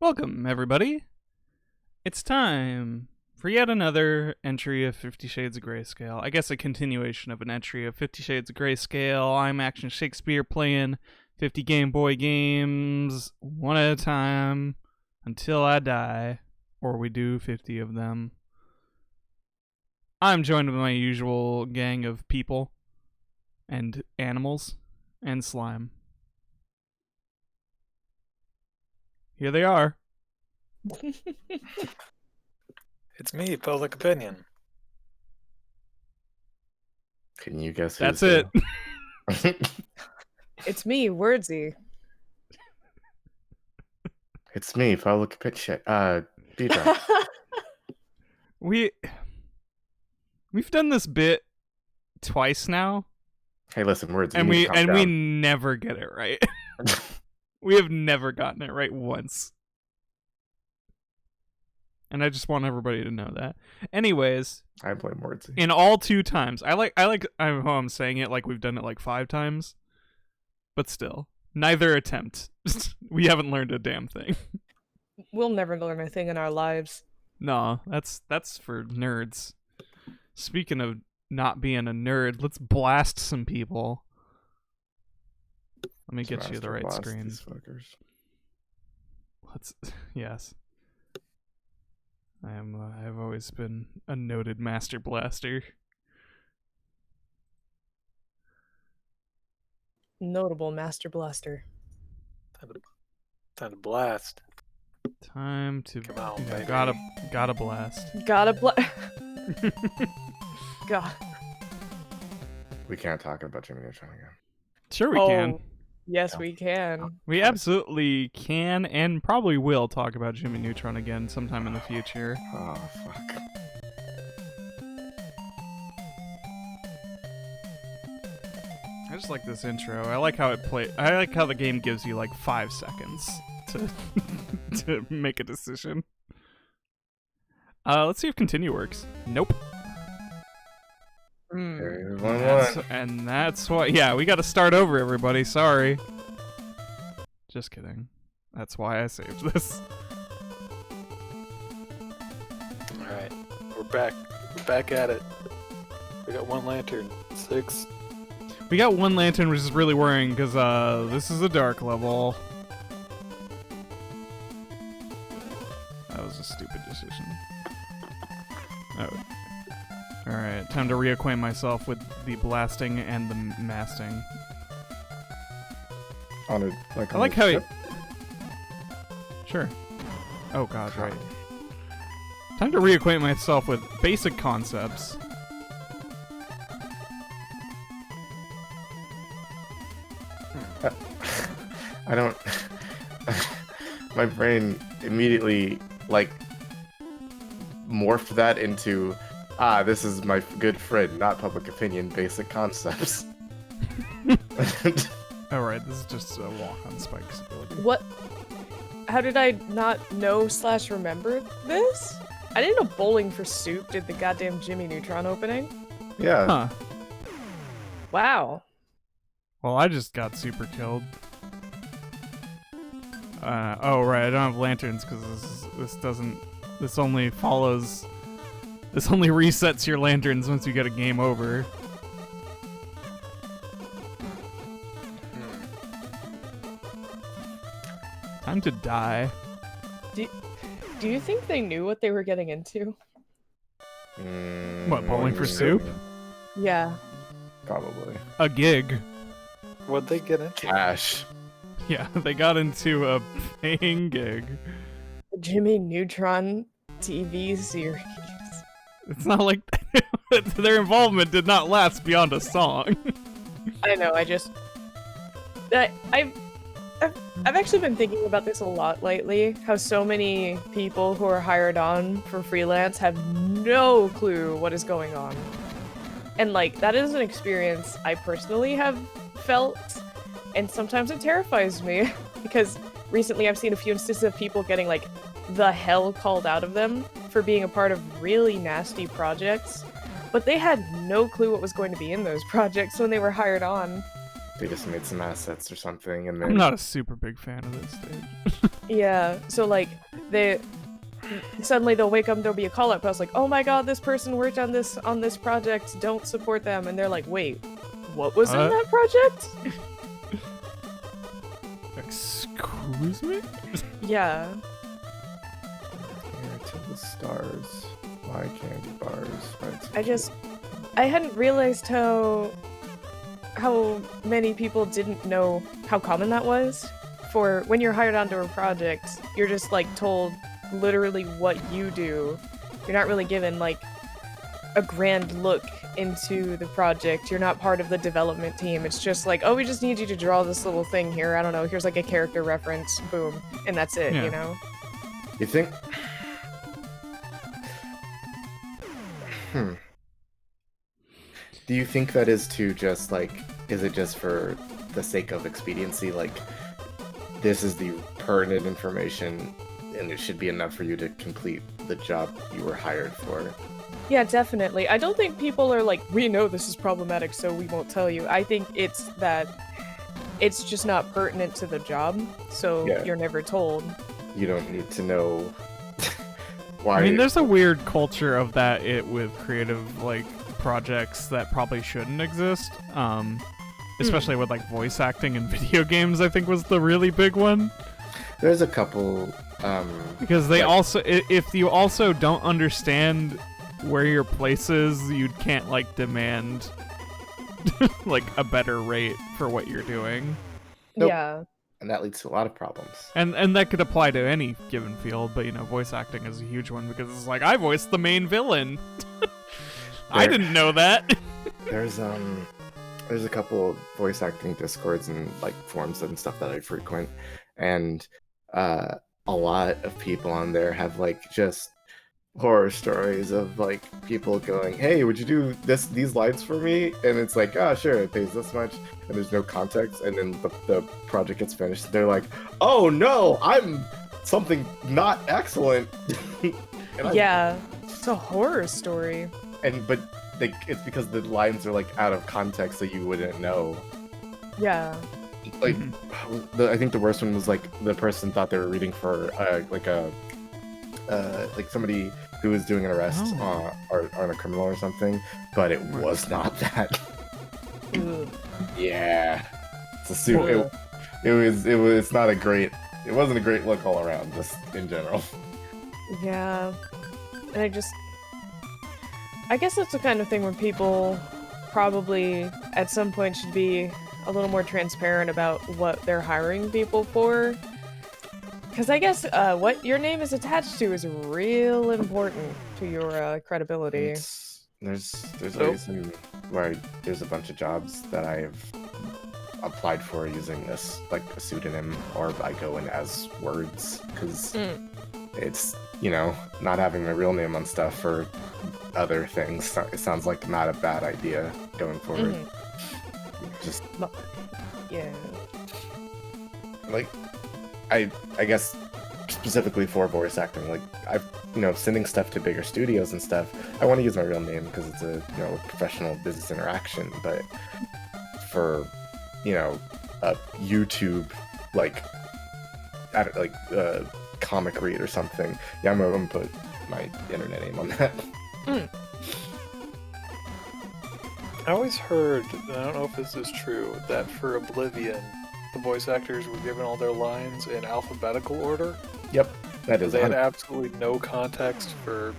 Welcome, everybody. It's time for yet another entry of 50 Shades of Grayscale. I guess a continuation of an entry of 50 Shades of Grayscale. I'm Action Shakespeare playing 50 Game Boy games one at a time until I die, or we do 50 of them. I'm joined with my usual gang of people and animals and slime. Here they are. It's me, Public Opinion. Can you guess That's who's it. It's me, Wordsy. It's me, Public Opinion. B-Drive. We've done this bit twice now, Hey, listen, words. and we never get it right. We have never gotten it right once. And I just want everybody to know that. Anyways, I blame words. in all 2 times, I like how I'm saying it like we've done it like 5 times. But still, neither attempt. We haven't learned a damn thing. We'll never learn a thing in our lives. No, that's for nerds. Speaking of not being a nerd, let's blast some people. Let me get you the right screen. Yes. I've always been a noted master blaster. Notable Master Blaster. Time to blast. Time to Come on, baby. gotta blast. God. We can't talk about Jimmy Neutron again. Sure we Oh, can. yes, Yeah. we can. We absolutely can and probably will talk about Jimmy Neutron again sometime in the future. Oh, fuck. I just like this intro. I like how I like how the game gives you like 5 seconds to to make a decision. Let's see if continue works. Nope. There's one. And that's why. Yeah, we got to start over, everybody. Sorry. Just kidding. That's why I saved this. Alright, we're back. We're back at it. We got 1 lantern. 6. We got 1 lantern, which is really worrying because this is a dark level. That was a stupid decision. Oh. Alright, time to reacquaint myself with the blasting and the masting. On a, like, I like how he... Sure. Oh god, right. Time to reacquaint myself with basic concepts. I don't... My brain immediately, like, morphed that into, this is my good friend, not Public Opinion, basic concepts. Alright, this is just a walk on spikes ability. What? How did I not know/remember this? I didn't know Bowling for Soup did the goddamn Jimmy Neutron opening. Yeah. Huh. Wow. Well, I just got super killed. Oh right, I don't have lanterns because this only resets your lanterns once you get a game over. Time to die. Do you think they knew what they were getting into? What, bowling for soup? Yeah. Probably. A gig. What'd they get into? Cash. Yeah, they got into a paying gig. The Jimmy Neutron TV series. It's not like their involvement did not last beyond a song. I know, I've actually been thinking about this a lot lately, how so many people who are hired on for freelance have no clue what is going on. And like, that is an experience I personally have felt, and sometimes it terrifies me, because recently I've seen a few instances of people getting like the hell called out of them for being a part of really nasty projects, but they had no clue what was going to be in those projects when they were hired on. They just made some assets or something, and I'm then not a super big fan of this stage. Yeah, so like they suddenly they'll wake up and there'll be a call-out post like, "Oh my god, this person worked on this project, don't support them." And they're like, "Wait, what was in that project?" Excuse me? Yeah. Here to the stars. Why candy bars? I hadn't realized how many people didn't know how common that was. For when you're hired onto a project, you're just like told literally what you do. You're not really given like a grand look into the project. You're not part of the development team. It's just like, oh, we just need you to draw this little thing here. I don't know. Here's like a character reference. Boom. And that's it, Yeah. you know? You think? Do you think that is to just like, is it just for the sake of expediency? Like, this is the pertinent information and it should be enough for you to complete the job you were hired for? Yeah, definitely. I don't think people are like, we know this is problematic, so we won't tell you. I think it's that it's just not pertinent to the job, so Yeah. you're never told. You don't need to know why. I mean, there's a weird culture of that with creative like projects that probably shouldn't exist. Especially with like voice acting in video games, I think was the really big one. There's a couple. Because they like- also, if you also don't understand where your place is, you can't like demand like a better rate for what you're doing. Nope. Yeah. And that leads to a lot of problems. And that could apply to any given field, but you know, voice acting is a huge one because it's like I voiced the main villain. I There- didn't know that. There's a couple voice acting discords and like forums and stuff that I frequent, and a lot of people on there have like just horror stories of like people going, "Hey, would you do these lines for me?" And it's like, "Oh, sure, it pays this much," and there's no context, and then the project gets finished. They're like, "Oh no, I'm something not excellent." And Yeah. It's a horror story. but it's because the lines are like out of context, so you wouldn't know. Yeah. Like, Mhm. I think the worst one was like the person thought they were reading for like somebody who was doing an arrest or on a criminal or something, but it was not that. Ugh. Yeah, it's a suit. It's not a great. It wasn't a great look all around, just in general. Yeah. And I guess that's the kind of thing where people probably at some point should be a little more transparent about what they're hiring people for. Because I guess what your name is attached to is real important to your credibility. There's a So- reason why there's a bunch of jobs that I've applied for using this, like a pseudonym, or I go in as words, because Mm. it's, you know, not having my real name on stuff for other things. It sounds like not a bad idea going forward. Mhm. Just Yeah. like, I guess specifically for voice acting, like sending stuff to bigger studios and stuff, I want to use my real name because it's a professional business interaction. But for a YouTube like comic read or something, yeah, I'm gonna put my internet name on that. I always heard, and I don't know if this is true, that for Oblivion, the voice actors were given all their lines in alphabetical order. Yep, that is They had 100%. absolutely no context for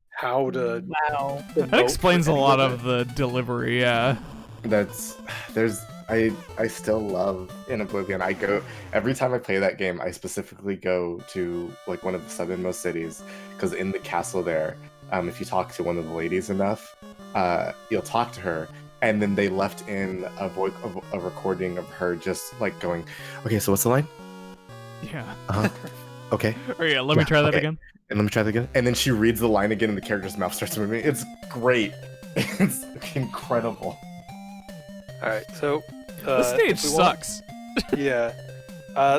how to. Wow. That explains a lot of the delivery, yeah. I still love in Oblivion. I go every time I play that game. I specifically go to like one of the southernmost cities because in the castle there, if you talk to one of the ladies enough, you'll talk to her, and then they left in a recording of her just like going, "Okay, so what's the line? Yeah. Okay, Oh yeah, let me try that okay. again. and let me try that again." And then she reads the line again, and the character's mouth starts moving. It's great. It's incredible. All right, so This stage if we want- sucks. Yeah,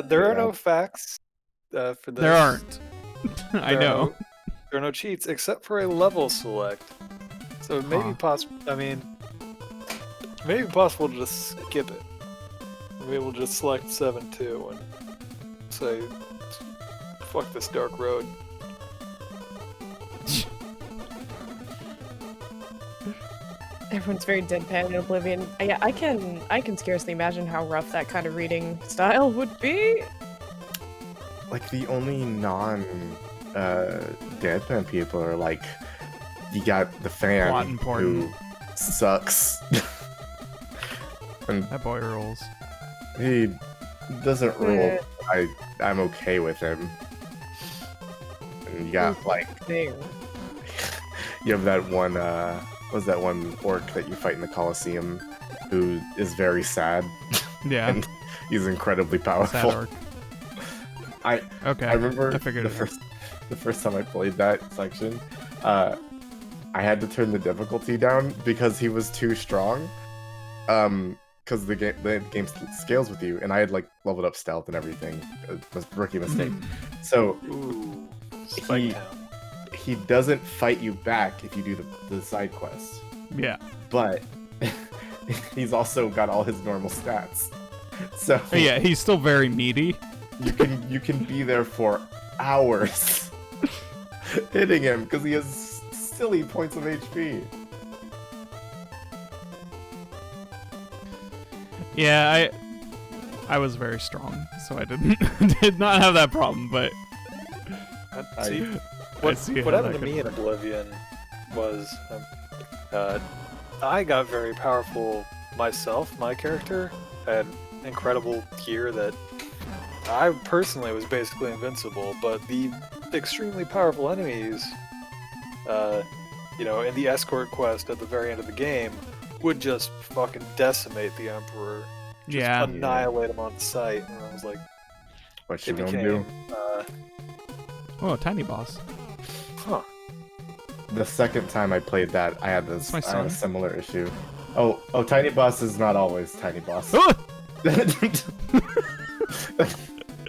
there are Yeah. no facts for this. There aren't. I know. There are no cheats except for a level select. So it may be Huh. possible. I mean, Maybe possible to just skip it. Maybe we'll just select 7-2 and say, fuck this dark road. Everyone's very deadpan in Oblivion. Yeah, I can scarcely imagine how rough that kind of reading style would be. Like the only deadpan people are like, you got the fan Plot important. who sucks. And That boy rules. he doesn't rule. I'm okay with him. And you got like, Thing. you have that one was that one orc that you fight in the Colosseum who is very sad. Yeah. And he's incredibly Sad powerful. orc. Okay. I remember I figured the first time I played that section, I had to turn the difficulty down because he was too strong. Because the game scales with you, and I had like leveled up stealth and everything. It was a rookie mistake. So Ooh, Spike Town. he doesn't fight you back if you do the side quest, Yeah. but he's also got all his normal stats. So Yeah, he's still very meaty. you can be there for hours hitting him because he has silly points of HP. Yeah, I was very strong, so I did not have that problem, but See, I see what how happened that to me could in Oblivion was I got very powerful myself. My character had incredible gear that I personally was basically invincible, but the extremely powerful enemies, in the escort quest at the very end of the game, would just fucking decimate the Emperor. Just Yeah. annihilate him on sight. And I was like, What you it gonna became, do? Oh, tiny boss. huh. The second time I played that, I had That's my I had a son. similar issue. Oh, tiny boss is not always tiny boss. Ah!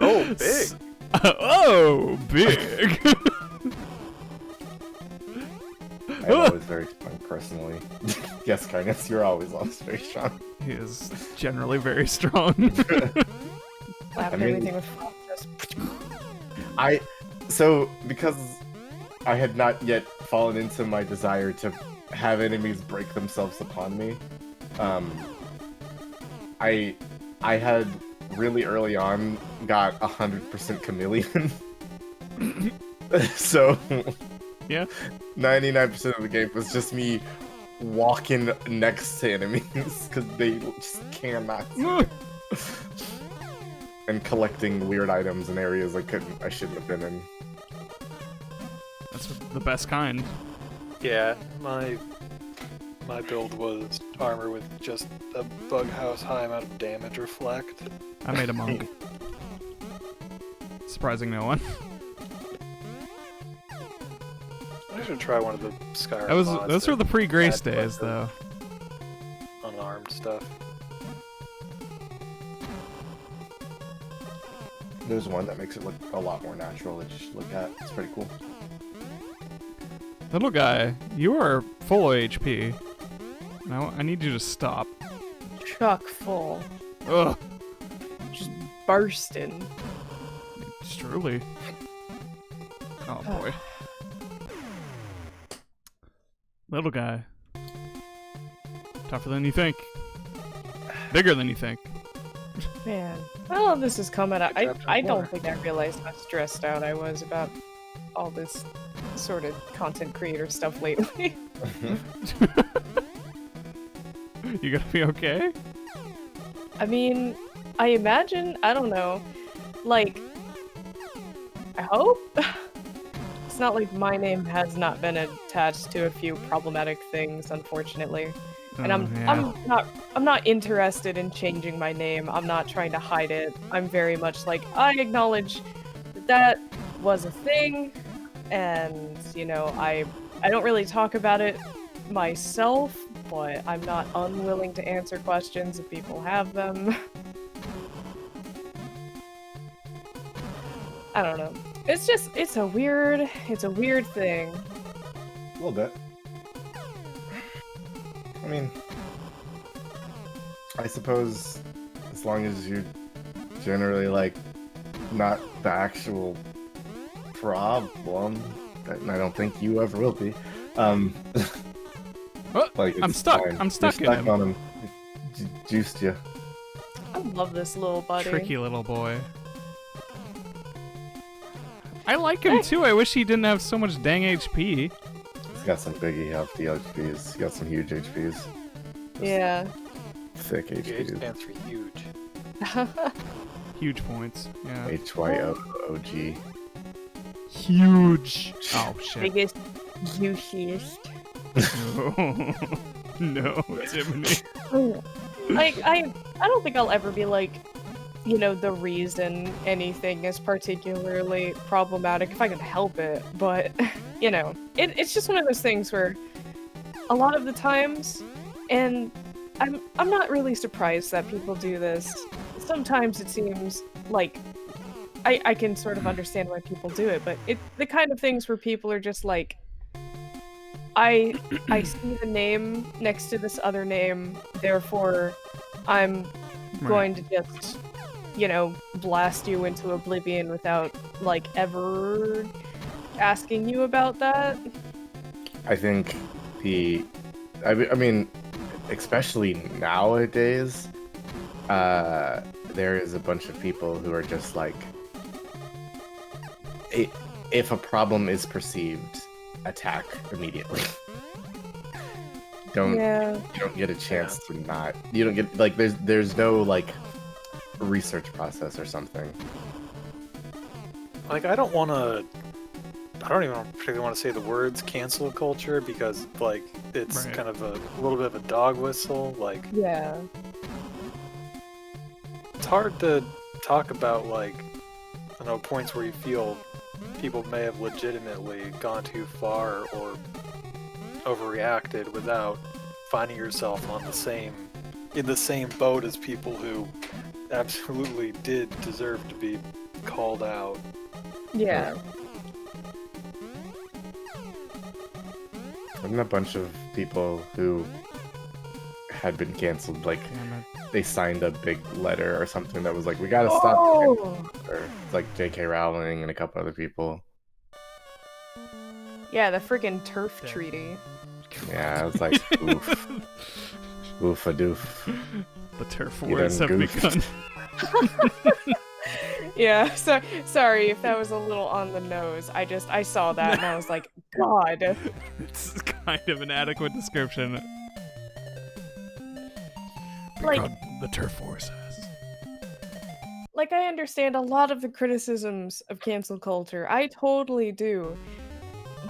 Oh, big. Oh, big. I'm always very strong personally. Yes, Kindness, you're always very strong. He is generally very strong. Slap I mean- everything with frost, just So because I had not yet fallen into my desire to have enemies break themselves upon me, I had really early on got 100% chameleon. So Yeah. 99% of the game was just me walking next to enemies because they just cannot see me. And collecting weird items in areas I shouldn't have been in. That's the best kind. Yeah, my build was armor with just a bug house high amount of damage reflect. I made a monk. Surprising no one. I should try one of the Skyrim mods Those were that the pre-Grace add days, bunch though. of unarmed stuff. There's one that makes it look a lot more natural that you should look at. It's pretty cool. Little guy, you are full of HP. Now I need you to stop. chock full, Ugh. just bursting. It's truly. Oh boy. Little guy. Tougher than you think. Bigger than you think. Man, all of this is coming out. Good job, I don't Trevor. think I realized how stressed out I was about all this sort of content creator stuff lately. You gonna be okay? I mean, I imagine, I don't know, like, I hope? It's not like my name has not been attached to a few problematic things, unfortunately. And Oh, yeah. I'm not interested in changing my name. I'm not trying to hide it. I'm very much like, I acknowledge that was a thing, and you know, I don't really talk about it myself, but I'm not unwilling to answer questions if people have them. I don't know. It's a weird thing. A little bit. I mean, I suppose as long as you're generally like not the actual problem, and I don't think you ever will be. Oh, Like I'm it's stuck. fine. I'm stuck You're in stuck him. on him. Juiced you. I love this little buddy. Tricky little boy. I like him too. I wish he didn't have so much dang HP. He's got some biggie healthy HPs. He's got some huge HPs. Yeah. Thick H HPs. stands for huge. Huge points. Yeah. HYOOG. Huge. Oh shit. Biggest, juiciest. No, Timothy. Like, I don't think I'll ever be like, you know, the reason anything is particularly problematic if I can help it, but, you know, it's just one of those things where a lot of the times, and I'm not really surprised that people do this. Sometimes it seems like I can sort of understand why people do it, but it's the kind of things where people are just like, I see the name next to this other name, therefore I'm going to just, you know, blast you into oblivion without, like, ever asking you about that. I think I mean, especially nowadays, there is a bunch of people who are just like, if a problem is perceived, attack immediately. You don't get a chance to not. You don't get like there's no like research process or something. Like, I don't even particularly want to say the words cancel culture because, like, it's Right. kind of a little bit of a dog whistle. Like, Yeah. it's hard to talk about, like, I don't know, points where you feel people may have legitimately gone too far or overreacted without finding yourself in the same boat as people who absolutely did deserve to be called out. Yeah. And a bunch of people who had been canceled, like Damn it. they signed a big letter or something that was like, we gotta stop. Oh! Or like J.K. Rowling and a couple other people. Yeah, the freaking turf Yeah. treaty. Yeah, I was like, oof. Oof a doof. The turf You wars done have goofed. begun. Yeah, so sorry if that was a little on the nose. I saw that and I was like, God. It's kind of an adequate description. Like- Begun the turf wars. Like, I understand a lot of the criticisms of cancel culture. I totally do.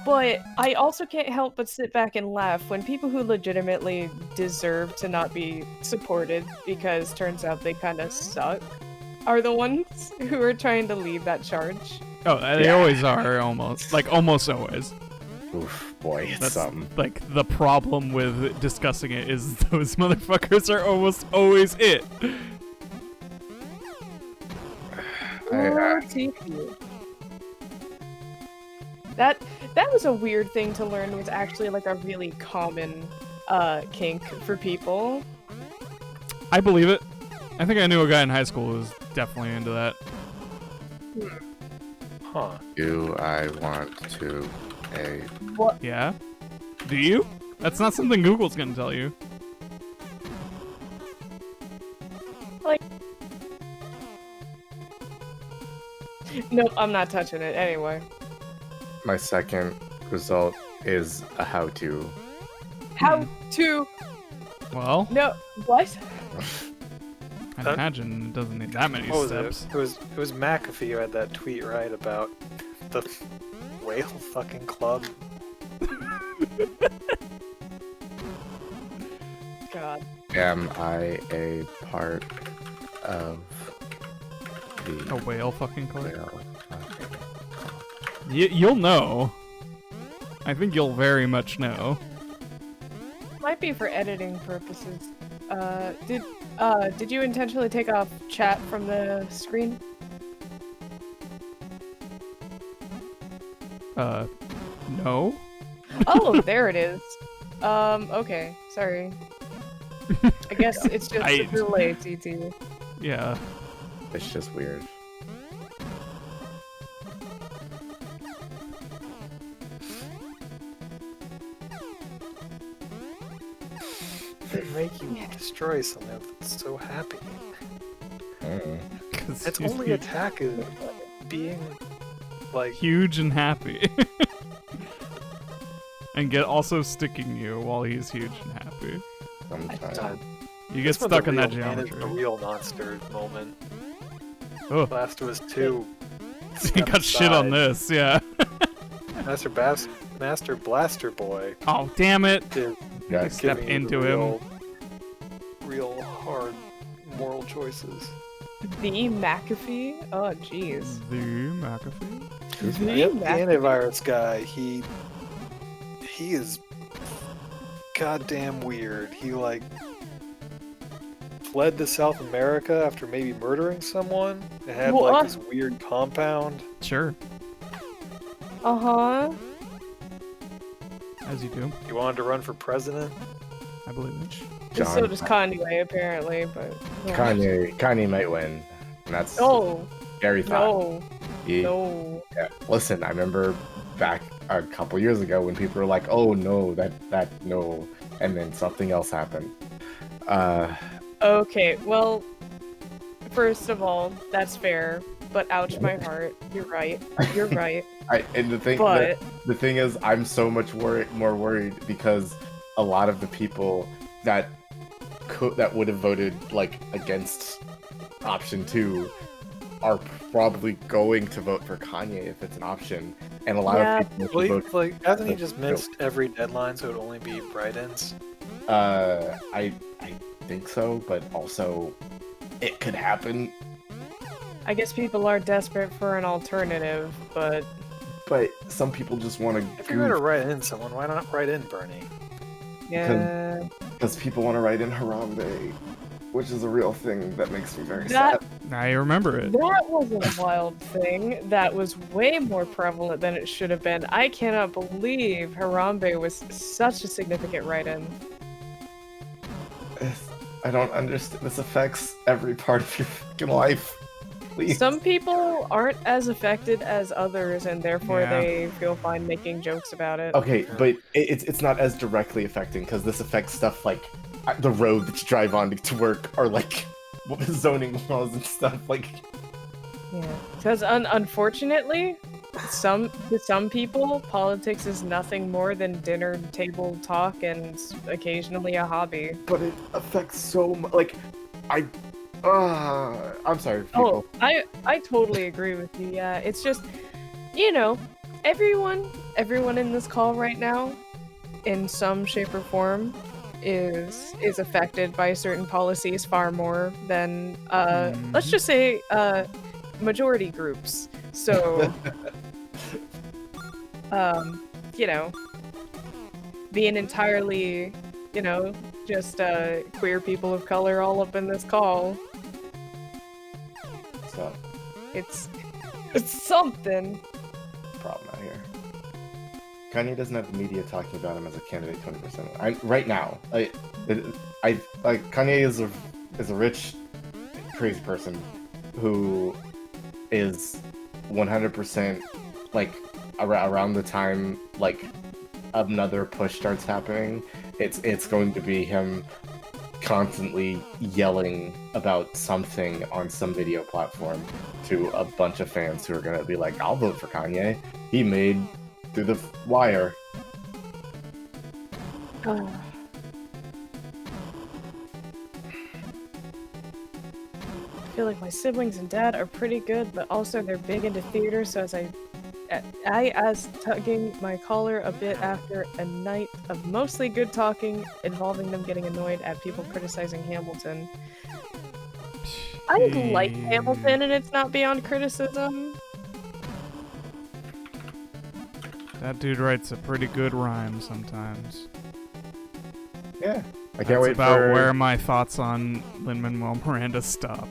But I also can't help but sit back and laugh when people who legitimately deserve to not be supported because turns out they kind of suck are the ones who are trying to lead that charge. Oh, they always are, almost. Like, almost always. Oof, boy, it's That's something. like the problem with discussing it is those motherfuckers are almost always it. Oh, TP. That was a weird thing to learn was actually like a really common kink for people. I believe it. I think I knew a guy in high school who was definitely into that. Huh. Do I want to a Yeah? Do you? That's not something Google's gonna tell you. Nope, I'm not touching it anyway. My second result is a how-to. How to Well, no what? I'd Huh? imagine it doesn't need that many What was steps. it? It was McAfee who had that tweet, right, about the whale fucking club. God. Am I a part of A the whale fucking club. whale? You'll know. I think you'll very much know. Might be for editing purposes. Did you intentionally take off chat from the screen? No? Oh, there it is. Okay, sorry. I guess it's just a delay, TT. Yeah. It's just weird. They make you destroy something that's so happy. Its only attack is being like huge and happy. And also sticking you while he's huge and happy. Sometimes. You get stuck in that geometry. geometry. It's the real monster moment. Oh. Last of Us 2. He got shit on this, yeah. Master Blaster Boy. Oh, damn it. Yeah, step into him. Real hard moral choices. The McAfee? Oh, jeez. The McAfee? The antivirus guy, he is goddamn weird. He like fled to South America after maybe murdering someone. It had like this weird compound. Sure. Uh-huh. As you do. He wanted to run for president. I believe it. So does Kanye, apparently, but... Kanye might win. And that's scary thought. No. Yeah. Listen, I remember back a couple years ago when people were like, "Oh no, that no," and then something else happened. Okay, well, first of all, that's fair, but ouch my heart. You're right. You're right. And the thing is, I'm so much more worried because a lot of the people that would have voted like against option 2 are probably going to vote for Kanye if it's an option, and a lot of people hasn't he just missed every deadline, so it'd only be write-ins? I think so, but also it could happen. I guess people are desperate for an alternative, but some people just want to. If you're gonna write in someone, why not write in Bernie? Yeah. Because people want to write in Harambe, which is a real thing that makes me very sad. I remember it. That was a wild thing that was way more prevalent than it should have been. I cannot believe Harambe was such a significant write-in. I don't understand. This affects every part of your fucking life. Please. Some people aren't as affected as others, and therefore they feel fine making jokes about it. Okay, but it's not as directly affecting because this affects stuff like the road that you drive on to work, or like zoning laws and stuff. Like, yeah, because unfortunately, to some people, politics is nothing more than dinner table talk and occasionally a hobby. But it affects so much. Like, I'm sorry, people. Oh, I totally agree with you. Yeah, it's just, everyone in this call right now, in some shape or form, is affected by certain policies far more than let's just say majority groups. So, being entirely, just queer people of color all up in this call. So, it's something. Problem out here. Kanye doesn't have the media talking about him as a candidate 20%. Right now, Kanye is a rich, crazy person who is 100% like around the time like another push starts happening. It's going to be him constantly yelling about something on some video platform to a bunch of fans who are gonna be like, "I'll vote for Kanye. He made through the wire." I feel like my siblings and dad are pretty good, but also they're big into theater, so as tugging my collar a bit after a night of mostly good talking involving them getting annoyed at people criticizing Hamilton. I like Hamilton, and it's not beyond criticism. That dude writes a pretty good rhyme sometimes. Yeah. I can't That's wait about for where my thoughts on Lin-Manuel Miranda stop.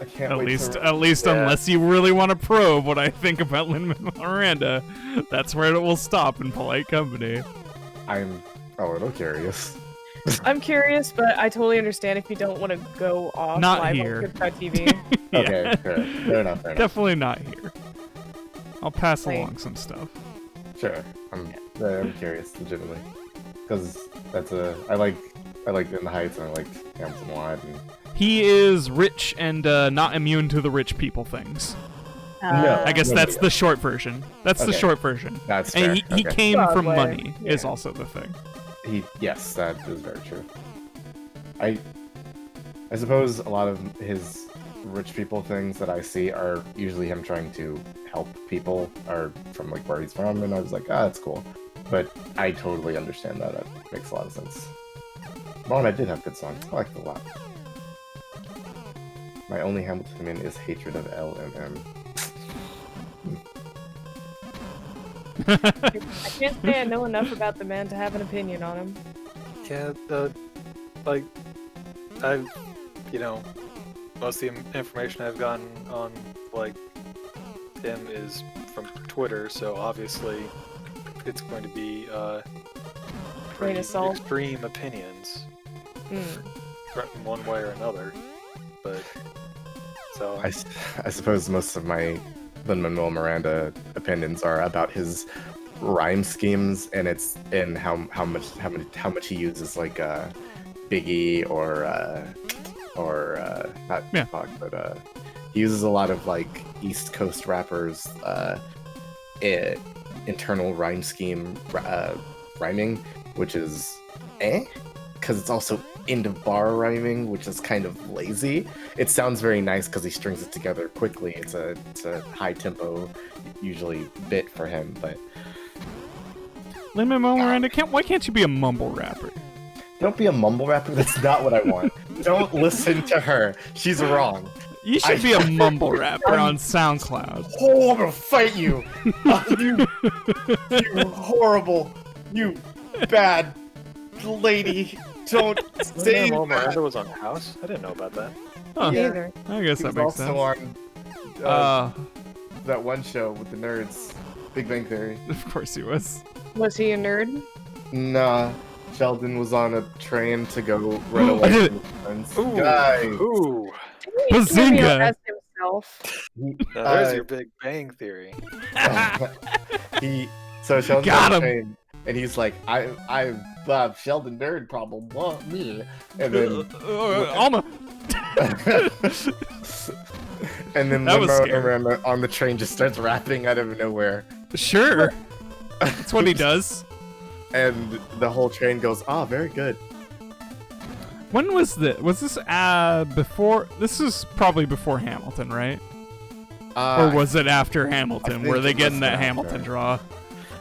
I can't At wait least unless you really want to probe what I think about Lin-Manuel Miranda, that's where it will stop in polite company. I'm a little curious. I'm curious, but I totally understand if you don't want to go off Not live here. on UNCUT TV. Yeah. Okay, fair enough. Definitely not here. I'll pass Like- along some stuff. Sure. I'm curious, legitimately, because I like In the Heights and I like Hamilton Wide. And... He is rich and not immune to the rich people things. No. I guess no, that's no. the short version. That's the Okay. short version. That's fair. And he Okay. came from Broadway. money, is Yeah. also the thing. Yes, that is very true. I suppose a lot of his rich people things that I see are usually him trying to help people or from like where he's from, and I was like, that's cool. But I totally understand that. That makes a lot of sense. Oh, and I did have good songs. I liked it a lot. My only Hamiltonian is hatred of LMM. I can't say I know enough about the man to have an opinion on him. Yeah, like, I've, most of the information I've gotten on, like, him is from Twitter, so obviously it's going to be, Grain of salt. extreme opinions, in one way or another, but, so... I suppose most of my Lin-Manuel Miranda opinions are about his rhyme schemes, and how much he uses like Biggie or not Yeah. Tupac, but he uses a lot of like East Coast rappers internal rhyme scheme rhyming, which is because it's also end of bar rhyming, which is kind of lazy. It sounds very nice because he strings it together quickly. It's a high tempo, usually bit for him, but Lin-Manuel Miranda, why can't you be a mumble rapper? don't be a mumble rapper. That's not what I want. Don't listen to her. She's wrong. You should be a mumble rapper on SoundCloud. Oh, I'm gonna fight you. You horrible, you bad lady. Don't say Lin-Manuel that. Miranda was on House? I didn't know about that. Huh, Yeah. Either. I guess He that was makes also sense. on that one show with the nerds, Big Bang Theory. Of course he was. Was he a nerd? Nah, Sheldon was on a train to go run I away did from his friends. Ooh, Guys, ooh. Didn't he cameo Bazinga! as himself? Now there's your Big Bang Theory. So Sheldon's Got on him. the train, and he's like, I Sheldon nerd problem, what me? And then Alma. and then That was Lin-Manuel scary. Miranda on the train just starts rapping out of nowhere, Sure. That's what he does. and the whole train goes, very good. When was this? Was this before? This is probably before Hamilton, right? Or was it after Hamilton? think Were they it getting was that after. Hamilton draw?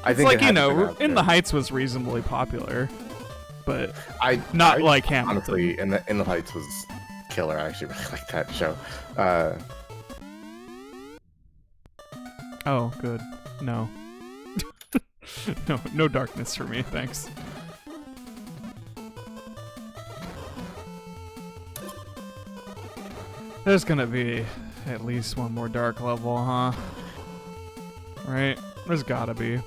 I It's think like, it had to have been In the after. Heights was reasonably popular, but I not I- like Hamilton. Honestly, In the Heights was killer. I actually really like that show. Oh, good. No. No darkness for me, thanks. There's gonna be at least one more dark level, huh? Right? There's gotta be.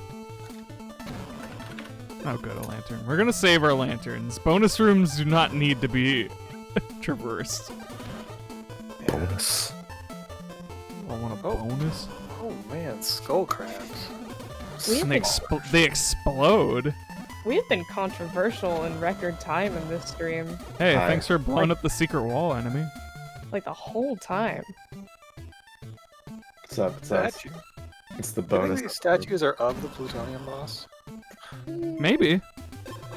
Oh, good, a lantern. We're gonna save our lanterns. Bonus rooms do not need to be traversed. bonus. I want a Oh. bonus. Oh man, skull crabs. We And have, they explode. we have been controversial in record time in this stream. Hey, Hi. thanks for blowing up the secret wall, enemy. Like the whole time. What's up? What's up? Statue. It's the Do you think bonus. these statues are of the plutonium boss? Maybe.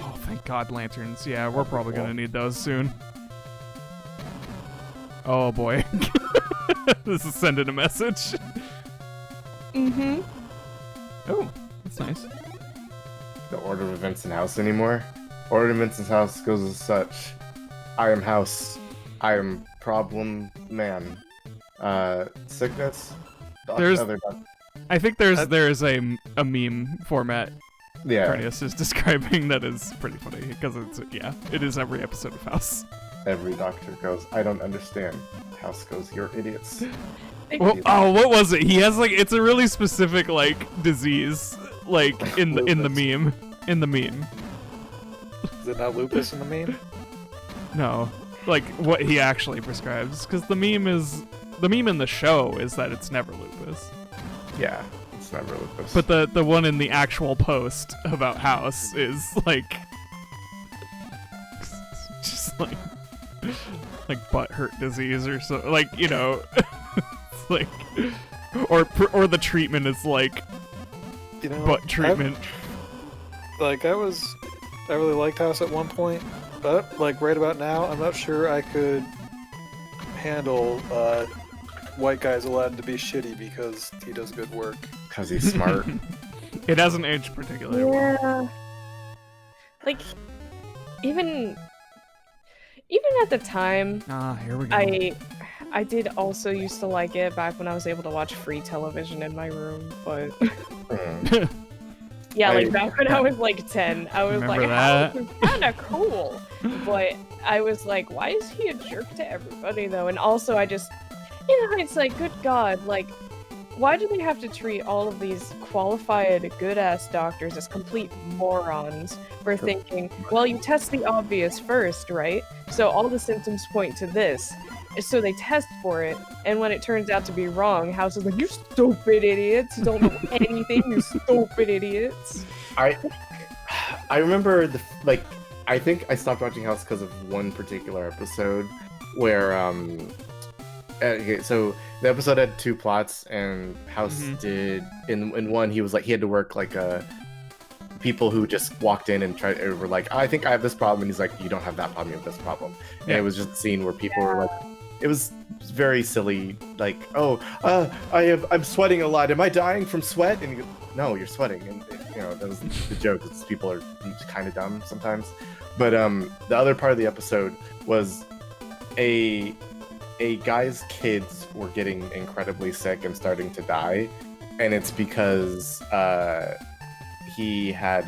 Oh, thank God, lanterns. Yeah, we're probably gonna need those soon. Oh boy. This is sending a message. Mm-hmm. Oh, that's nice. The order of events in house anymore. Order of events in house goes as such. I am house. I am problem man. Sickness. There's- other I think there's a meme format yeah. Carnius is describing that is pretty funny because it is every episode of House. Every doctor goes, I don't understand. House goes, you're idiots. Well, oh, what was it? He has it's a really specific disease in the meme. In the meme. it not lupus in the meme? No, like what he actually prescribes, because the meme in the show is that it's never lupus. Yeah, it's never lupus. But the one in the actual post about House is like just like butt hurt disease or so, like, you know, it's like, or the treatment is like You know, butt treatment. I really liked House at one point, but like right about now, I'm not sure I could handle white guys allowed to be shitty because he does good work. Because he's smart. It hasn't aged particularly well. Yeah. Like, even at the time, Here we go. I did also used to like it back when I was able to watch free television in my room, but yeah, like back when I was like 10, I was Remember like, that? "House is kind of cool," but I was like, why is he a jerk to everybody though? And also, I just, in hindsight, good God, like, why do they have to treat all of these qualified, good-ass doctors as complete morons for thinking, well, you test the obvious first, right? So all the symptoms point to this. So they test for it, and when it turns out to be wrong, House is like, you stupid idiots! You don't know anything, you stupid idiots! I remember I think I stopped watching House because of one particular episode where okay, so the episode had two plots, and House did in one he had to work like people who just walked in and were like, I think I have this problem, and he's like, you don't have that problem, you have this problem. And it was just a scene where people were like, it was very silly, like, I'm sweating a lot, am I dying from sweat? And you go, no, you're sweating. And you know, that was the joke, because people are kind of dumb sometimes. But the other part of the episode was a guy's kids were getting incredibly sick and starting to die, and it's because he had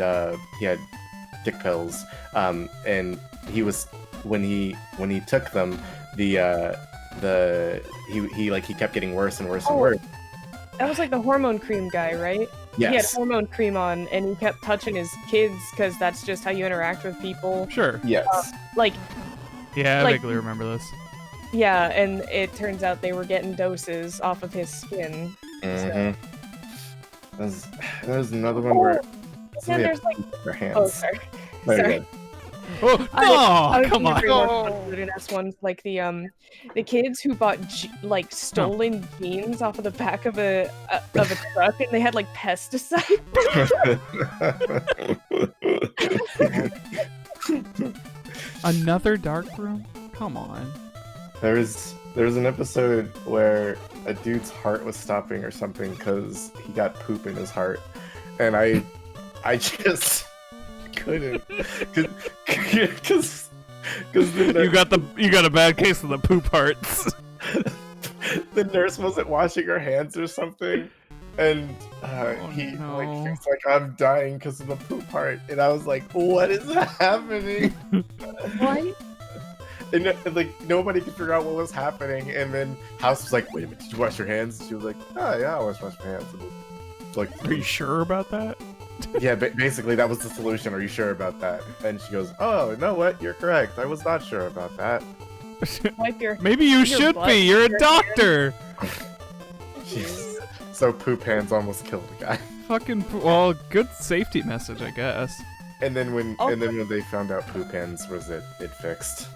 dick pills, and he was when he took them, he kept getting worse and worse and worse. That was like the hormone cream guy, right? Yes. He had hormone cream on, and he kept touching his kids because that's just how you interact with people. Sure. Yes. Yeah, I like- vaguely remember this. Yeah, and it turns out they were getting doses off of his skin. Mm-hmm. There's another one where And somebody there's had like, their hands. oh, sorry. There you sorry. go. Oh, I was come thinking on. more convoluted-ass ones, like the kids who bought stolen jeans off of the back of a truck, and they had like pesticide. Another dark room? Come on. There was an episode where a dude's heart was stopping or something because he got poop in his heart, and I just couldn't, because You got a bad case of the poop hearts. the nurse wasn't washing her hands or something, and he was like, I'm dying because of the poop heart, and I was like, what is happening? What? And like nobody could figure out what was happening, and then House was like, wait a minute, did you wash your hands? And she was like, oh yeah, I wash my hands. And it's like, Are you sure about that? yeah, basically that was the solution. Are you sure about that? And she goes, oh, you know what, you're correct, I was not sure about that. Wipe your. Maybe you should butt be. You're a with your doctor. Jeez. So poop hands almost killed the guy. Well, good safety message, I guess. And then when Oh. they found out poop hands was it fixed.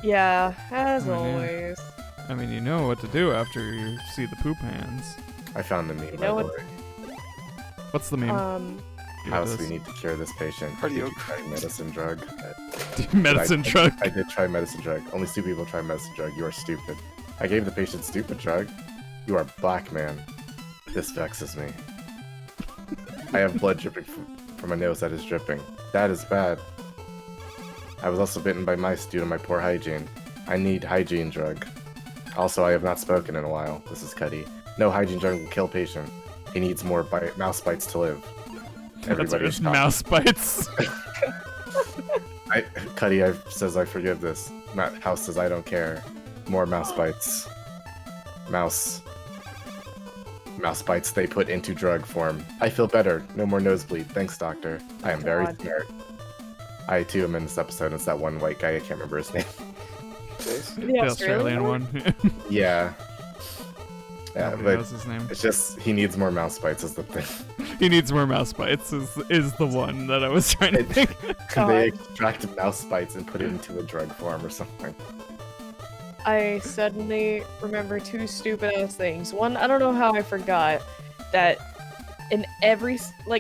Yeah, as Oh, yeah. always. I mean, you know what to do after you see the poop hands. I found the meme. You know by what- the way. What's the meme? Do House, this. we need to cure this patient. Cardio- Did you try medicine drug? Medicine drug. I did try medicine drug. Only 2 people try medicine drug. You are stupid. I gave the patient stupid drug. You are black, man. This vexes me. I have blood dripping from my nose that is dripping. That is bad. I was also bitten by mice due to my poor hygiene. I need hygiene drug. Also, I have not spoken in a while. This is Cuddy. No hygiene drug will kill patient. He needs more mouse bites to live. Everybody's mouse bites. Cuddy says I forgive this. House says I don't care. More mouse bites. Mouse bites they put into drug form. I feel better. No more nosebleed. Thanks, doctor. I am very God. smart. I too am in this episode. It's that one white guy. I can't remember his name. Chase? The Australian one. Yeah. Yeah, Nobody but knows his name. it's just he needs more mouse bites is the thing. He needs more mouse bites. Is the one that I was trying to think. They extract mouse bites and put it into a drug form or something. I suddenly remember two stupid ass things. One, I don't know how I forgot that in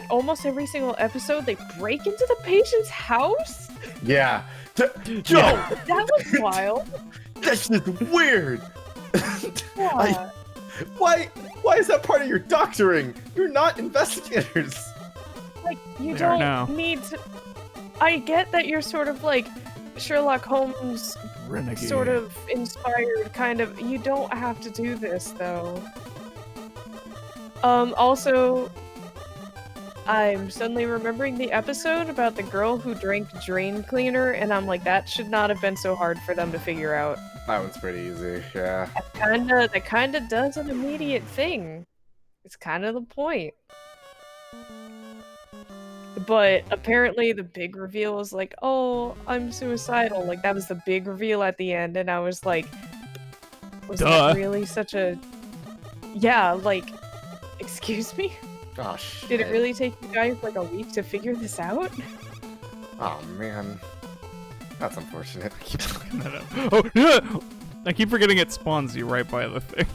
almost every single episode, they break into the patient's house. Yeah. Joe, That was wild. that's just weird. Yeah. Why is that part of your doctoring? You're not investigators. Like, you There don't now. need to. I get that you're sort of like Sherlock Holmes, Renegade. sort of inspired, kind of. You don't have to do this, though. Also, I'm suddenly remembering the episode about the girl who drank drain cleaner, and I'm like, that should not have been so hard for them to figure out. That one's pretty easy, yeah. That kinda does an immediate thing. It's kind of the point. But apparently the big reveal is like, oh, I'm suicidal. Like, that was the big reveal at the end, and I was like, was Duh. that really such a... Yeah, like, excuse me? Oh, shit. Did it really take you guys like a week to figure this out? Oh, man. That's unfortunate. Oh, yeah! I keep forgetting it spawns you right by the thing.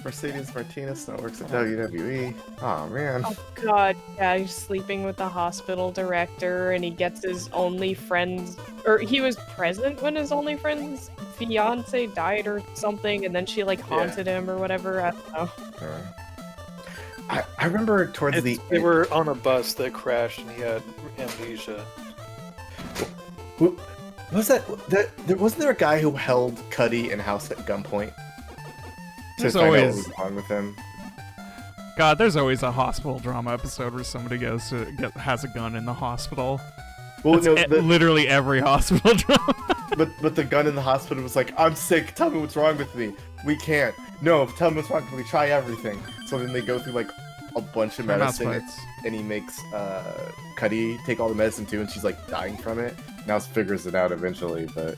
Mercedes Martinez now works at WWE. Oh, man. Oh god, yeah, he's sleeping with the hospital director, and he gets his only friend's... Or he was present when his only friend's fiance died or something, and then she, like, haunted him or whatever, I don't know. I remember towards They were on a bus that crashed and he had amnesia. Who was that? Wasn't there a guy who held Cuddy in house at gunpoint? There's find out what always- was wrong with him. God, there's always a hospital drama episode where somebody has a gun in the hospital. Well, That's literally every hospital drama. but the gun in the hospital was like, "I'm sick. Tell me what's wrong with me. We can't. No, tell me what's wrong with me. Try everything." So then they go through like a bunch of Mouse medicine, bites. and he makes Cuddy take all the medicine too, and she's like dying from it. Now figures it out eventually, but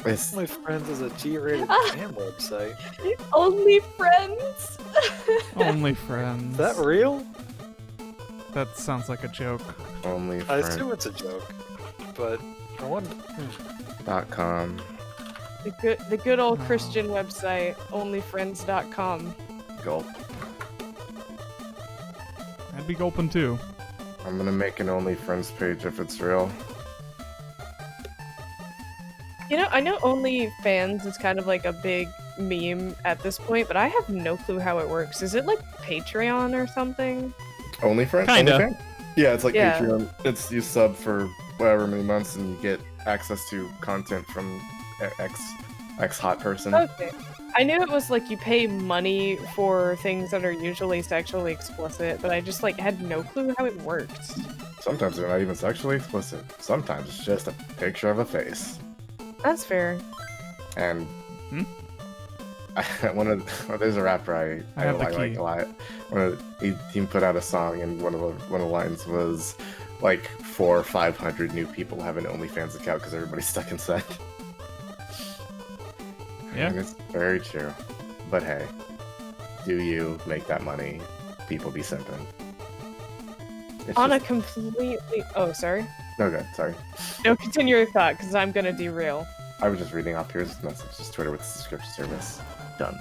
it's My Friends is a G-rated fan website. Only friends? Only friends. Is that real? That sounds like a joke. only I assume it's a joke, but I wonder. .com. The good old Christian website, onlyfriends.com. Gulp. I'd be gulping too. I'm gonna make an OnlyFriends page if it's real. You know, I know OnlyFans is kind of like a big meme at this point, but I have no clue how it works. Is it like Patreon or something? OnlyFriends? Kinda. OnlyFans? Yeah, it's like Yeah. Patreon. It's you sub for whatever many months and you get access to content from X hot person. Okay. I knew it was like you pay money for things that are usually sexually explicit, but I just like had no clue how it worked. Sometimes they're not even sexually explicit. Sometimes it's just a picture of a face. That's fair. And Hmm? there's a rapper I have the like key. a lot. He put out a song and one of the lines was like 400 or 500 new people have an OnlyFans account because everybody's stuck inside. Yeah. And it's very true. But hey, do you make that money? People be simping. It's On a just- completely... Oh, sorry. No good, sorry. No, continue your thought, because I'm gonna derail. I was just reading off Pierce's message, just Twitter with the subscription service. Done.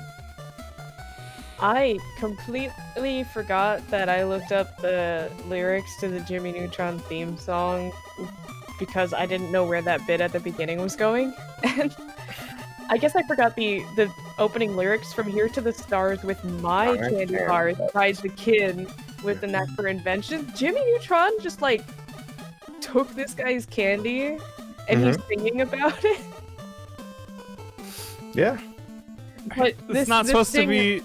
I completely forgot that I looked up the lyrics to the Jimmy Neutron theme song because I didn't know where that bit at the beginning was going. And I guess I forgot the opening lyrics from Here to the Stars with my candy bars, prides the kid with the knack for invention. Jimmy Neutron just like took this guy's candy and he's singing about it. Yeah. But It's not supposed to be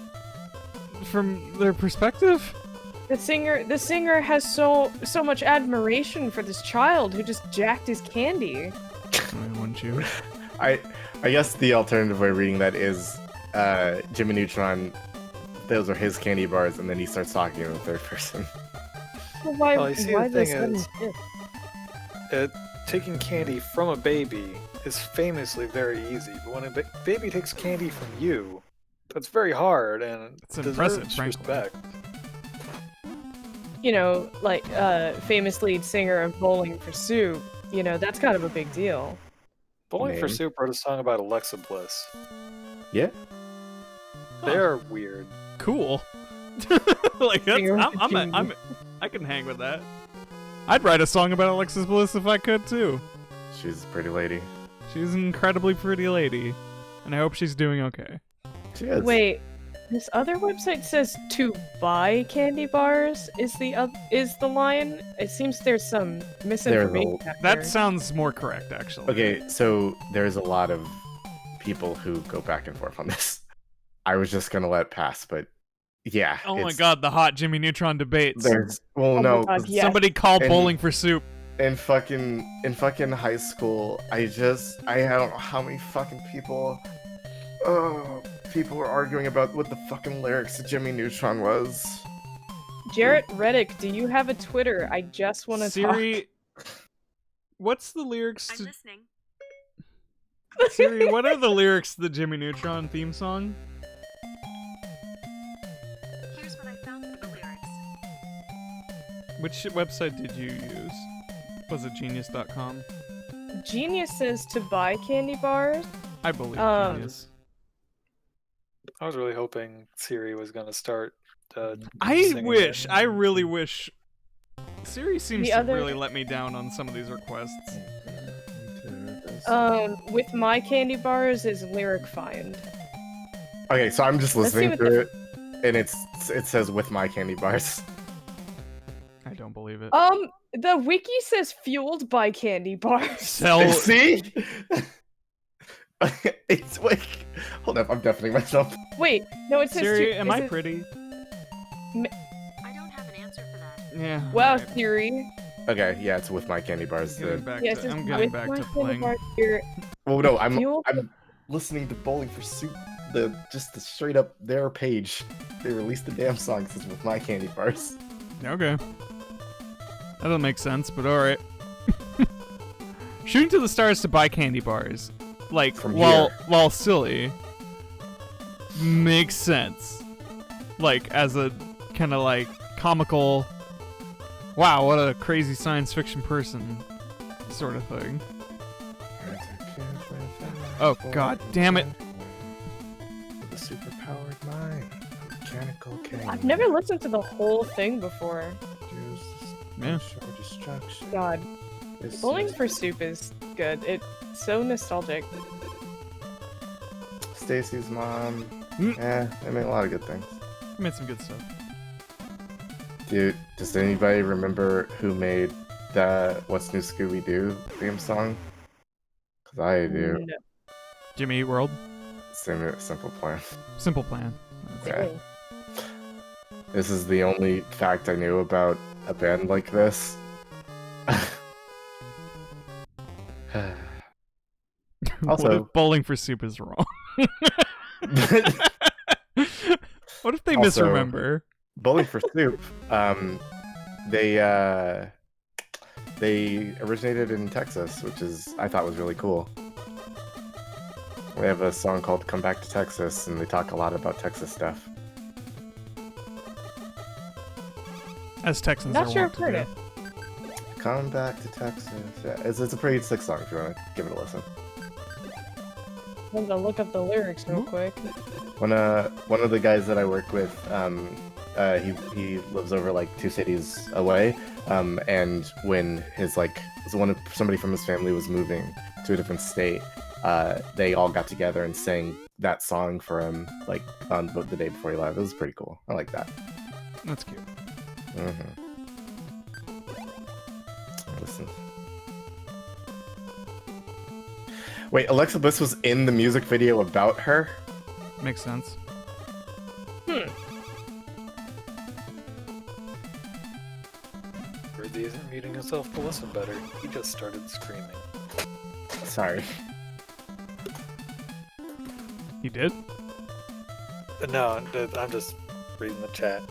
from their perspective. The singer has so much admiration for this child who just jacked his candy. I mean, wouldn't you? I guess the alternative way of reading that is Jimmy Neutron, those are his candy bars, and then he starts talking in the third person. Why? Well, you see, why the thing sudden is, shift? taking candy from a baby is famously very easy, but when a baby takes candy from you, that's very hard and It's impressive, deserves frankly. respect. You know, like famous lead singer of Bowling for Soup. You know, that's kind of a big deal. Bowling for Name? Soup wrote a song about Alexa Bliss. Yeah. They're weird. Cool. Like that's, Singer with the I can hang with that. I'd write a song about Alexis Bliss if I could too. She's a pretty lady. She's an incredibly pretty lady, and I hope she's doing okay. She is. Wait, this other website says to buy candy bars is the line. It seems there's some misinformation. back That there. sounds more correct, actually. Okay, so there's a lot of people who go back and forth on this. I was just gonna let it pass, but yeah. Oh my it's- god, the hot Jimmy Neutron debates. There's well, Oh my no. God, yes. Somebody call And- Bowling for Soup. In fucking high school, I don't know how many fucking people were arguing about what the fucking lyrics to Jimmy Neutron was. Jarrett Reddick, do you have a Twitter? I just want to talk. Siri, what's the lyrics I'm to listening. Siri? What are the lyrics to the Jimmy Neutron theme song? Here's what I found for the lyrics. Which website did you use? Was it genius.com? Genius says to buy candy bars. I believe Genius. I was really hoping Siri was gonna start. I singing wish, it. I really wish. Siri seems The to other- really let me down on some of these requests. With my candy bars is lyric find. Okay, so I'm just Let's see listening what to it, and it says with my candy bars. I don't believe it. The wiki says fueled by candy bars. Sell. See? It's like, hold up, I'm deafening myself. Wait, no, it says Siri, to, am is I it- pretty? I don't have an answer for that. Yeah. Wow, alright. Siri. Okay, yeah, it's with my candy bars. Getting back Yes, to, it's I'm getting with back my to candy playing. bars here. Well, no, I'm Fueled- listening to Bowling for Soup. Just the straight up their page. They released the damn song says with my candy bars. Okay. That doesn't make sense, but alright. Shooting to the stars to buy candy bars. Like, From while here. silly, makes sense. Like, as a kind of like comical, wow, what a crazy science fiction person sort of thing. Oh, god damn it. The superpowered mind. Mechanical king. I've never listened to the whole thing before. Yeah. Destruction. God, Bowling for Soup is good. It's so nostalgic. Stacy's mom. Mm. They made a lot of good things. Made some good stuff. Dude, does anybody remember who made the What's New Scooby-Doo theme song? Cause I do. No. Jimmy Eat World. Simple Plan. Simple Plan. Okay. This is the only fact I knew about a band like this. Also- What if Bowling for Soup is wrong? What if they Also- misremember? Bowling for Soup, they originated in Texas, which I thought was really cool. They have a song called "Come Back to Texas," and they talk a lot about Texas stuff. As Texans Not are sure wont I've to heard do. it. Come back to Texas. Yeah, it's a pretty sick song if you want to give it a listen. I'm gonna look up the lyrics real Hmm? quick. One of the guys that I work with, he lives over like 2 cities away, and when somebody from his family was moving to a different state, they all got together and sang that song for him like on the day before he left. It was pretty cool. I like that. That's cute. Mm-hmm. Listen. Wait, Alexa Bliss was in the music video about her? Makes sense. Rudy isn't muting himself to listen better. He just started screaming. Sorry. He did? No, I'm just reading the chat.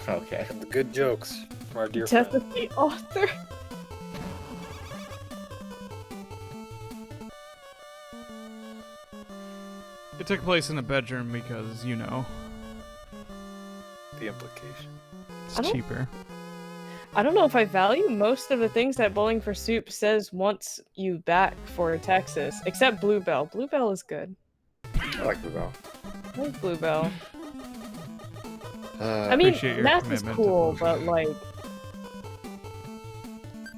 Okay. And the good jokes from our dear Death friend. of the author. It took place in a bedroom because, you know, The implication. it's I don't- cheaper. I don't know if I value most of the things that Bowling for Soup says wants you back for Texas, except Bluebell. Bluebell is good. I like the bell. I like Bluebell. Uh, I mean, appreciate your math is commitment to cool, Bluebell. but like,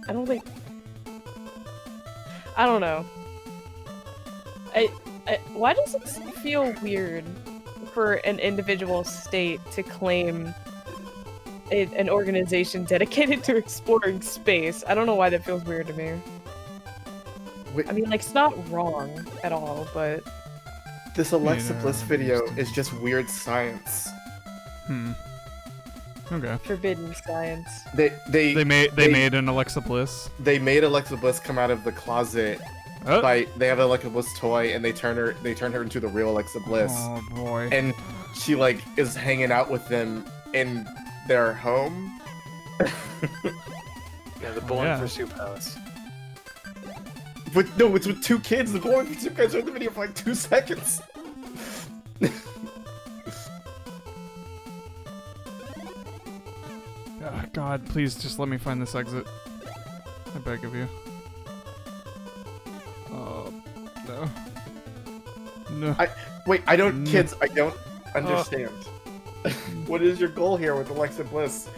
I don't think. I don't know. Why does it feel weird for an individual state to claim an organization dedicated to exploring space? I don't know why that feels weird to me. wait, I mean, like, it's not wrong at all, but this Alexa Yeah, Bliss video interesting. is just weird science. Okay. forbidden science. They made an Alexa Bliss. They made Alexa Bliss come out of the closet Oh, they have an Alexa Bliss toy and they turn her into the real Alexa Bliss. oh boy. And she like is hanging out with them in their home. Yeah, the Bowling yeah. for Soup house. No, it's with two kids. The boy two guys are in the video for like 2 seconds. Oh, God, please just let me find this exit. I beg of you. Oh, no. No. Wait, I don't, No. kids, I don't understand. What is your goal here with Alexa Bliss?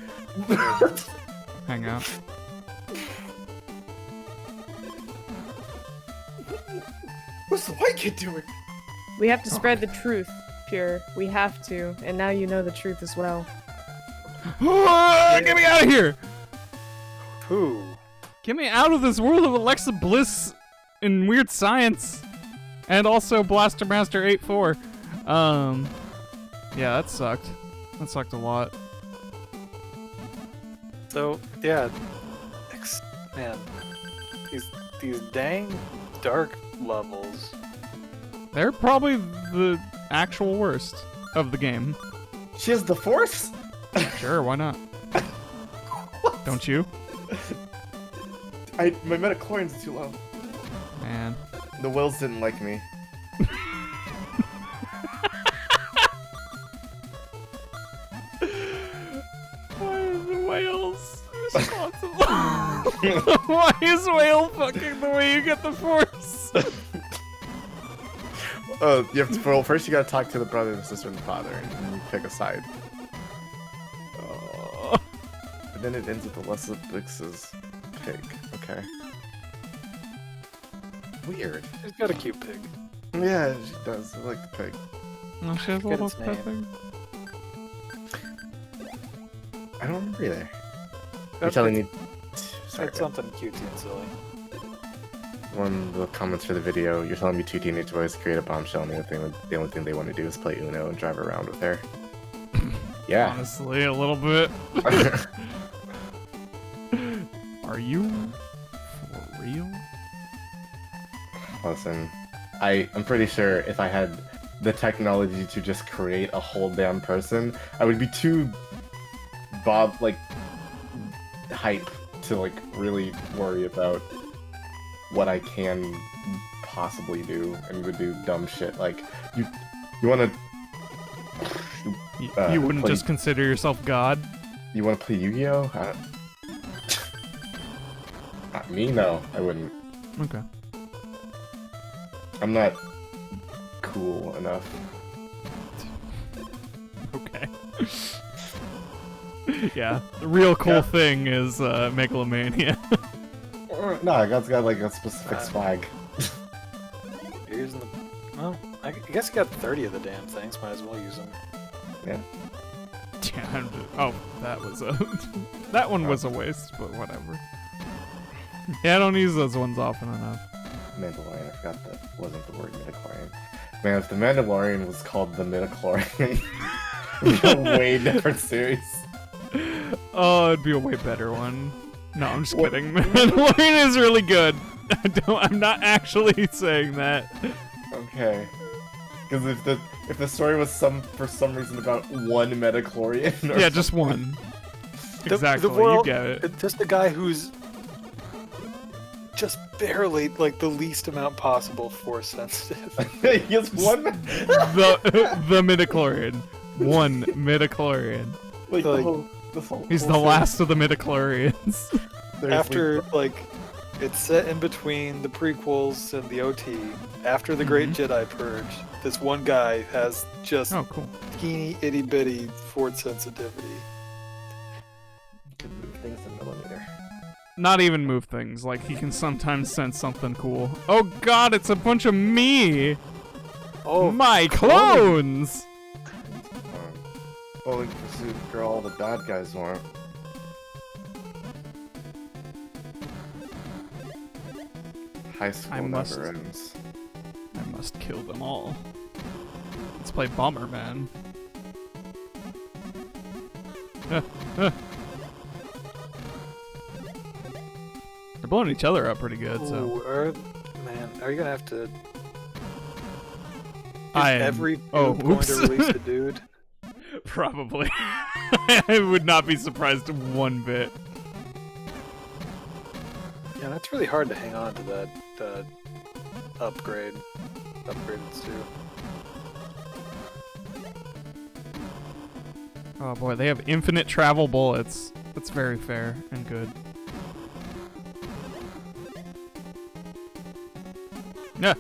Hang out. What's the white kid doing? We have to spread the truth, Pure. We have to, and now you know the truth as well. Get me out of here! Who? Get me out of this world of Alexa Bliss and weird science. And also Blaster Master 8-4. Yeah, that sucked. That sucked a lot. So yeah, man, these dang dark levels. They're probably the actual worst of the game. She has the Force? Sure, why not? Don't you? My metachlorine's too low. Man. The Wills didn't like me. Why is the whales responsible? Why is whale fucking the way you get the Force? You have to, well, first you gotta talk to the brother, the sister, and the father, and you pick a side. Oh. And then it ends with Alexa Bliss's pig. Okay. Weird. She's got a cute pig. Yeah, she does. I like the pig. No, she has a Forget little its name. pet thing. I don't remember either. You're That's- telling me. Sorry, It's something cutesy and silly. one of the comments for the video, you're telling me two teenage boys create a bombshell and the only thing they want to do is play Uno and drive around with her. Yeah. Honestly, a little bit. Are you for real? Listen, I'm pretty sure if I had the technology to just create a whole damn person, I would be too hype to like really worry about what I can possibly do, and would do dumb shit like you want to You wouldn't play- just consider yourself God? play Yu-Gi-Oh? Not me, no, I wouldn't. Okay. I'm not cool enough. Okay. Yeah, the real cool Yeah. thing is Megalomania. No, God's got like a specific Uh, swag. You're using the. Well, I guess you got 30 of the damn things. Might as well use them. Yeah, oh, that was a that one was a waste, but whatever. Yeah, I don't use those ones often enough. Mandalorian, I forgot that wasn't the word midichlorian. Man, if the Mandalorian was called the midichlorian, it'd be a way different series. Oh, it'd be a way better one. No, I'm just What- kidding. Mandalorian is really good. I'm not actually saying that. Okay. Because if the story was for some reason about one midichlorian, or Yeah, just one. Exactly, you world, get it. Just a guy who's just barely, like, the least amount possible force sensitive. He has one. The midichlorian. One midichlorian. Like, Like, He's the last of the midichlorians. After, like, it's set in between the prequels and the OT. After the Great Jedi Purge, this one guy has just Oh, cool. teeny itty bitty force sensitivity. can move things in millimeter. Not even move things. Like, he can sometimes sense something cool. Oh god, it's a bunch of me! Oh, My clones! Bowling pursuit for all the bad guys want. High school I must- never ends. I must kill them all. Let's play Bomberman. They're blowing each other up pretty good, so. Ooh, man, are you gonna have to? Is I am- every dude oh, going oops. to release a dude? Probably. I would not be surprised one bit. Yeah, that's really hard to hang on to that upgraded suit. Oh boy, they have infinite travel bullets. That's very fair and good. Yeah.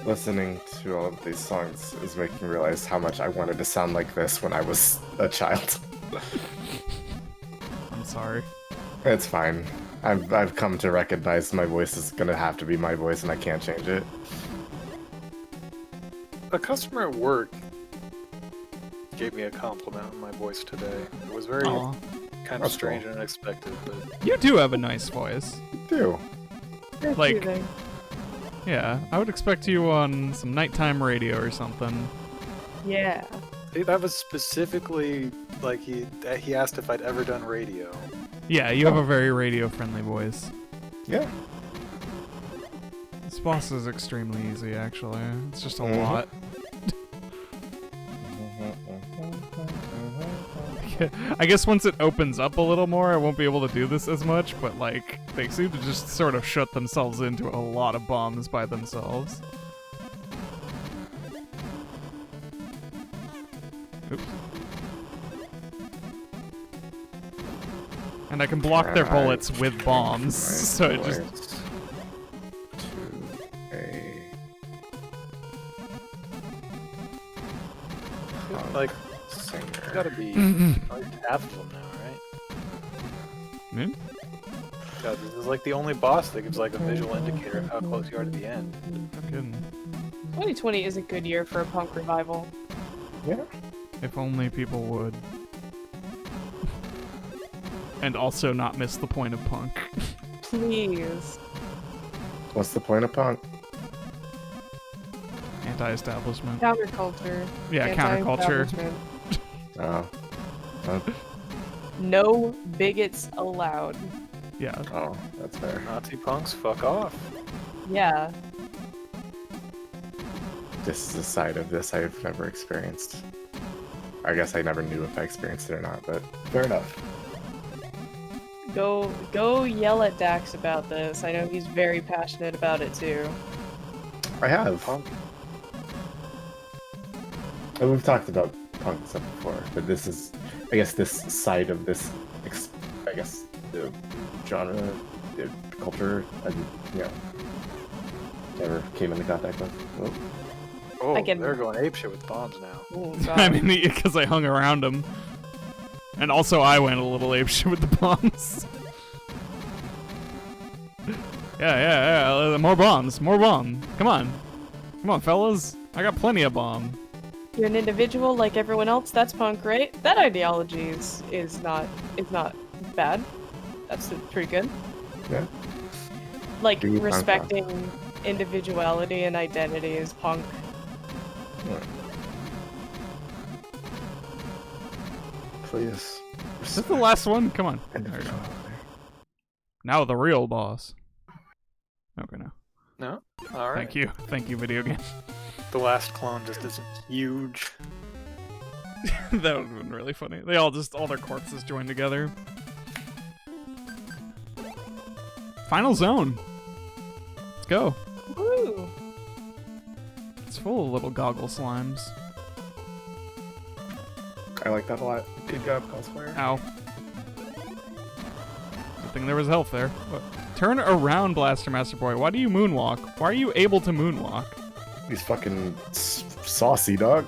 Listening to all of these songs is making me realize how much I wanted to sound like this when I was a child. I'm sorry. It's fine. I've come to recognize my voice is gonna have to be my voice and I can't change it. A customer at work gave me a compliment on my voice today. It was very Aw. kind of That's strange cool. and unexpected, but You do have a nice voice. Do. Very Like- soothing. Yeah, I would expect you on some nighttime radio or something. Yeah. that was specifically like he asked if I'd ever done radio. Yeah, you have a very radio-friendly voice. Yeah. This boss is extremely easy, actually. It's just a Mhm. lot. I guess once it opens up a little more, I won't be able to do this as much, but like, they seem to just sort of shut themselves into a lot of bombs by themselves. Oops. And I can block their bullets with bombs, so it just... Like, Singer. you gotta be like half of them now, right? Hmm? God, this is like the only boss that gives like a visual indicator of how close you are to the end. Fucking... 2020 is a good year for a punk revival. Yeah. If only people would. And also not miss the point of punk. Please. What's the point of punk? Anti-establishment. Counterculture. Yeah, counterculture. Anti-establishment. Oh. No bigots allowed. Yeah. Oh, that's fair. Nazi punks, fuck off. Yeah. This is a side of this I've never experienced. I guess I never knew if I experienced it or not, but fair enough. Go yell at Dax about this. I know he's very passionate about it too. I have. Punk. And we've talked about punk stuff before, but this is, I guess, this side of this, I guess, the genre, the culture, and never came into contact with. Oh. Oh, Again. they're going apeshit with bombs now. Oh, I God. mean, because I hung around him. And also I went a little apeshit with the bombs. Yeah. More bombs. More bomb. Come on. Come on, fellas. I got plenty of bomb. You're an individual like everyone else. That's punk, right? That ideology is not bad. That's pretty good. Yeah. Like Do you punk respecting individuality and identity is punk. Please. Is this the last one? Come on. There we go. Now the real boss. Okay, now. No? Alright. Thank you. Thank you, video game. the last clone just isn't huge. That would have been really funny. They all their corpses joined together. Final zone. Let's go. Woo! It's full of little goggle slimes. I like that a lot. Good job, cosplayer. Ow. Good thing there was health there. What? Turn around, Blaster Master Boy. Why do you moonwalk? Why are you able to moonwalk? He's fucking saucy, dog.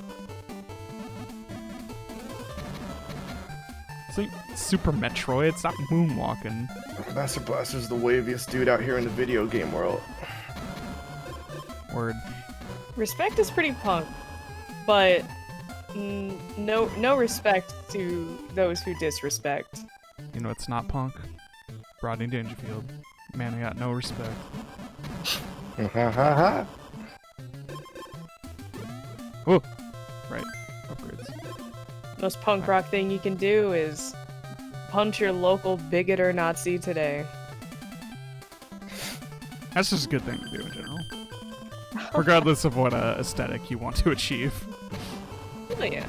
It's like Super Metroid. Stop moonwalking. Master Blaster's the waviest dude out here in the video game world. Word. Respect is pretty punk, but no respect to those who disrespect. You know it's not punk. Rodney Dangerfield. Man, I got no respect. Ha ha ha. Whoa. Right. Upgrades. Most punk rock thing you can do is punch your local bigot or Nazi today. That's just a good thing to do in general. Regardless of what aesthetic you want to achieve. Oh yeah.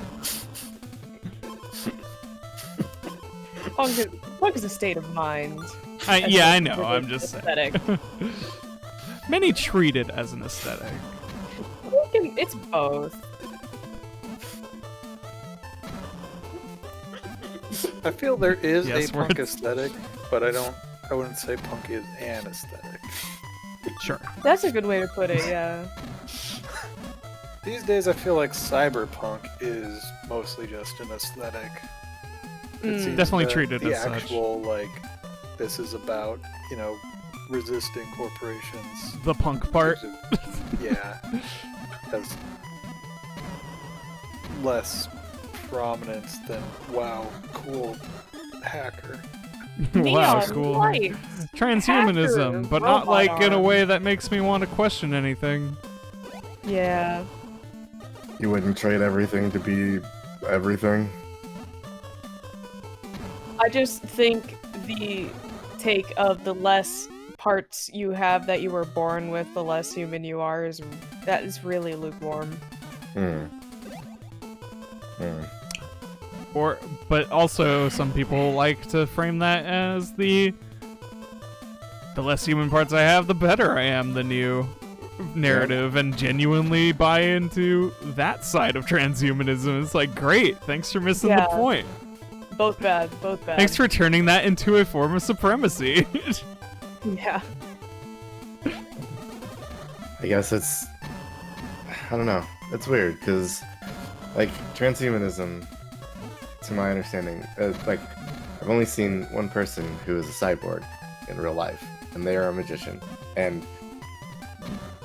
Punk is a state of mind. Yeah, I know. I'm just saying. Aesthetic. Many treat it as an aesthetic. It's both. I feel there is Yes, a punk words. aesthetic, but I wouldn't say punk is an aesthetic. Sure. That's a good way to put it, yeah. These days I feel like cyberpunk is mostly just an aesthetic. It seems Definitely that treated the as such. actual, like, this is about, resisting corporations. The punk part. Yeah. Has less prominence than, wow, cool hacker. Wow, Neon cool. lights. Transhumanism, Hacker, but not robot like in a arm. way that makes me want to question anything. Yeah. You wouldn't trade everything to be everything? I just think the take of the less parts you have that you were born with, the less human you are, is really lukewarm. But also some people like to frame that as the less human parts I have, the better I am, the new narrative, and genuinely buy into that side of transhumanism. It's like, great, thanks for missing the Yeah. point. Both bad, both bad. Thanks for turning that into a form of supremacy. Yeah. I guess it's... I don't know. It's weird, because, like, transhumanism, to my understanding, I've only seen one person who is a cyborg in real life, and they are a magician. And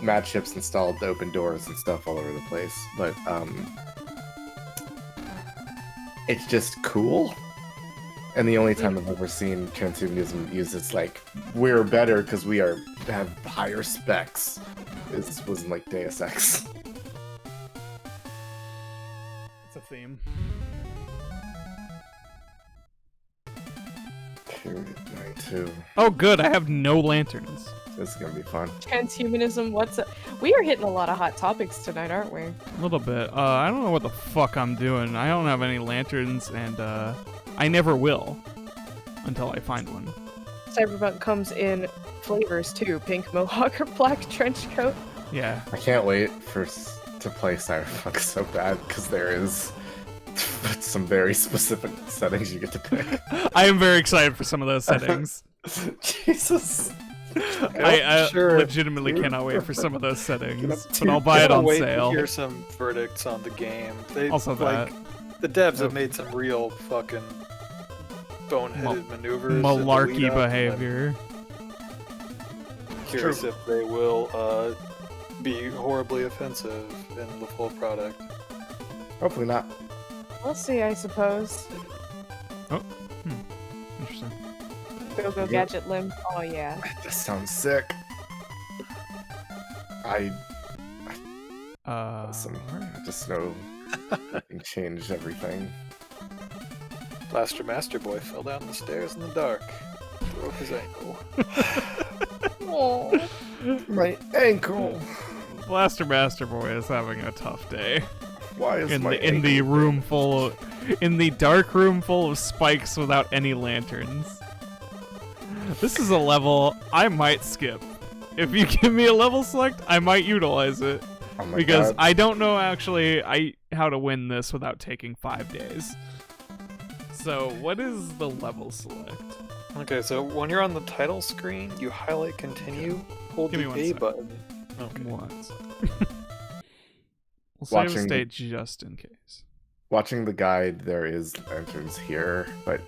mad ships installed to open doors and stuff all over the place. But, it's just cool. And the only time I've ever seen transhumanism used, it's like, we're better because we have higher specs. Was in, like, Deus Ex. It's a theme. Period 92. Oh, good, I have no lanterns. This is gonna be fun. Transhumanism, what's up? We are hitting a lot of hot topics tonight, aren't we? A little bit. I don't know what the fuck I'm doing. I don't have any lanterns, and I never will until I find one. Cyberpunk comes in flavors too: pink mohawk or black trench coat. Yeah. I can't wait to play Cyberpunk so bad, because there is some very specific settings you get to pick. I am very excited for some of those settings. Jesus. I Sure. legitimately cannot wait for some of those settings, Get but I'll buy it Gotta on wait sale. to hear some verdicts on the game. They, Also like, that. the devs Oh. have made some real fucking boneheaded maneuvers. in the Malarkey lead up, and I'm behavior. Curious if they will be horribly offensive in the full product. Hopefully not. We'll see, I suppose. Interesting. Go gadget limb. Oh yeah. This sounds sick. Awesome. I just know I can change everything. Blaster Master Boy fell down the stairs in the dark. Broke his ankle. Oh. My ankle. Blaster Master Boy is having a tough day. Why is In my the room full of, in the dark room full of spikes without any lanterns. This is a level I might skip. If you give me a level select, I might utilize it. Oh my Because God. I don't know actually how to win this without taking 5 days. So what is the level select? Okay, so when you're on the title screen, you highlight continue, hold Give me the one A sec. button. Okay. What? We'll save a Watching- state just in case. Watching the guide, there is lanterns here, but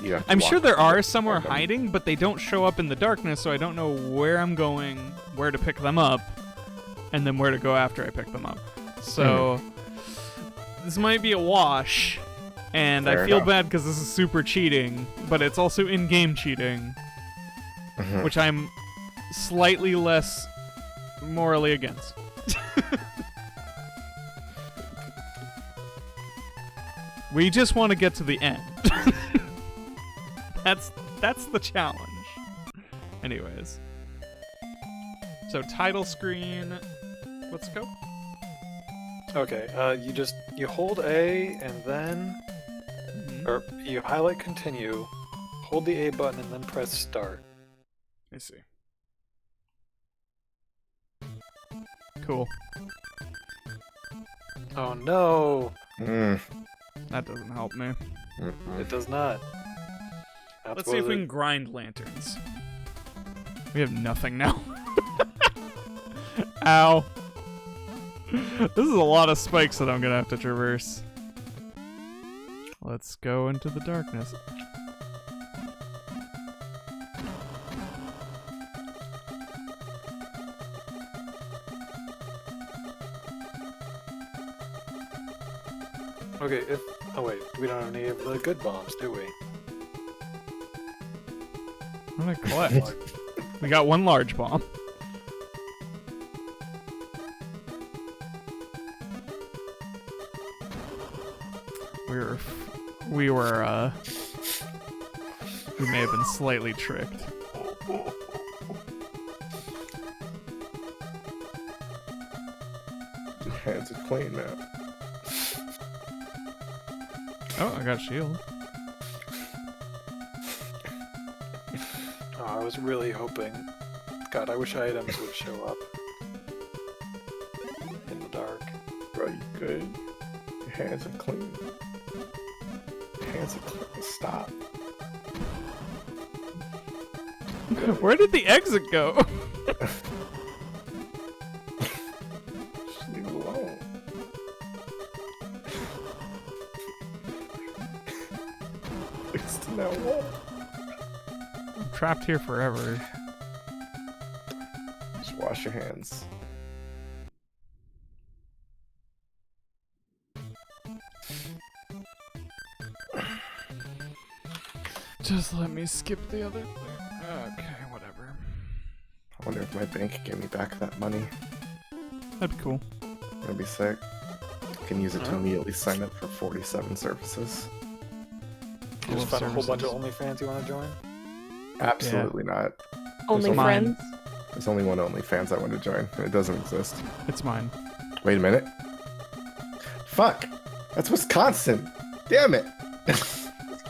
you have to I'm sure walk there are to somewhere find them. hiding, but they don't show up in the darkness, so I don't know where I'm going, where to pick them up, and then where to go after I pick them up. So this might be a wash, and I Fair feel enough. bad because this is super cheating, but it's also in-game cheating, Mhm. which I'm slightly less morally against. We just want to get to the end. That's the challenge. Anyways. So title screen. Let's go. Okay, you hold A and then, or you highlight continue, hold the A button and then press start. I see. Cool. Oh no, Mm, That doesn't help me. mm-mm. it does not. That's Let's what see if we it- can grind lanterns. We have nothing now. Ow. This is a lot of spikes that I'm gonna have to traverse. Let's go into the darkness. Okay, oh wait, we don't have any of the good bombs, do we? What did I collect? We got one large bomb. We may have been slightly tricked. Your hands are clean now. Oh, I got a shield. Oh, I was really hoping. God, I wish items would show up in the dark. Bro, you good? Your hands are clean. Your hands are clean. Stop. Where did the exit go? Just leave it alone. It's to that wall. I'm trapped here forever. Just wash your hands. Just let me skip the other thing. Okay, whatever. I wonder if my bank gave me back that money. That'd be cool. That'd be sick. Can use it to Huh? immediately sign up for 47 services. You just Cool found a whole bunch of services. OnlyFans you want to join? Absolutely not. Only There's mine. friends. There's only one OnlyFans I want to join, and it doesn't exist. It's mine. Wait a minute. Fuck! That's Wisconsin! Damn it!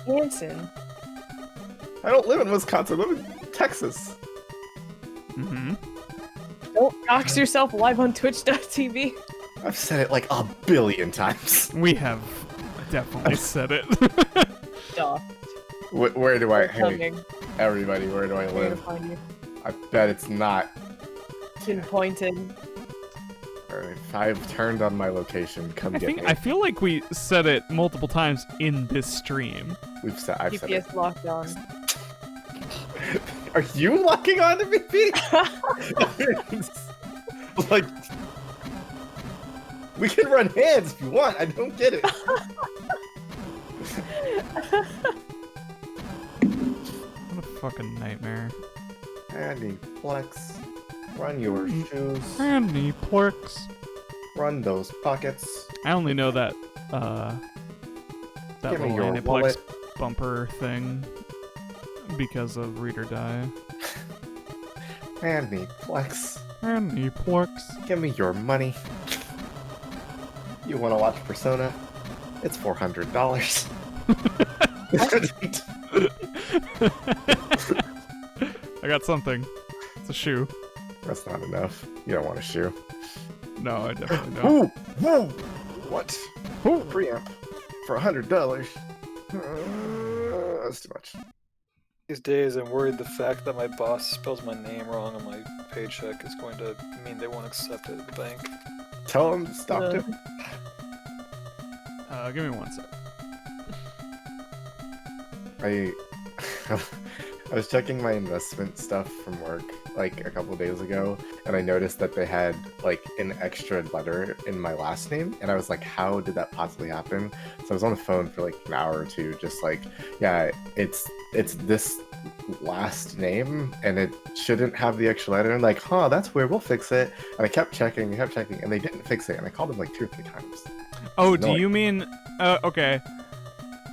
Hanson. I don't live in Wisconsin, I live in Texas. Mm-hmm. Don't dox yourself live on Twitch.tv. I've said it like a billion times. We have definitely said it. Duh. Where do I... Hey, Coming. everybody, where do I Where to live? find you. I bet it's not. Pinpointed. Alright, if I've turned on my location, come get me. I feel like we said it multiple times in this stream. I've said it. GPS lockdown. Are you locking on to me, Pete? Like, we can run hands if you want. I don't get it. What a fucking nightmare. Andy, Plex, run your shoes. Andy Plex. Run those pockets. I only know that Give me little your Aniplex wallet. bumper thing because of Read or Die. Andy, Plex, Any porks. Give me your money. You want to watch Persona? It's $400. I got something. It's a shoe. That's not enough. You don't want a shoe. No, I definitely don't. Ooh, whoa! What? Ooh, preamp for $100. That's too much. These days, I'm worried the fact that my boss spells my name wrong on my paycheck is going to mean they won't accept it at the bank. Tell him to stop it. Give me 1 sec. I was checking my investment stuff from work like a couple days ago, and I noticed that they had like an extra letter in my last name, and I was like, how did that possibly happen? So I was on the phone for like an hour or two, just like, yeah, it's this last name, and it shouldn't have the extra letter. And like, huh, that's weird, we'll fix it. And I kept checking, and they didn't fix it, and I called them like 2 or 3 times. Oh, do you mean... okay.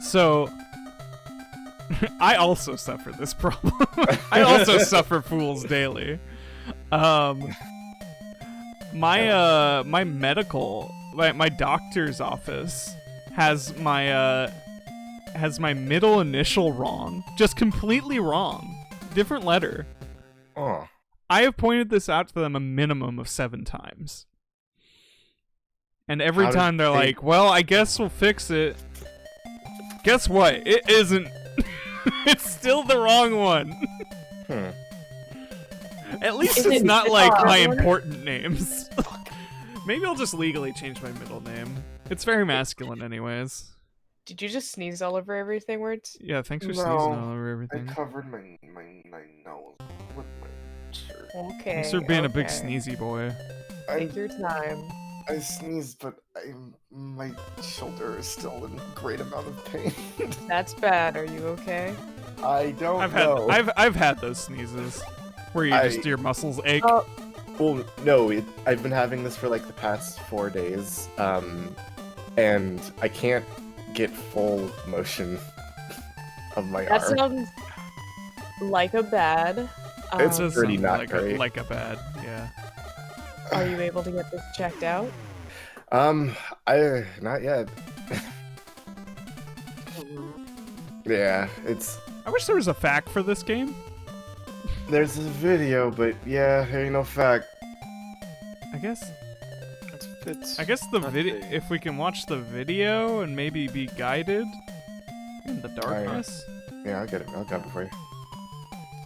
So... I also suffer this problem. I also suffer fools daily. My my doctor's office has my middle initial wrong. Just completely wrong. Different letter. Oh. I have pointed this out to them a minimum of 7 times. And every time they're like, well, I guess we'll fix it. Guess what? It isn't. It's still the wrong one. At least it's not like my important names. Maybe I'll just legally change my middle name. It's very masculine anyways. Did you just sneeze all over everything, Words? Yeah, thanks for sneezing all over everything. I covered my nose with my shirt. Okay. Thanks for being a big sneezy boy. Take your time. I sneezed, but my shoulder is still in a great amount of pain. That's bad. Are you okay? I don't know. I've had those sneezes where your muscles ache. Well, no, I've been having this for like the past 4 days, and I can't get full motion of my arm. That sounds like a bad. It's does pretty sound not great. Like a bad, yeah. Are you able to get this checked out? Not yet. Yeah, it's... I wish there was a fact for this game. There's a video, but yeah, there ain't no fact. I guess It's the video, if we can watch the video and maybe be guided in the darkness. Yeah, I'll get it. I'll grab it for you.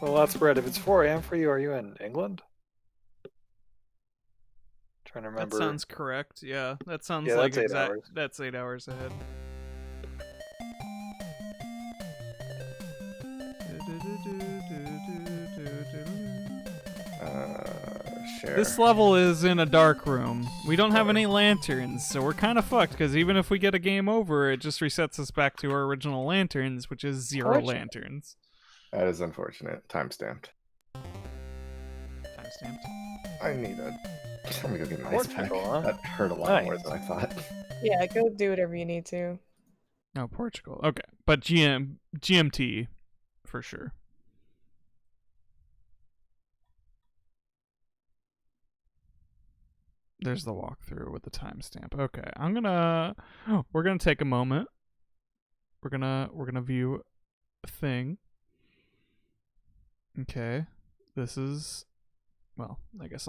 Well, that's right. If it's 4 a.m. for you, are you in England? Trying to remember. That sounds correct. Yeah, that sounds Yeah, like that's 8 hours. That's 8 hours ahead. Share. This level is in a dark room. We don't have any lanterns, so we're kind of fucked, because even if we get a game over, it just resets us back to our original lanterns, which is 0 lanterns. That is unfortunate. Timestamped. Timestamped. I need a... I'm gonna go get an ice pack. Portugal, huh? That hurt a lot more Nice. than I thought. Yeah, go do whatever you need to. No, Portugal. Okay, but GMT for sure. There's the walkthrough with the timestamp. Okay, we're gonna take a moment. We're gonna view a thing. Okay, this is, well, I guess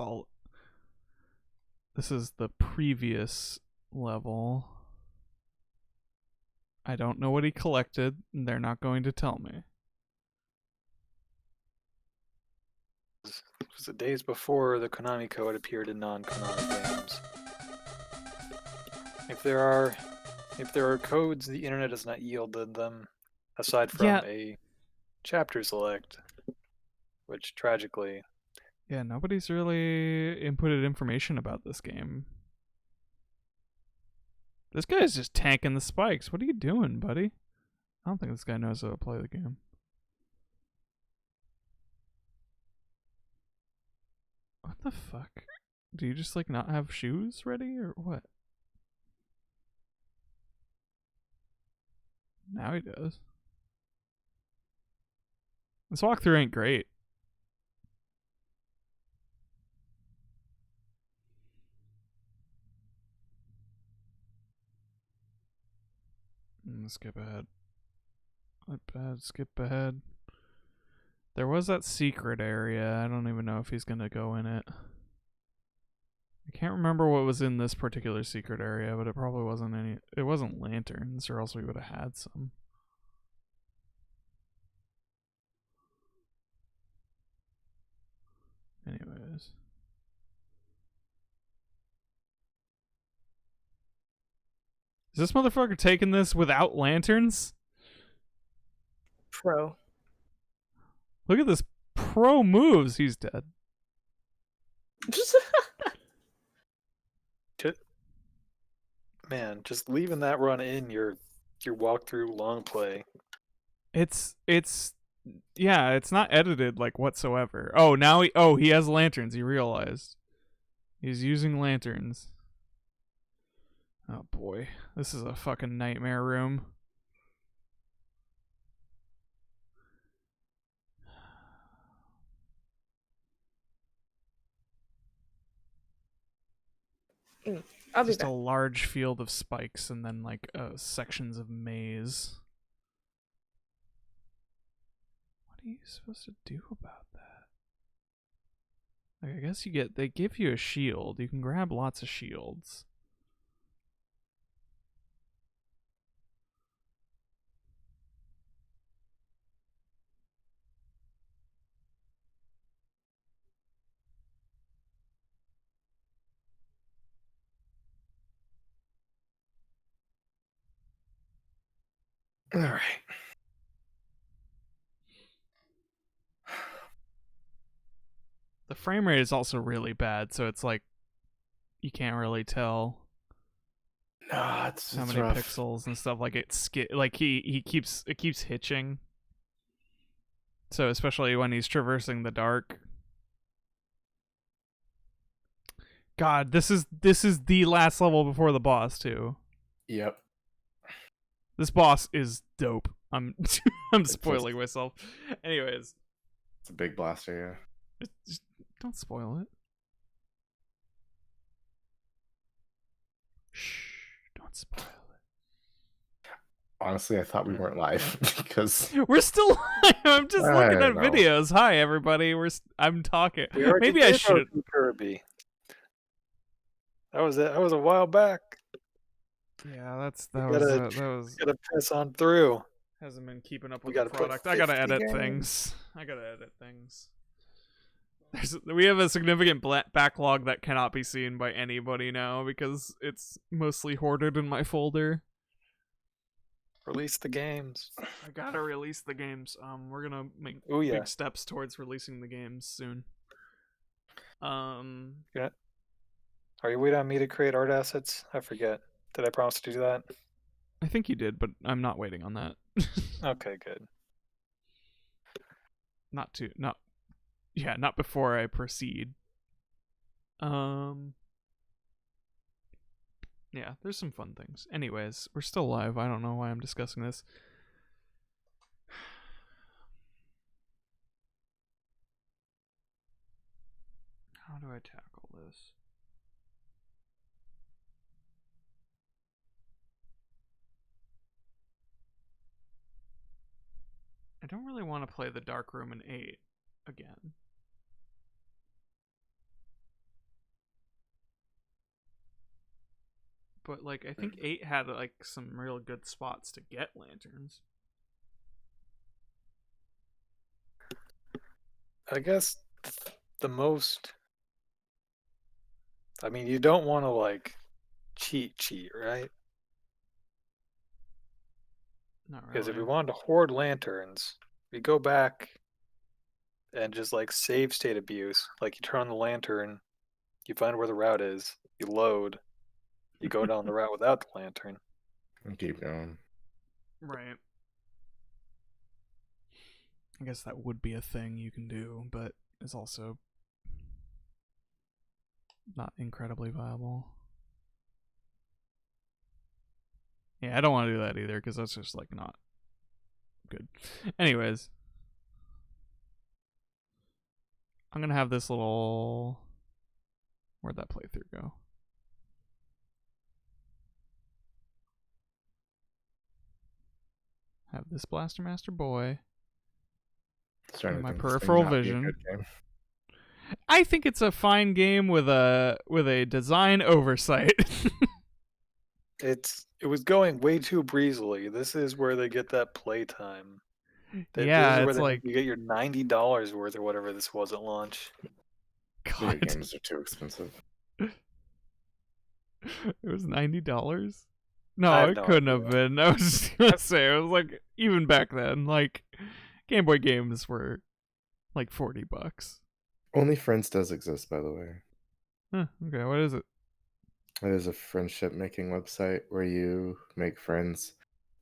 this is the previous level. I don't know what he collected, and they're not going to tell me. It was the days before the Konami code appeared in non-Konami games. If there are codes the internet has not yielded them, aside from a chapter select, which tragically... Yeah, nobody's really inputted information about this game. This guy's just tanking the spikes. What are you doing, buddy? I don't think this guy knows how to play the game. What the fuck? Do you just like not have shoes ready or what? Now he does. This walkthrough ain't great. skip ahead. Skip ahead. There was that secret area. I don't even know if he's gonna go in it. I can't remember what was in this particular secret area, but it probably wasn't any. It wasn't lanterns, or else we would have had some. Anyways. Is this motherfucker taking this without lanterns? Pro. Look at this pro moves. He's dead. Man, just leaving that run in your walkthrough long play. It's yeah, it's not edited like whatsoever. Oh, now he has lanterns. He realized he's using lanterns. Oh boy, this is a fucking nightmare room. I'll be Just back. a large field of spikes and then like sections of maze. What are you supposed to do about that? Like, I guess they give you a shield. You can grab lots of shields. All right. The frame rate is also really bad, so it's like you can't really tell Nah, it's how many rough. pixels and stuff. Like it keeps hitching. So especially when he's traversing the dark. God, this is the last level before the boss too. Yep. This boss is dope. I'm spoiling myself. Anyways, It's a big blaster, just don't spoil it. Shh, don't spoil it. Honestly, I thought we weren't live because We're still live. I'm just looking I at know. videos. Hi everybody. I'm talking. We already Maybe I did should. Kirby. That was it. That was a while back. Yeah, that was Gotta press on through. hasn't been keeping up We with the gotta put product. I gotta 50 edit games. things. We have a significant backlog that cannot be seen by anybody now because it's mostly hoarded in my folder. Release the games. I gotta release the games. We're gonna make Oh yeah. big steps towards releasing the games soon. Are you waiting on me to create art assets? I forget. Did I promise to do that? I think you did, but I'm not waiting on that. Okay, good. Not before I proceed. Yeah, there's some fun things. Anyways, we're still live. I don't know why I'm discussing this. How do I tackle this? I don't really want to play the Dark Room in 8 again. But like I think 8 had like some real good spots to get lanterns. I guess the most. I mean, you don't want to like cheat, right? Not really. Because if we wanted to hoard lanterns, we go back and just like save state abuse. Like you turn on the lantern, you find where the route is, you load, you go down the route without the lantern. and keep going. Right. I guess that would be a thing you can do, but is also not incredibly viable. Yeah, I don't want to do that either because that's just like not good. Anyways, I'm gonna have this little. Where'd that playthrough go? I have this Blaster Master Boy. Starting to My think this may peripheral not be a vision. good game. I think it's a fine game with a design oversight. It was going way too breezily. This is where they get that playtime. This Yeah, is where it's like you get your $90 worth or whatever this was at launch. Video God, games are too expensive. it was $90. No, I have it no couldn't idea. have been. I was just gonna say it was like even back then, like Game Boy games were like $40. Only Friends does exist, by the way. Huh, okay, what is it? It is a friendship making website where you make friends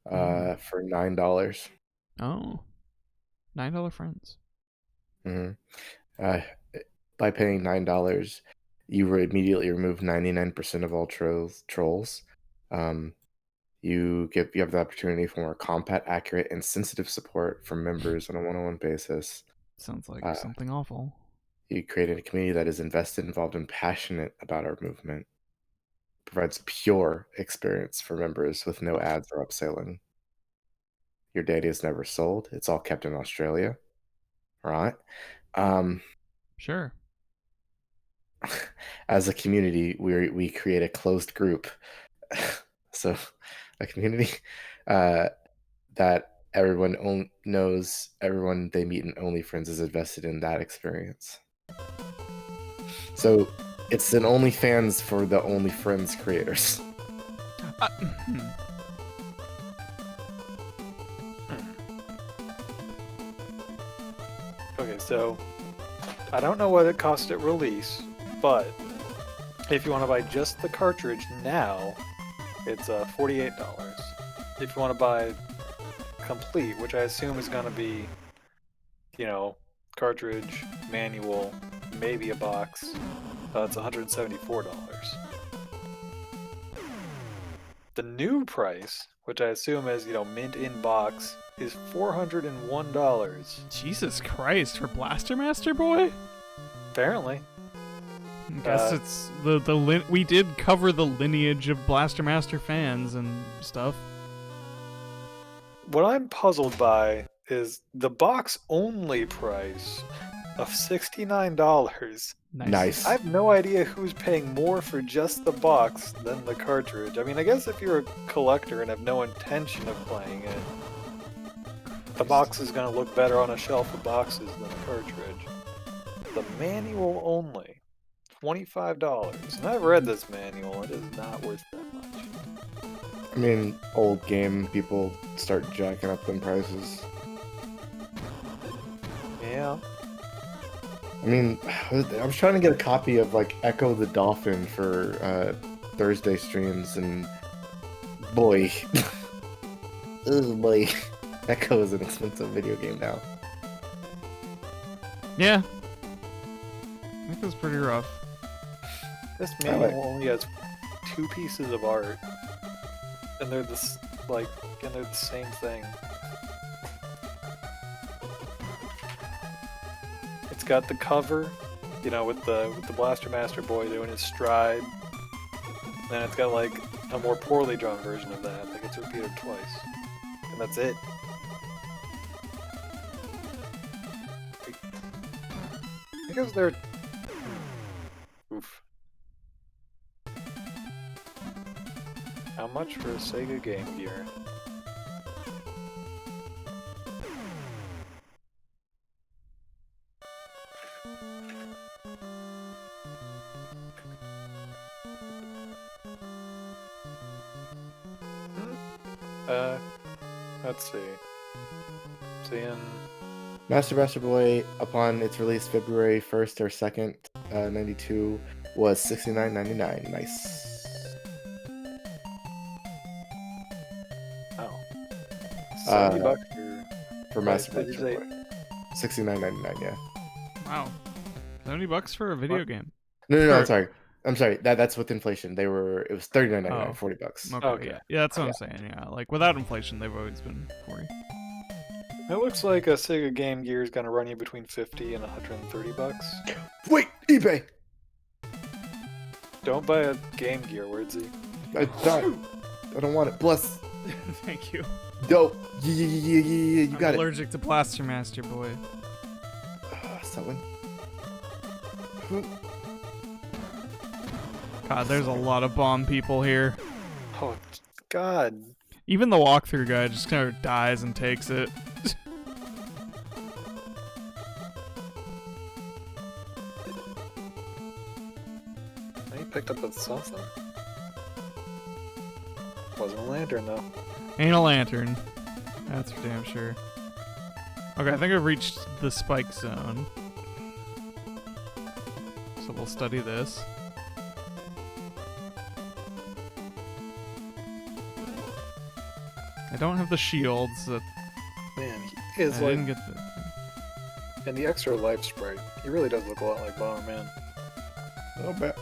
for $9. Oh, $9 friends. hmm Uh, by paying $9, you would immediately remove 99% of all trolls. You have the opportunity for more compact, accurate, and sensitive support from members on a one-on-one basis. Sounds like Uh, something awful. You created a community that is invested, involved, and passionate about our movement. Provides pure experience for members with no ads or upselling. Your data is never sold. It's all kept in Australia. Right? Sure. As a community, we create a closed group. So a community that everyone knows, everyone they meet in OnlyFriends is invested in that experience. So it's an OnlyFans for the OnlyFriends creators. Okay, so I don't know what it cost at release, but if you want to buy just the cartridge now, it's $48. If you want to buy complete, which I assume is going to be, cartridge, manual, maybe a box, it's $174. The new price, which I assume is, mint in box, is $401. Jesus Christ, for Blaster Master Boy? Apparently. I guess it's we did cover the lineage of Blaster Master fans and stuff. What I'm puzzled by is the box only price of $69. Nice. I have no idea who's paying more for just the box than the cartridge. I mean, I guess if you're a collector and have no intention of playing it, the box is going to look better on a shelf of boxes than the cartridge. The manual only, $25. And I've read this manual, it is not worth that much. I mean, old game, people start jacking up them prices. Yeah. I mean, I was trying to get a copy of like Echo the Dolphin for Thursday streams, and boy, oh boy, Echo is an expensive video game now. Yeah. I think that's pretty rough. This manual only has 2 pieces of art, and they're the same thing. It's got the cover, with the Blaster Master Boy doing his stride. Then it's got like a more poorly drawn version of that, like it's repeated twice, and that's it. Because they're oof. How much for a Sega Game Gear? Let's see. Seeing Master Boy, upon its release February 1st or 2nd, 92, was $69.99. Nice. oh, $70 For Wait, Master did you say- Boy. $69.99, yeah. Wow. $70 for a video What? game. No, Sure. I'm sorry. That's with inflation. It was $39.99, Oh. $40. Okay, Okay. yeah, that's what I'm saying. Yeah, like without inflation, they've always been 40. It looks like a Sega Game Gear is gonna run you between $50 and $130. Wait, eBay. Don't buy a Game Gear, Wordsy. I don't want it. Plus, Thank you. Dope. Yeah, you I'm got it. allergic to Blaster Master, boy. Someone. God, there's a lot of bomb people here. Oh, God. Even the walkthrough guy just kind of dies and takes it. He picked up with something. Wasn't a lantern, though. Ain't a lantern. That's for damn sure. Okay, I think I've reached the spike zone. So we'll study this. I don't have the shields. That Man, he is I like, didn't get the. and the extra life sprite, he really does look a lot like Bomberman. A little bit.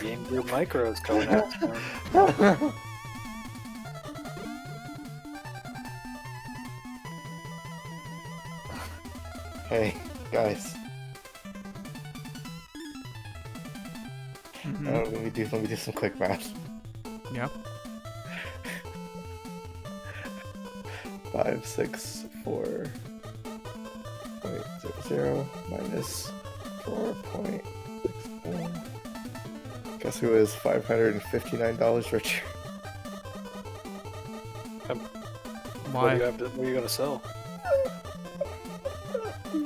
Game Gear Micro's coming out soon. Hey, guys. Mhm. Let me do some quick math. Yeah. 564.00 minus 4.61. Guess who is $559 richer? What Why? do you have to, what are you gonna sell?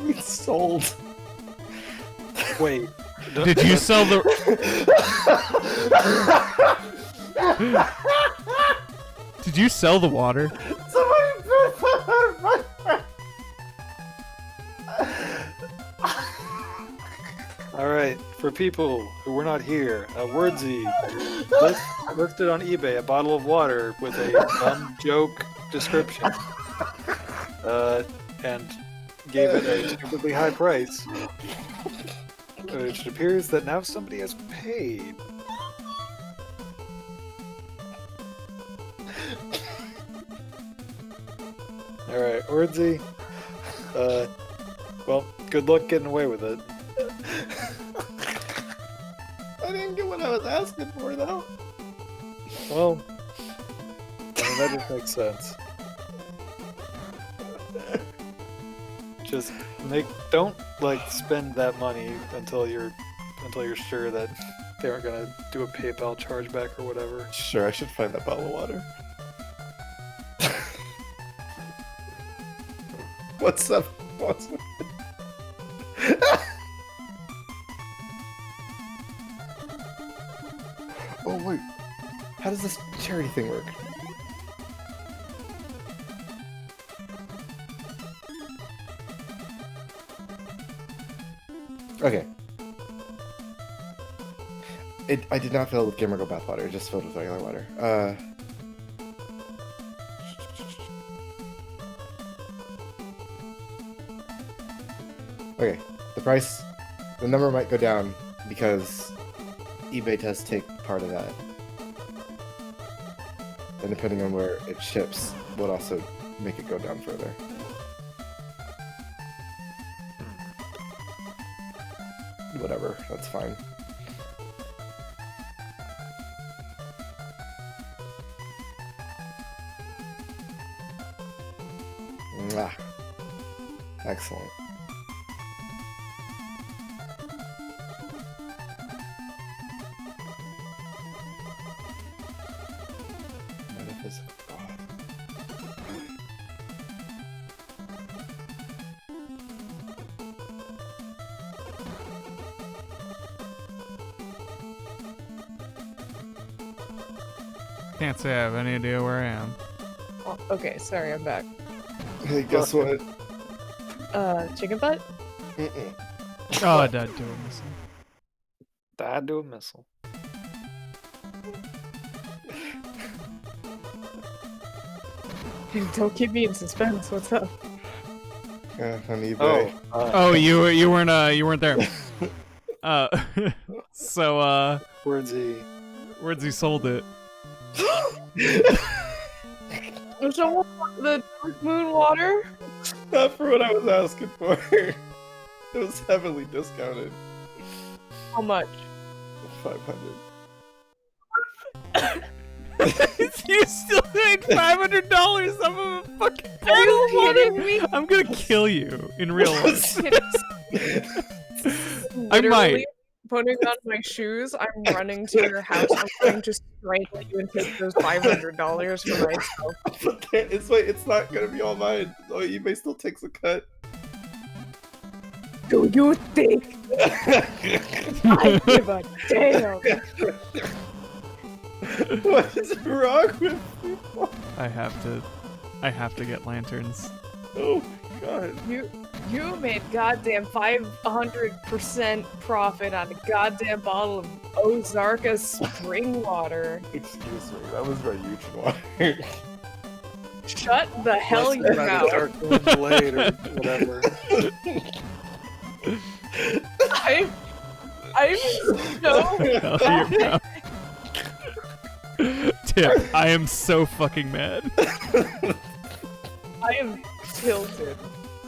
It's sold. Wait. Did you sell the? Did you sell the water? Alright, for people who were not here, Wordsy listed on eBay a bottle of water with a dumb joke description. And gave it a stupidly high price. Which it appears that now somebody has paid. Alright, Wordsy. Well, good luck getting away with it. I didn't get what I was asking for, though. Well, I mean, that just makes sense. Just don't like spend that money until you're sure that they aren't gonna do a PayPal chargeback or whatever. Sure, I should find that bottle of water. What's up? What's up? Oh wait, how does this charity thing work? Okay. I did not fill it with Gamergo bathwater, it just filled with regular water. Okay, the number might go down because eBay does take part of that. And depending on where it ships, would also make it go down further. Whatever, that's fine. Mwah. Excellent. Metaphysical God. Can't say I have any idea where I am. Oh, okay, sorry, I'm back. Hey, guess what? Chicken butt? Mm-mm. Oh, I died to a missile. Died to a missile. Don't keep me in suspense. What's up? On eBay. Oh, you weren't there. So Wordsy. Wordsy sold it. So the Dark Moon water? Not for what I was asking for. It was heavily discounted. How much? 500. You still made $500 off of a fucking Are you bottle of water? kidding me? I'm gonna kill you in real life. I Literally might. putting on my shoes, I'm running to your house. I'm going to strangle you and take those $500 for myself. It's not gonna be all mine. Oh, eBay still takes a cut. Do you think I give a damn? What is wrong with people? I have to get lanterns. Oh my god. You made goddamn 500% profit on a goddamn bottle of Ozarka spring water. Excuse me, that was my huge water. Shut the hell Less your than a mouth. dark blade or whatever. I'm so Hell, you're mad. Tip, I am so fucking mad. I am tilted.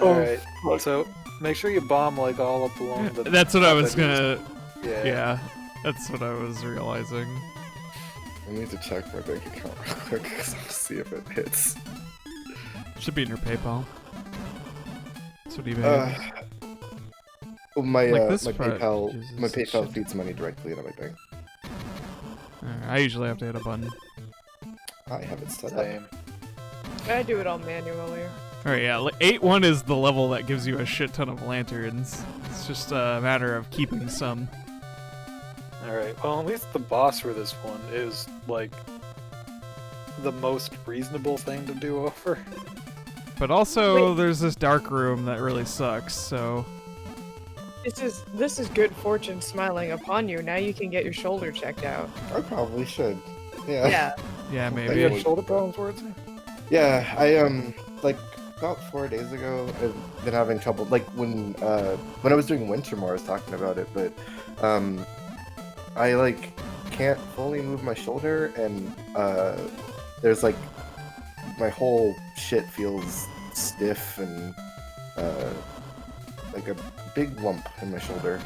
Alright, so make sure you bomb like all up along the. That's what I was top edges. gonna. Yeah, that's what I was realizing. I need to check my bank account real quick because I'll see if it hits. Should be in your PayPal. That's what eBay. My Like this my part PayPal uses PayPal shit. feeds money directly into my bank. I usually have to hit a button. I have it set up. Same. I do it all manually. Alright, yeah, 8-1 is the level that gives you a shit ton of lanterns. It's just a matter of keeping some. Alright, well, at least the boss for this one is, like, the most reasonable thing to do over. But also, Wait. there's this dark room that really sucks, so... This is good fortune smiling upon you. Now you can get your shoulder checked out. I probably should. Yeah. Yeah. Yeah, Do maybe. you have shoulder problems, Wordsy? Yeah, I like about 4 days ago I've been having trouble like when I was doing Wintermore I was talking about it, but I like can't fully move my shoulder and there's like my whole shit feels stiff and like a big lump in my shoulder.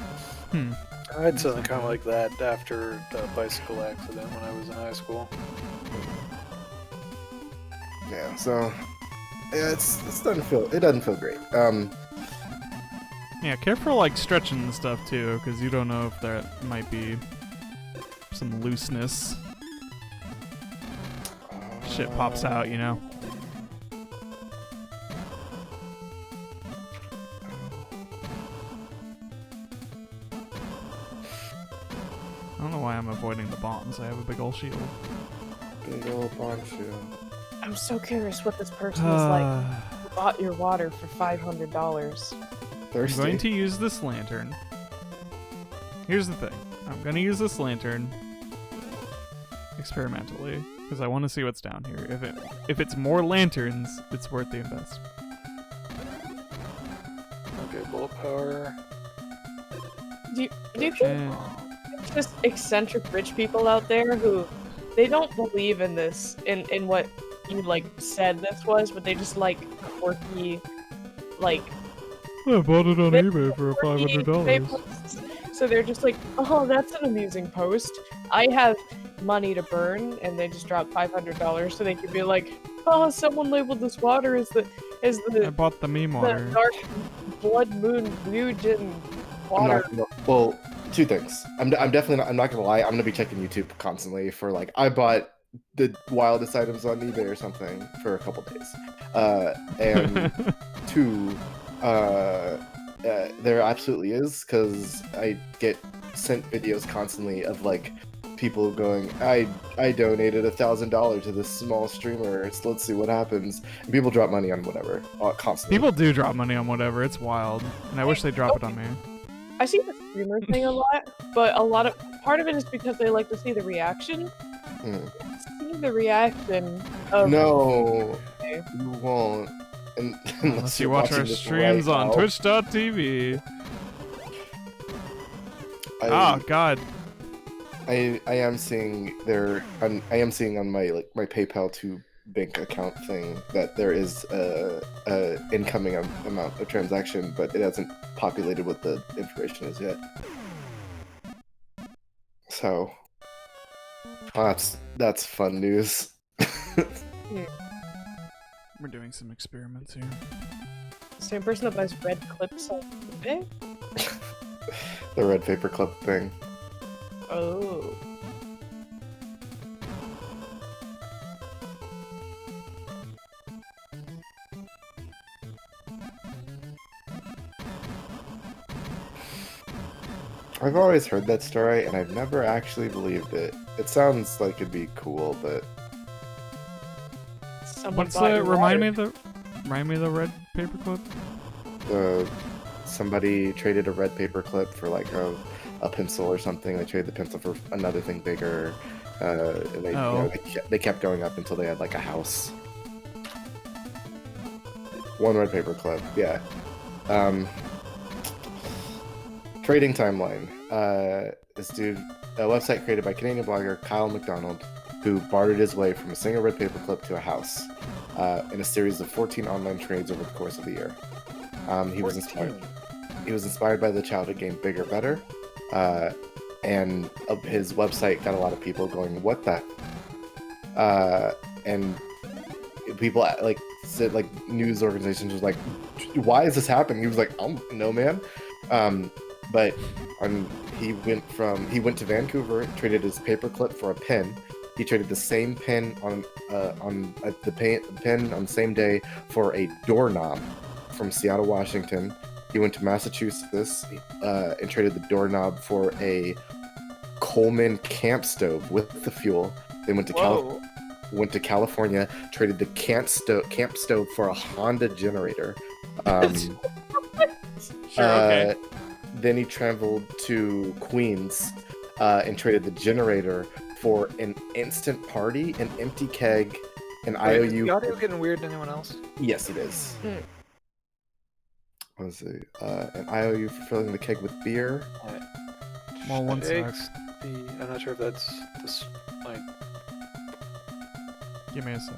I had something kind of like that after the bicycle accident when I was in high school. Yeah, so yeah, it doesn't feel great. Yeah, careful like stretching and stuff too, because you don't know if there might be some looseness. Shit pops out, you know? I don't know why I'm avoiding the bombs. I have a big ol' shield. Big old poncho. I'm so curious what this person is like. Who bought your water for $500. I'm Thirsty. going to use this lantern. Here's the thing. I'm going to use this lantern experimentally because I want to see what's down here. If it's more lanterns, it's worth the investment. Okay, bullet power. Do you think And it's just eccentric rich people out there who they don't believe in this in what you like said this was, but they just like quirky like I bought it on They- eBay for quirky $500. posts. So they're just like, oh, that's an amusing post. I have money to burn, and they just drop $500 so they could be like, oh, someone labeled this water as I the bought the meme water. dark blood moon blue gin water. Well, two things. I'm definitely not. I'm not gonna lie. I'm gonna be checking YouTube constantly for like I bought the wildest items on eBay or something for a couple days. And two, there absolutely is because I get sent videos constantly of like people going, I donated $1,000 to this small streamer. So let's see what happens. And people drop money on whatever constantly. People do drop money on whatever. It's wild. And I wish they'd drop it on me. I see the streamer thing a lot, but part of it is because they like to see the reaction. See the reaction of No, Okay. you won't. Unless you watch our watching this streams right on now. twitch.tv. I, Oh, God. I am seeing I am seeing on my my PayPal to bank account thing that there is a incoming amount of transaction, but it hasn't populated what the information is yet. So that's That's fun news. We're doing some experiments here. Same person that buys red clips on eBay? The red paperclip thing. Oh. I've always heard that story, and I've never actually believed it. It sounds like it'd be cool, but Someone What's bought the your remind me water. of the red paperclip? somebody traded a red paperclip for like a pencil or something. They traded the pencil for another thing bigger, and they, you know, they kept going up until they had like a house. One red paperclip, yeah. Trading timeline. This dude, a website created by Canadian blogger Kyle McDonald, who bartered his way from a single red paperclip to a house in a series of 14 online trades over the course of the year. He was inspired by the childhood game Bigger Better, and his website got a lot of people going, "What the?" And people like said, like news organizations was like, "Why is this happening?" He was like, "I don't know, man." But he went to Vancouver, traded his paperclip for a pen. He traded the same pen on the pen on the same day for a doorknob from Seattle, Washington. He went to Massachusetts and traded the doorknob for a Coleman camp stove with the fuel. Then went to California, traded the camp stove for a Honda generator. Sure, okay. Then he traveled to Queens and traded the generator for an instant party, an empty keg, an IOU. Is the audio getting weird to anyone else? Yes, it is. What was it? An IOU for filling the keg with beer. Well, one sec. I'm not sure if that's this. Like, Give me a sec.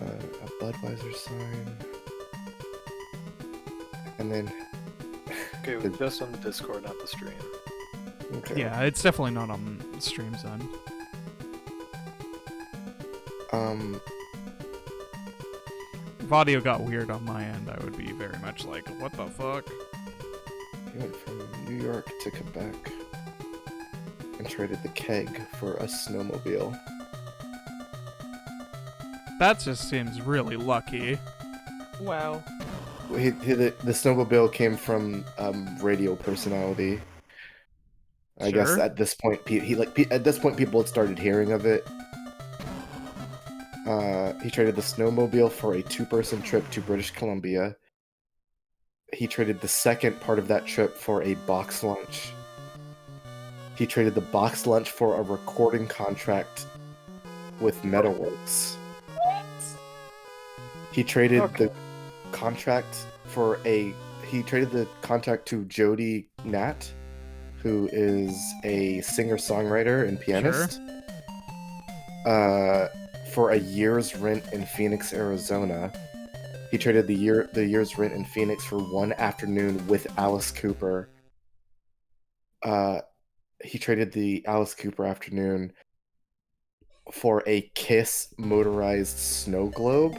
A Budweiser sign. And then... okay, it was just on the Discord, not the stream. Okay. Yeah, it's definitely not on the stream's end. If audio got weird on my end, I would be very much like, what the fuck? He went from New York to Quebec and traded the keg for a snowmobile. That just seems really lucky. Wow. The snowmobile came from radio personality. I guess Sure. at this point, at this point, people had started hearing of it. He traded the snowmobile for a 2-person trip to British Columbia. He traded the second part of that trip for a box lunch. He traded the box lunch for a recording contract with Metalworks. He traded the contract for he traded the contract to Jody Nat, who is a singer-songwriter and pianist, for a year's rent in Phoenix, Arizona. He traded the year's rent in Phoenix for one afternoon with Alice Cooper. He traded the Alice Cooper afternoon for a Kiss motorized snow globe.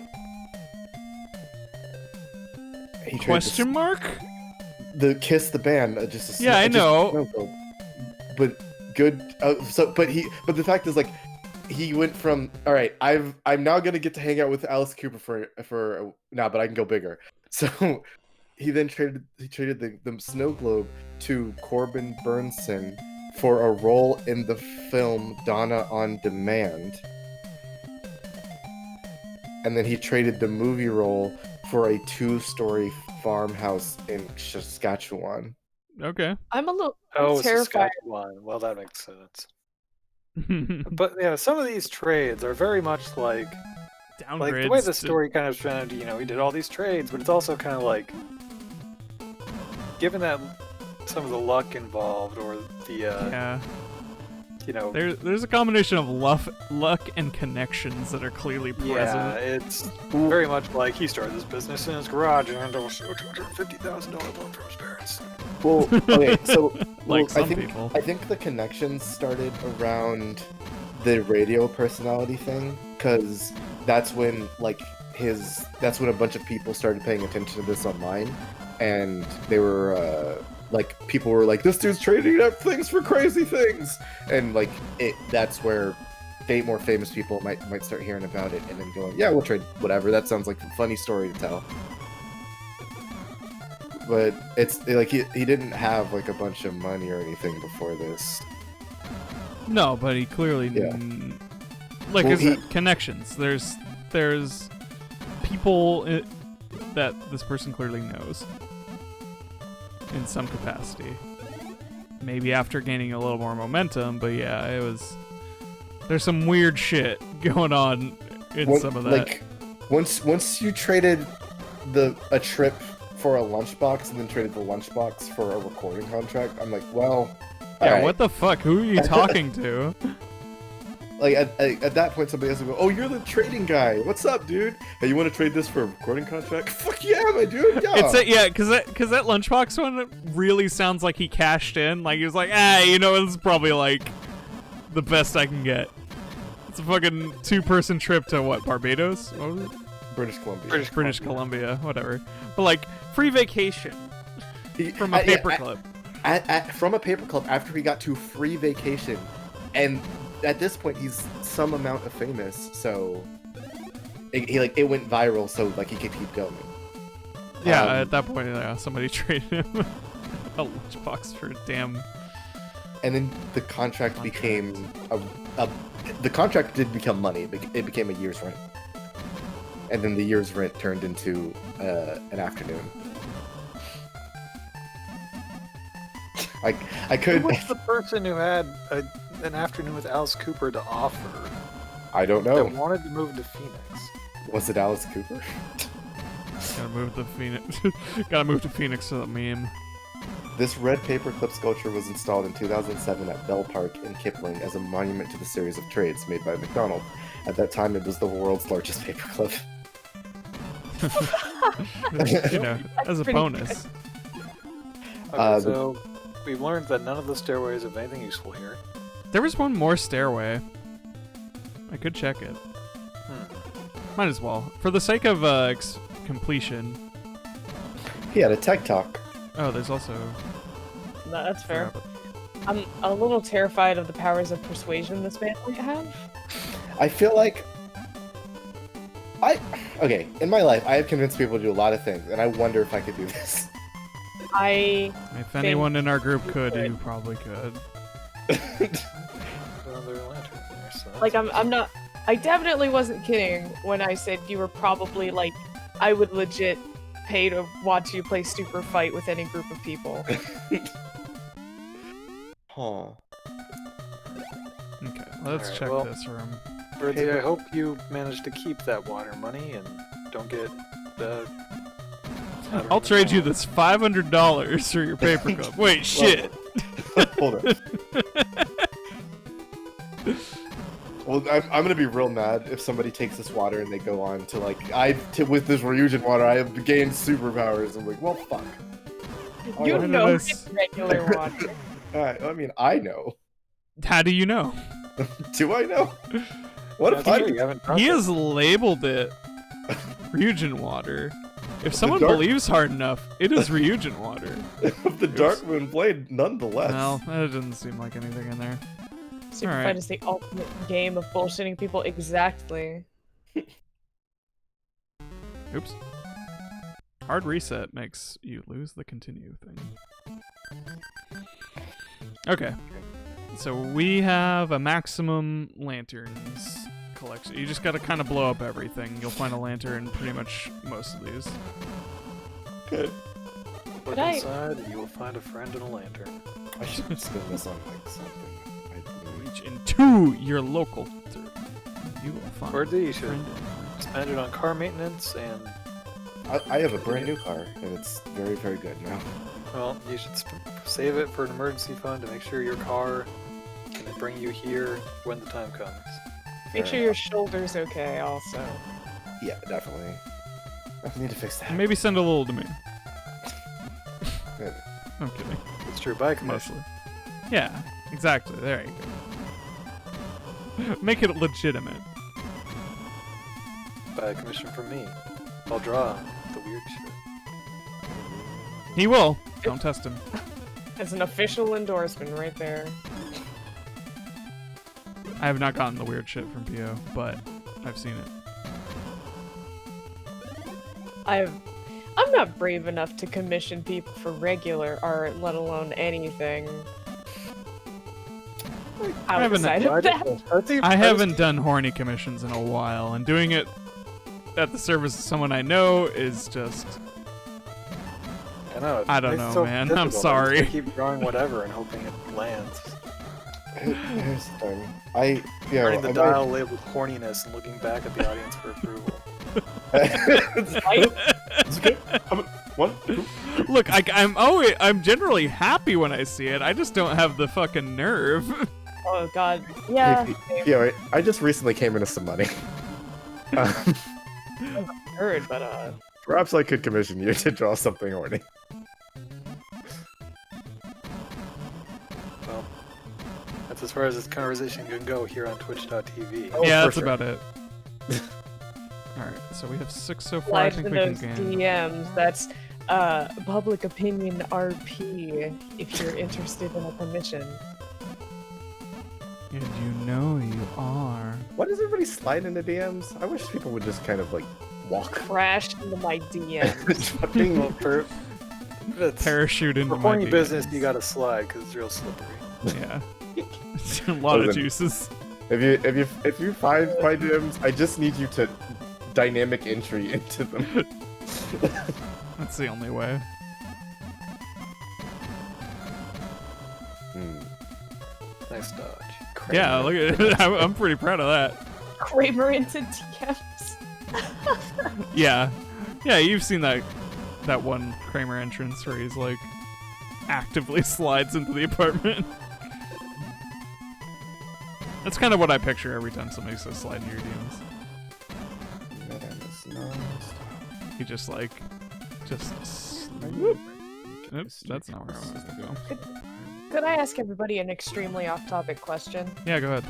Question mark? The Kiss the band, just a Yeah, I know. Snow globe. But good. But the fact is, like, he went from, all right, I'm now gonna get to hang out with Alice Cooper for now, but I can go bigger. So he then traded the snow globe to Corbin Burnson for a role in the film Donna on Demand. And then he traded the movie role for a 2-story farmhouse in Saskatchewan. Okay. I'm a little oh, terrified. Saskatchewan. Well, that makes sense. But yeah, some of these trades are very much like Downgrades. the way the story kind of found, he did all these trades, but it's also kind of like, given that some of the luck involved or the there's a combination of luck and connections that are clearly present. yeah, it's very much like he started this business in his garage and also a $250,000 loan from his parents. Well, okay, so Like some I think people. I think the connections started around the radio personality thing, because that's when that's when a bunch of people started paying attention to this online, and they were people were like, this dude's trading up things for crazy things, and that's where more famous people might start hearing about it and then going, yeah, we'll trade whatever. That sounds like a funny story to tell. But it's like he didn't have like a bunch of money or anything before this. No, but he clearly Yeah. Like Well, I said, connections. There's people that this person clearly knows in some capacity. Maybe after gaining a little more momentum, but yeah, there's some weird shit going on in some of that. Like once you traded a trip for a lunchbox and then traded the lunchbox for a recording contract, I'm like, well, yeah, alright. what the fuck? Who are you talking to? Like at that point, somebody else will go, "Oh, you're the trading guy. What's up, dude? Hey, you want to trade this for a recording contract? Fuck yeah, my dude. Yeah." Because that lunchbox one really sounds like he cashed in. Like he was like, this is probably like the best I can get. It's a fucking 2-person trip to what, Barbados? What was it? British Columbia. British Columbia, whatever. But like free vacation from a paperclip. From a paperclip after he got to free vacation, and at this point he's some amount of famous, so it went viral, so like he could keep going. Yeah, at that point, somebody traded him a lunchbox for a damn. And then the contract became the contract did become money. It became a year's rent, and then the year's rent turned into an afternoon. I could. Who was the person who had an afternoon with Alice Cooper to offer? I don't That know. wanted to move to Phoenix. Was it Alice Cooper? Gotta move to Phoenix. Gotta move to Phoenix for the meme. This red paperclip sculpture was installed in 2007 at Bell Park in Kipling as a monument to the series of trades made by McDonald. At that time, it was the world's largest paperclip. As a pretty bonus. Okay, so we've learned that none of the stairways have anything useful here. There was one more stairway. I could check it. Might as well. For the sake of completion. He had a tech talk. Oh, there's also... No, that's fair. I'm a little terrified of the powers of persuasion this man might have. I feel like okay, in my life, I have convinced people to do a lot of things, and I wonder if I could do this. If anyone in our group could, you probably could. Another lantern there, so Like, I'm not... I definitely wasn't kidding when I said you were probably, like, I would legit pay to watch you play Super Fight with any group of people. Huh. Okay, let's Alright, check well- this room. Birdie, I hope you manage to keep that water money and don't get I'll trade you this $500 for your paperclip. Wait, shit. Hold on. Well, I'm gonna be real mad if somebody takes this water and they go on to like with this Ryujin water I have gained superpowers. I'm like, well, fuck. You Why know did I it's regular water. I mean, I know. How do you know? Do I know? What if I? you haven't drunk He it. has labeled it Ryujin water. If someone dark- believes hard enough, it is Ryujin water. Of the Dark Moon Blade, nonetheless. Well, that doesn't seem like anything in there. Super Alright. Fight is the ultimate game of bullshitting people. Exactly. Oops. Hard reset makes you lose the continue thing. Okay. So we have a maximum lanterns collection. You just gotta kind of blow up everything. You'll find a lantern pretty much most of these. Good. Look But I- inside and you will find a friend and a lantern. I should spin this on like something. Reach into your local. You will find. Birdie, you a should friend. spend it on car maintenance and, I have a brand new car, and it's very, very good now. well, you should save it for an emergency fund to make sure your car can bring you here when the time comes. Make sure your shoulder's okay, also. Yeah, definitely. I need to fix that. Maybe send a little to me. Maybe. I'm kidding. It's true by commission. Mostly. Yeah, exactly. There you go. Make it legitimate. By commission from me. I'll draw the weird shit. He will. Don't test him. It's an official endorsement right there. I have not gotten the weird shit from PO, but I've seen it. I'm not brave enough to commission people for regular art, let alone anything. I haven't- that. I haven't done horny commissions in a while, and doing it at the service of someone I know is just... I know. I don't it's know, so man. I'm difficult. I just sorry. gotta keep drawing whatever and hoping it lands. Here's the thing. Turning the dial labeled horniness and looking back at the audience for approval. It's okay. One, two. Look, I'm generally happy when I see it. I just don't have the fucking nerve. Oh god. Yeah. Yeah, I just recently came into some money. Heard, but Perhaps I could commission you to draw something horny. Well, that's as far as this conversation can go here on Twitch.tv. Oh, Yeah, for that's sure. about it. Alright, so we have 6 so far. I slide think in we can those gain. DMs. That's public opinion RP if you're interested in a commission. And you know you are. Why does everybody slide into DMs? I wish people would just kind of like walk. Crash into my DMs. Just fucking- Well, that's, Parachute into for my horny DMs. business, you gotta slide because it's real slippery. Yeah. A lot of Listen. juices. If you find my DMs, I just need you to dynamic entry into them. That's the only way. Nice dodge. Yeah, look at it. I'm pretty proud of that. Kramer into DMs. Yeah. Yeah, you've seen that one Kramer entrance where he's like actively slides into the apartment. That's kind of what I picture every time somebody says slide into your DMs. He just like swoop. Oops, that's not where I wanted to go. Could I ask everybody an extremely off-topic question? Yeah, go ahead.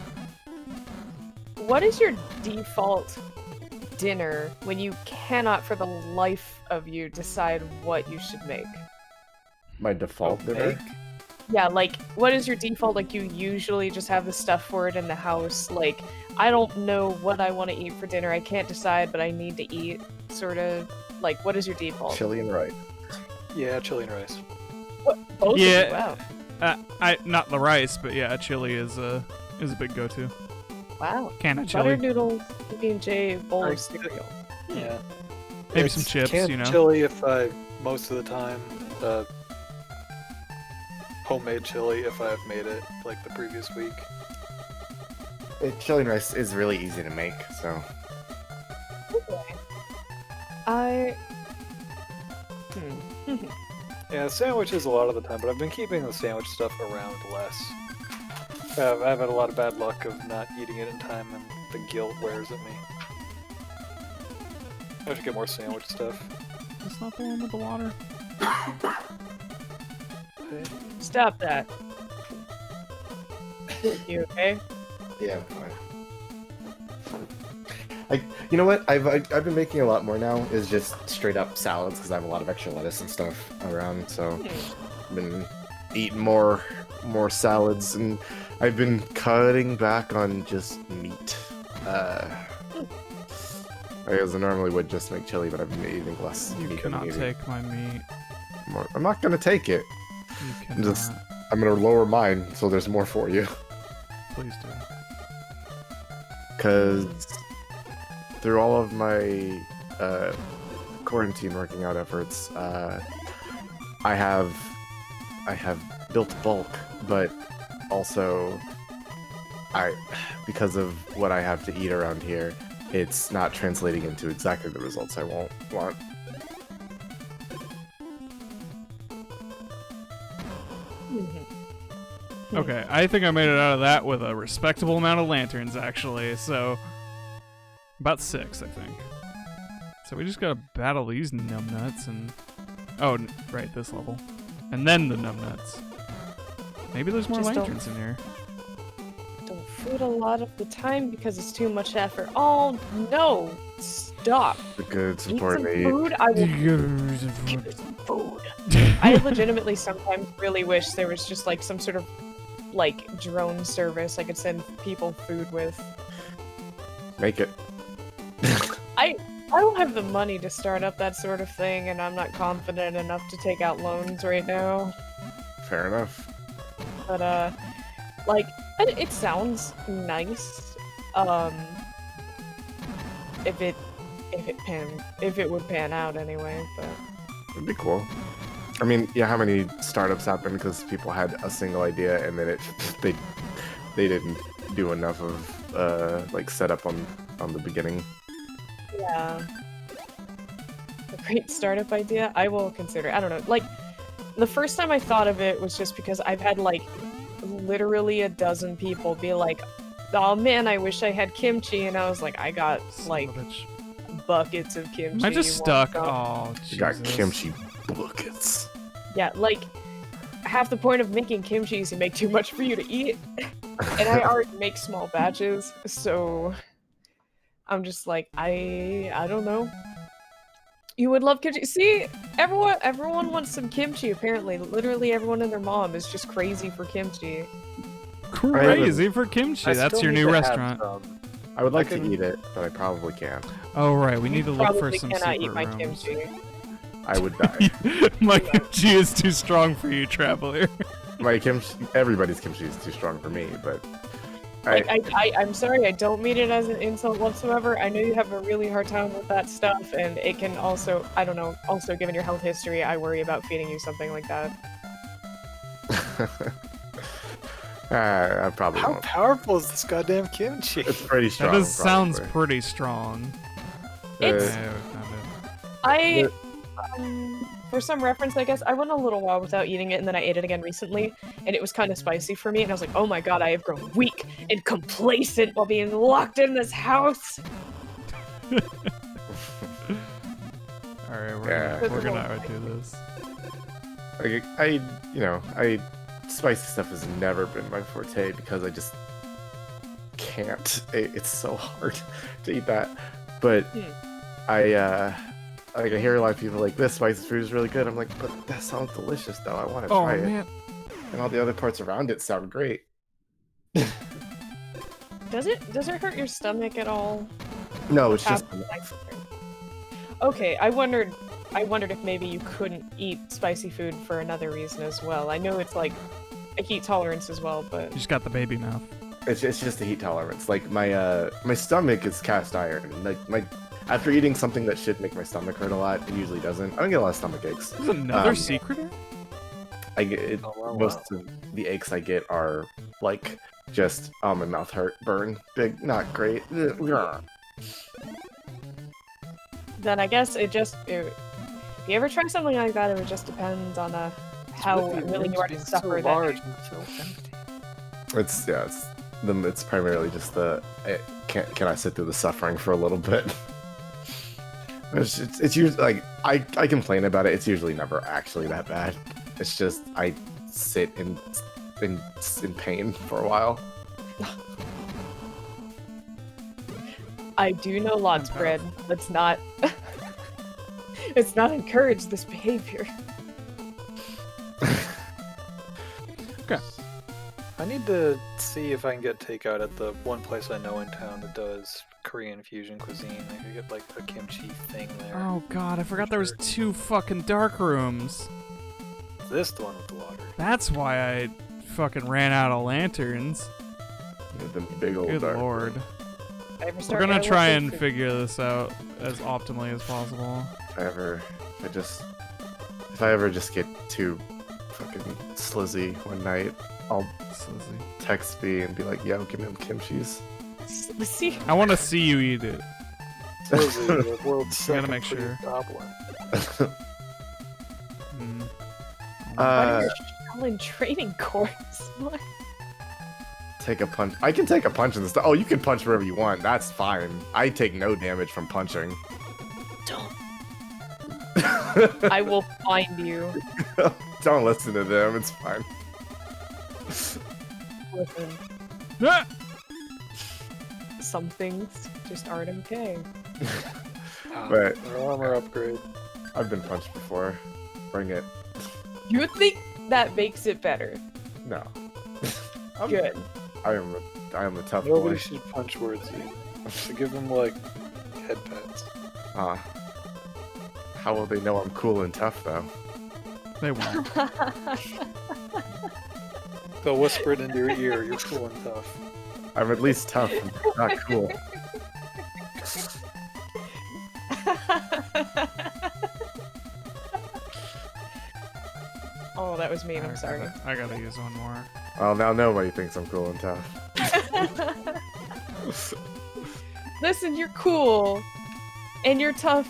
What is your default dinner when you cannot for the life of you decide what you should make? My default dinner. Make? Yeah, like, what is your default? Like, you usually just have the stuff for it in the house. Like, I don't know what I want to eat for dinner. I can't decide, but I need to eat, sort of. Like, what is your default? Chili and rice. Yeah, chili and rice. What, both Yeah. of you? I not the rice, but yeah, chili is a big go-to. Wow. Can of Butter chili, noodle, PB&J, bowl Right. of cereal. Yeah. maybe It's some chips. canned You know. chili if I most of the time. Homemade chili if I've made it like the previous week. Chili and rice is really easy to make, so. I... Yeah, sandwiches a lot of the time, but I've been keeping the sandwich stuff around less. I've had a lot of bad luck of not eating it in time, and the guilt wears at me. I have to get more sandwich stuff. That's not the one with the water. Stop that. You okay? Yeah, you know what? I've been making a lot more now. Is just straight up salads because I have a lot of extra lettuce and stuff around. So I've been eating more salads, and I've been cutting back on just meat. Because I normally would just make chili, but I've been eating less You meat. cannot eating take my meat. more. I'm not gonna take it. You I'm cannot. just- I'm gonna lower mine so there's more for you. Please do. Because through all of my quarantine working out efforts, I have built bulk, but also because of what I have to eat around here, it's not translating into exactly the results I want. Okay, I think I made it out of that with a respectable amount of lanterns, actually. So about 6, I think. So we just gotta battle these numbnuts and right, this level. and then the numbnuts. Maybe there's more Just don't- lanterns in here. Don't food a lot of the time because it's too much effort. Oh no! Stop. The good Eat support some aid. food. I will give you some food. I legitimately sometimes really wish there was just like some sort of like drone service I could send people food with. Make it. I don't have the money to start up that sort of thing, and I'm not confident enough to take out loans right now. Fair enough. But like it sounds nice. If it would pan out anyway, but It'd be cool. I mean, yeah, how many startups happen because people had a single idea and then they didn't do enough of like setup on the beginning. yeah. A great startup idea. I will consider. I don't know. Like the first time I thought of it was just because I've had like literally a dozen people be like, "Oh man, I wish I had kimchi," and I was like, "I got like Son of a bitch. buckets of kimchi." Am I just you want stuck? some?" Oh, You got Jesus. kimchi buckets. Yeah, like half the point of making kimchi is you make too much for you to eat, and I already make small batches, so I'm just like, I don't know. You would love kimchi. See, everyone wants some kimchi. Apparently, literally everyone and their mom is just crazy for kimchi. Crazy for kimchi. I That's still your need new to have restaurant. some. I would like I to can- eat it, but I probably can't. Oh right, we need to look for Probably some cannot secret eat my rooms. kimchi. I would die. My kimchi is too strong for you, traveler. My kimchi, everybody's kimchi is too strong for me, but Like, I'm sorry, I don't mean it as an insult whatsoever. I know you have a really hard time with that stuff, and it can also, I don't know, also given your health history, I worry about feeding you something like that. I probably How won't. powerful is this goddamn kimchi? It's pretty strong. That sounds probably. pretty strong. It's- Yeah, not I, for some reference, I guess, I went a little while without eating it, and then I ate it again recently, and it was kind of spicy for me, and I was like, oh my god, I have grown weak and complacent while being locked in this house! bad. All right, Yeah. we're gonna do this. Like, spicy stuff has never been my forte because I just can't. It's so hard to eat that. But I hear a lot of people like, this spicy food is really good. I'm like, but that sounds delicious though. I want to Oh try it. man, And all the other parts around it sound great. Does it hurt your stomach at all? No, it's just Okay, I wondered if maybe you couldn't eat spicy food for another reason as well. I know it's like a heat tolerance as well, but you just got the baby mouth. it's just a heat tolerance. Like my stomach is cast iron. Like after eating something that should make my stomach hurt a lot, it usually doesn't. I don't get a lot of stomach aches. There's another Um, secret. I get it, Oh, wow, most of the aches I get are like just my mouth hurt, burn, big, not great. Ugh. then I guess if you ever try something like that, it would just depend on how With the willing you are to rooms being suffer so that. large and so empty. It's primarily just can I sit through the suffering for a little bit? It's usually like I complain about it. It's usually never actually that bad. It's just I sit in pain for a while. I do know lots, bread. Let's not. Let's not encourage this behavior. I need to see if I can get takeout at the one place I know in town that does Korean fusion cuisine. I could get like a kimchi thing there. Oh god, I forgot there was 2 fucking dark rooms. Is this the one with the water? That's why I fucking ran out of lanterns. The big old Good dark. lord. I ever We're start gonna getting try looking and for- figure this out as optimally as possible. If I ever just get too fucking slizzy one night, I'll Slizzy. text B and be like, yo, give me them kimchis. Let's see. I want to see you eat it. Slizzy, the world's We gotta second make pretty sure. goblin. Mm. What is your Shaolin training course? What? Take a punch. I can take a punch in this. Oh, you can punch wherever you want. That's fine. I take no damage from punching. Don't. I will find you. Don't listen to them. It's fine. Listen, Ah! some things just aren't okay. But An armor upgrade. I've been punched before. Bring it. You think that makes it better? No. Good. I am a tough Nobody boy. should punch words. So give them like head pats. How will they know I'm cool and tough though? They won't. They'll whisper it into your ear. You're cool and tough. I'm at least tough, and not cool. Oh, that was mean. I'm I sorry. gotta use one more. Well, now nobody thinks I'm cool and tough. Listen, you're cool, and you're tough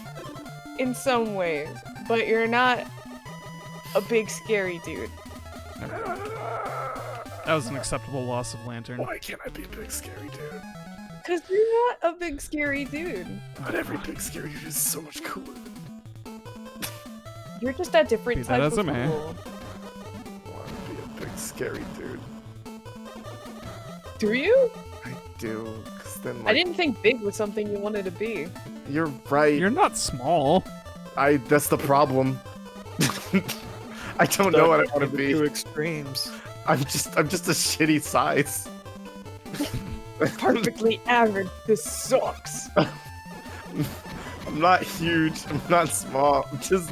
in some ways, but you're not a big scary dude. That was an acceptable loss of lantern. Why can't I be a big scary dude? Cause you're not a big scary dude. But every big scary dude is so much cooler. You're just a different Be that type as of it may. cool. I want to be a big scary dude. Do you? I do, cause then I like didn't think big was something you wanted to be. you're right. You're not small. That's the problem. I don't know what I want to The be. two extremes. I'm just a shitty size. Perfectly average. This sucks. I'm not huge. I'm not small. I'm just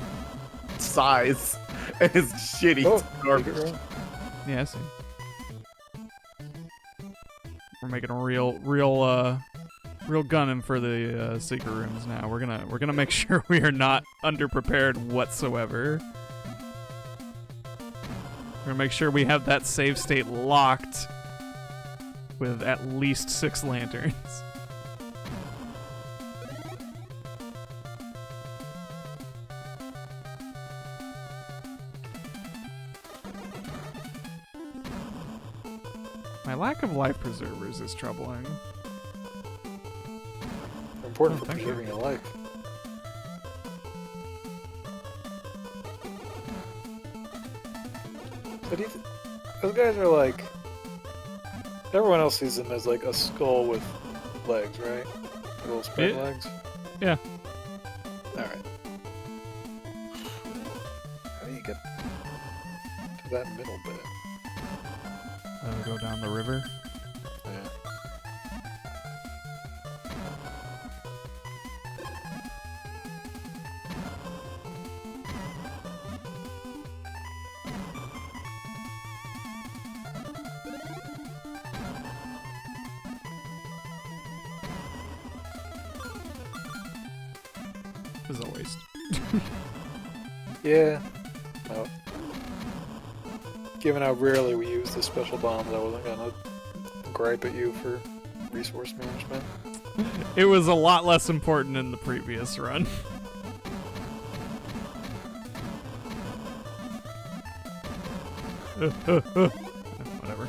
size. And it's shitty. Oh, It's garbage. take it, Yeah, I see. We're making a real gunning for the secret rooms now. We're gonna make sure we are not underprepared whatsoever. We're gonna make sure we have that save state locked with at least 6 lanterns. My lack of life preservers is troubling. They're important Oh, for thank you. preserving your life. So those guys are like. Everyone else sees them as like a skull with legs, right? Little spread Yeah. legs. Yeah. Alright. How do you get to that middle bit? Go down the river. Yeah. This is a waste. Yeah. No. Given how rarely we use the special bombs, I wasn't gonna gripe at you for resource management. It was a lot less important in the previous run. Whatever.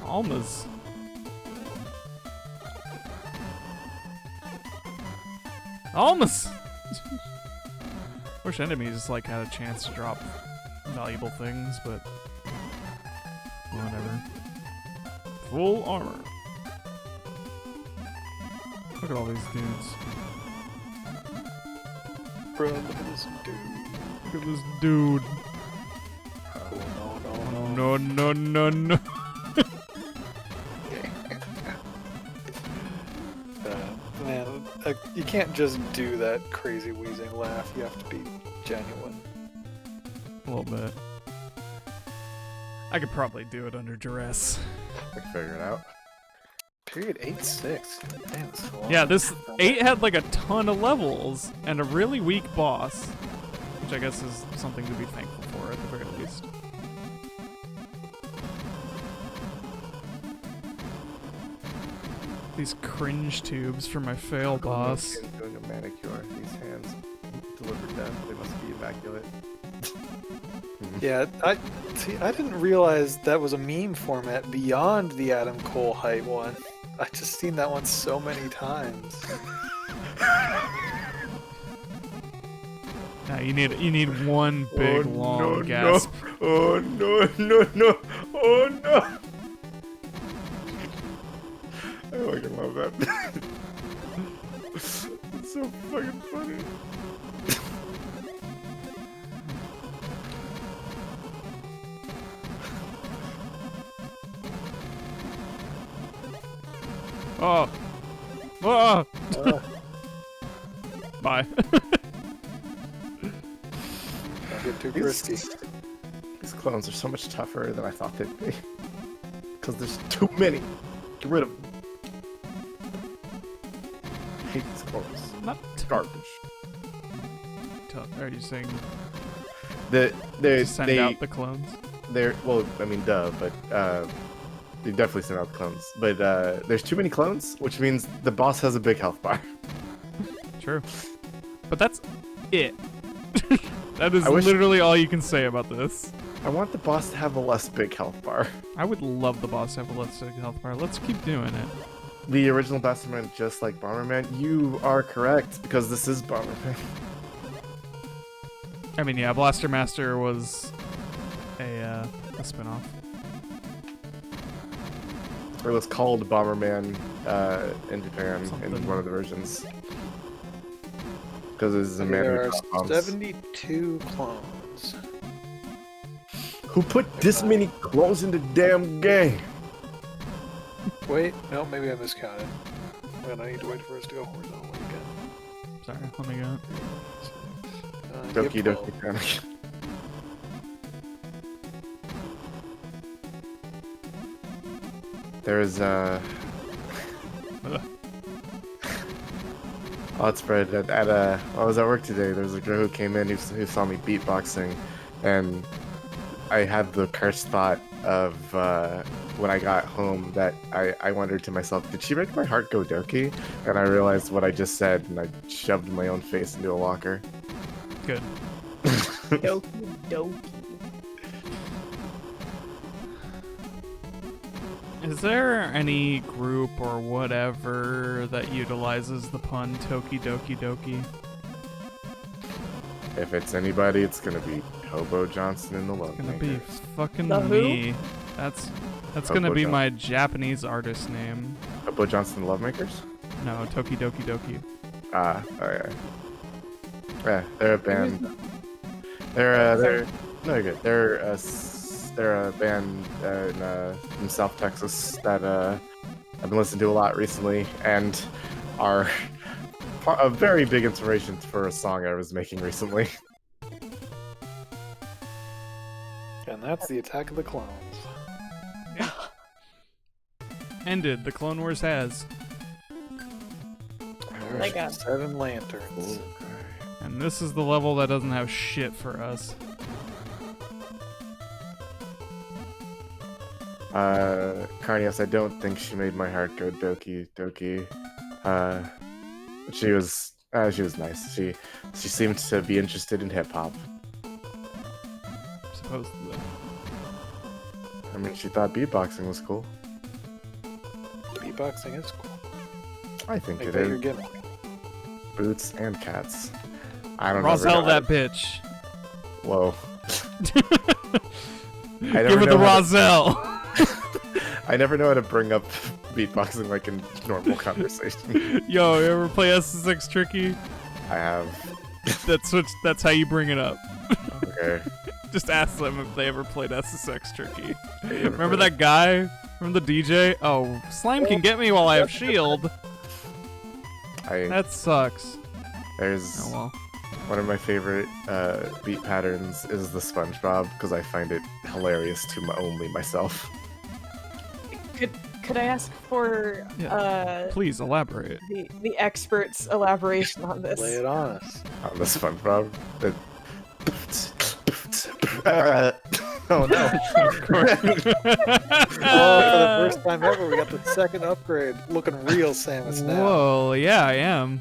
Almas. Almas! Wish enemies like had a chance to drop valuable things, but whatever. Full armor. Look at all these dudes. Bro, look at this dude. Look at this dude. Oh, no, Oh, no, no, no. no, no, no. Man, you can't just do that crazy wheezing laugh. You have to be genuine. A little bit. I could probably do it under duress. I can figure it out. Period 8-6. Damn, that's a lot. Yeah, this 8 had like a ton of levels and a really weak boss, which I guess is something to be thankful for at the very least. These cringe tubes for my fail boss. Kid's doing a manicure. These hands delivered death. They must be immaculate. Yeah, I didn't realize that was a meme format beyond the Adam Cole height one. I just seen that one so many times. Now you need one big long gasp. Oh no, no, no. Oh no. I fucking love that. It's so fucking funny. Oh. Oh. Bye. Don't get too risky. These clones are so much tougher than I thought they'd be. Because there's too many. Get rid of them. I hate these clones. Not Garbage. Are you saying They send out the clones? They're well, I mean, duh, but they definitely send out the clones. But there's too many clones, which means the boss has a big health bar. True. But that's it. That is I wish- literally all you can say about this. I want the boss to have a less big health bar. I would love the boss to have a less big health bar. Let's keep doing it. The original Bomberman, just like Bomberman, you are correct because this is Bomberman. I mean, yeah, Blaster Master was a spinoff. It was called Bomberman in Japan Something. in one of the versions. Because it's a man There who are dropped bombs. 72 clones. Who put this many clones in the damn game? Wait, no, maybe I miscounted. I'm gonna need to wait for us to go horizontal again. Sorry, let me go. Doki Yep, Doki Panic. There's Ugh. I'll spread at I was at work today. There was a girl who came in who saw me beatboxing, and I had the cursed thought of when I got home that I wondered to myself, did she make my heart go doki? And I realized what I just said, and I shoved my own face into a locker. Good. Doki doki. Is there any group or whatever that utilizes the pun Toki Doki Doki? If it's anybody, it's gonna be Hobo Johnson and the Love Gonna be Makers. fucking The who? me. That's gonna Hobo be Johnson. my Japanese artist name. Hobo Johnson and the Love Makers? No, Toki Doki Doki. Oh yeah. Yeah, they're a band. They're no, you're good. They're a band in South Texas that I've been listening to a lot recently, and are a very big inspiration for a song I was making recently. And that's the Attack of the Clones. Ended. The Clone Wars has. There's My God. 7 lanterns. And this is the level that doesn't have shit for us. Carnios, I don't think she made my heart go doki doki. She was nice. She seemed to be interested in hip hop. Supposedly. I mean, she thought beatboxing was cool. Beatboxing is cool. I think Make it that your is. gimmick. Boots and cats. I don't Roselle know. that bitch. Whoa. Give her the Roselle. I never know how to bring up beatboxing like in normal conversation. Yo, you ever play SSX Tricky? I have. That's how you bring it up. Okay. Just ask them if they ever played SSX Tricky. Hey, you ever Remember played that guy from the DJ? Oh, Slime can get me while I have shield. That sucks. There's Oh well. one of my favorite beat patterns is the SpongeBob because I find it hilarious to only myself. Could I ask for Please elaborate. the expert's elaboration on this? Lay it on us. On the SpongeBob. Oh no! Oh, for the first time ever, we got the second upgrade. Looking real Samus now. Whoa, yeah, I am.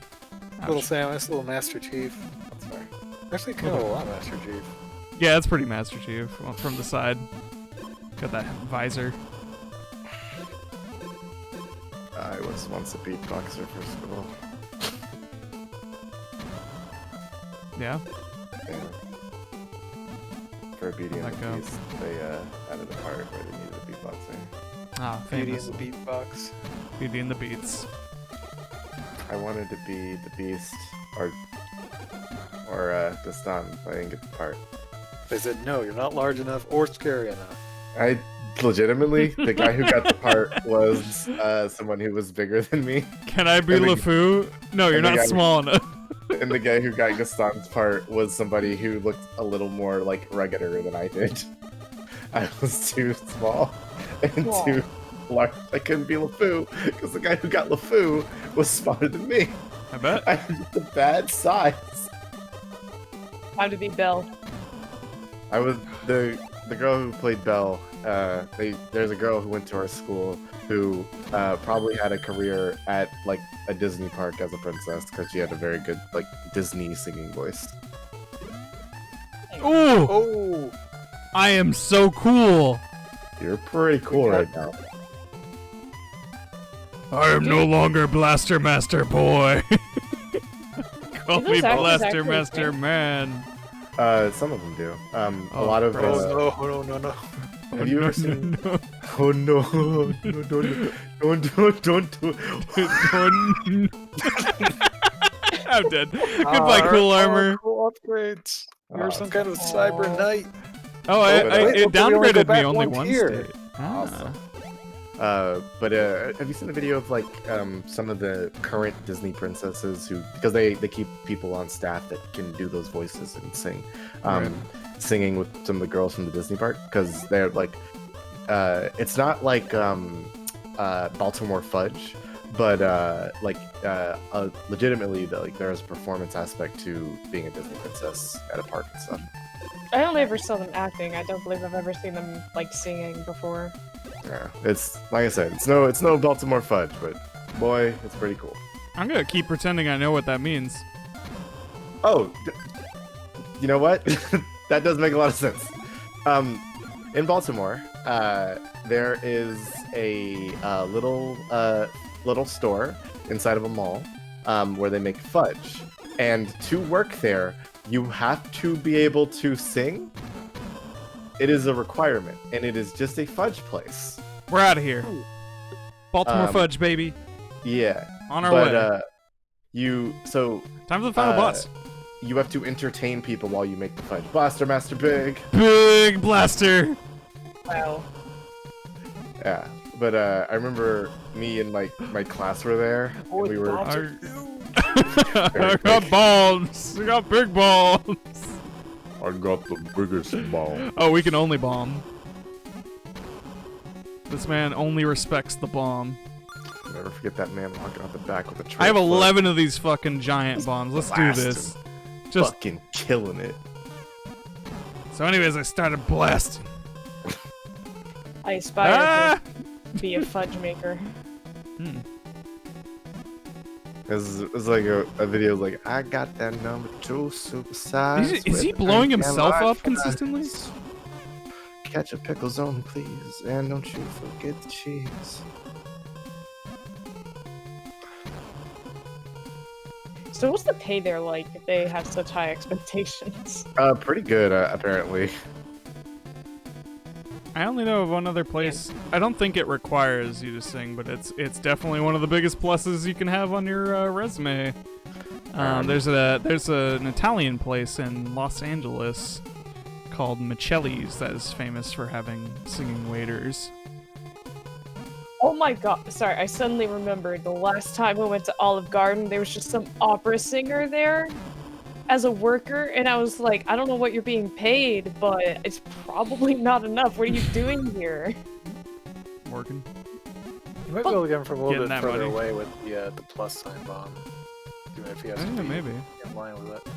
Little Ouch. Samus, little Master Chief. That's fair. Actually, kind of a lot Master Chief. Yeah, it's pretty Master Chief well, from the side. Got that visor. I was once a beatboxer, first of all. Yeah. Yeah. For Beauty and Let the go. Beast, they added a part where they needed a beatboxer. Ah, Beauty famous. and the Beatbox. Beauty and the Beats. I wanted to be the Beast or Gaston. I didn't get the part. They said, no, you're not large enough or scary enough. I legitimately, the guy who got the part was someone who was bigger than me, Can I be And the- LeFou? No, you're and the not guy- small enough. and the guy who got Gaston's part was somebody who looked a little more like regular than I did. I was too small and Aw. too large. I couldn't be LeFou because the guy who got LeFou was smaller than me. I bet. I was the bad size. Time to be Belle. I was the girl who played Belle. There's a girl who went to our school who probably had a career at like a Disney park as a princess because she had a very good like Disney singing voice. Ooh, Oh! I am so cool. You're pretty cool right now. I am no longer Blaster Master Boy. Call Do me those actors Blaster actually Master sing? Man. Some of them do. A Oh, lot of. Christ. Oh, no. Have you no, ever seen? no, Oh no! No, don't do it! no. I'm dead. Goodbye, cool armor. Cool upgrades. You're Aw, some kind of cyber Aw. knight. Oh, Wait, it look, we only go downgraded me back only one one tier. state. Ah. Awesome. But have you seen a video of like some of the current Disney princesses who, because they keep people on staff that can do those voices and sing, Right. singing with some of the girls from the Disney park because they're like, it's not like Baltimore Fudge, but legitimately like there's a performance aspect to being a Disney princess at a park and stuff. I only ever saw them acting. I don't believe I've ever seen them like singing before. Yeah, it's like I said, it's no Baltimore Fudge, but boy, it's pretty cool. I'm gonna keep pretending I know what that means. Oh, you know what? That does make a lot of sense. In Baltimore, there is a little store inside of a mall where they make fudge, and to work there, you have to be able to sing. It is a requirement, and it is just a fudge place. We're out of here. Baltimore Um, Fudge, baby. Yeah, On our but way. time Time for the final boss. you have to entertain people while you make the fudge. Blaster Master Big. Big Blaster. Wow. Yeah, but I remember me and my class were there, and we were. I got bombs. I got big bombs. I got the biggest ball. Oh, we can only bomb. This man only respects the bomb. Never forget that man walking out the back with a tray. I have of fudge. 11 of these fucking giant bombs. Let's do blasting. this. Just Fucking killing it. so. Anyways, I started blasting. I aspire Ah! to be a fudge maker. Hmm. It's like a video like, I got that number 2 supersize. Is he with blowing pink and himself white up fries. consistently? Ketchup pickles only, please, and don't you forget the cheese. So what's the pay there like if they have such high expectations? Pretty good, apparently. I only know of one other place. I don't think it requires you to sing, but it's definitely one of the biggest pluses you can have on your resume. There's an Italian place in Los Angeles called Michelli's that is famous for having singing waiters. Oh my god, sorry, I suddenly remembered the last time we went to Olive Garden, there was just some opera singer there as a worker, and I was like, I don't know what you're being paid, but it's probably not enough. What are you doing here? Working. You might be able to get him from a little Getting bit that further money. away with the plus sign bomb. Even if he has to Yeah, be maybe. in line with it.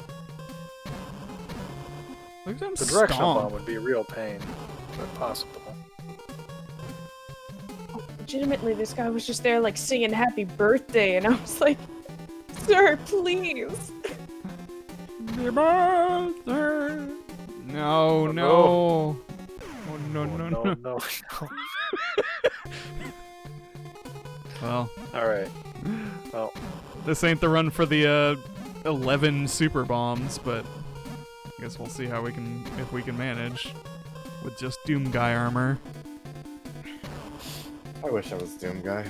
Look at him The directional stomp. bomb would be a real pain, but possible. Legitimately, this guy was just there like singing happy birthday, and I was like, sir, please. Happy birthday. No, Oh, no. Oh, no, Oh, no, no, no. no. Well, Alright. Well, this ain't the run for the 11 super bombs, but I guess we'll see how we can if we can manage with just Doom Guy armor. I wish I was Doom Guy.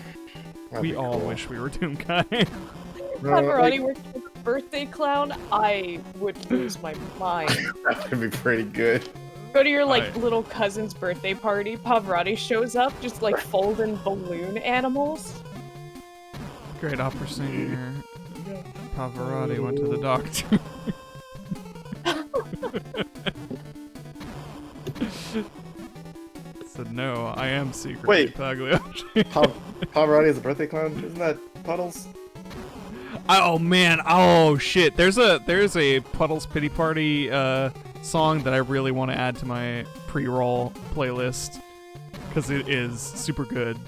That'd We be all cool. wish we were Doom Guy. Pepperoni working with a birthday clown, I would lose my mind. That would be pretty good. Go to your like Alright. little cousin's birthday party, Pavarotti shows up, just like folding balloon animals. Great opera singer Pavarotti went to the doctor. Said no, I am secretly Wait. Pagliacci. Pavarotti is a birthday clown? Isn't that Puddles? Oh man, oh shit. There's a Puddles Pity Party song that I really want to add to my pre-roll playlist because it is super good.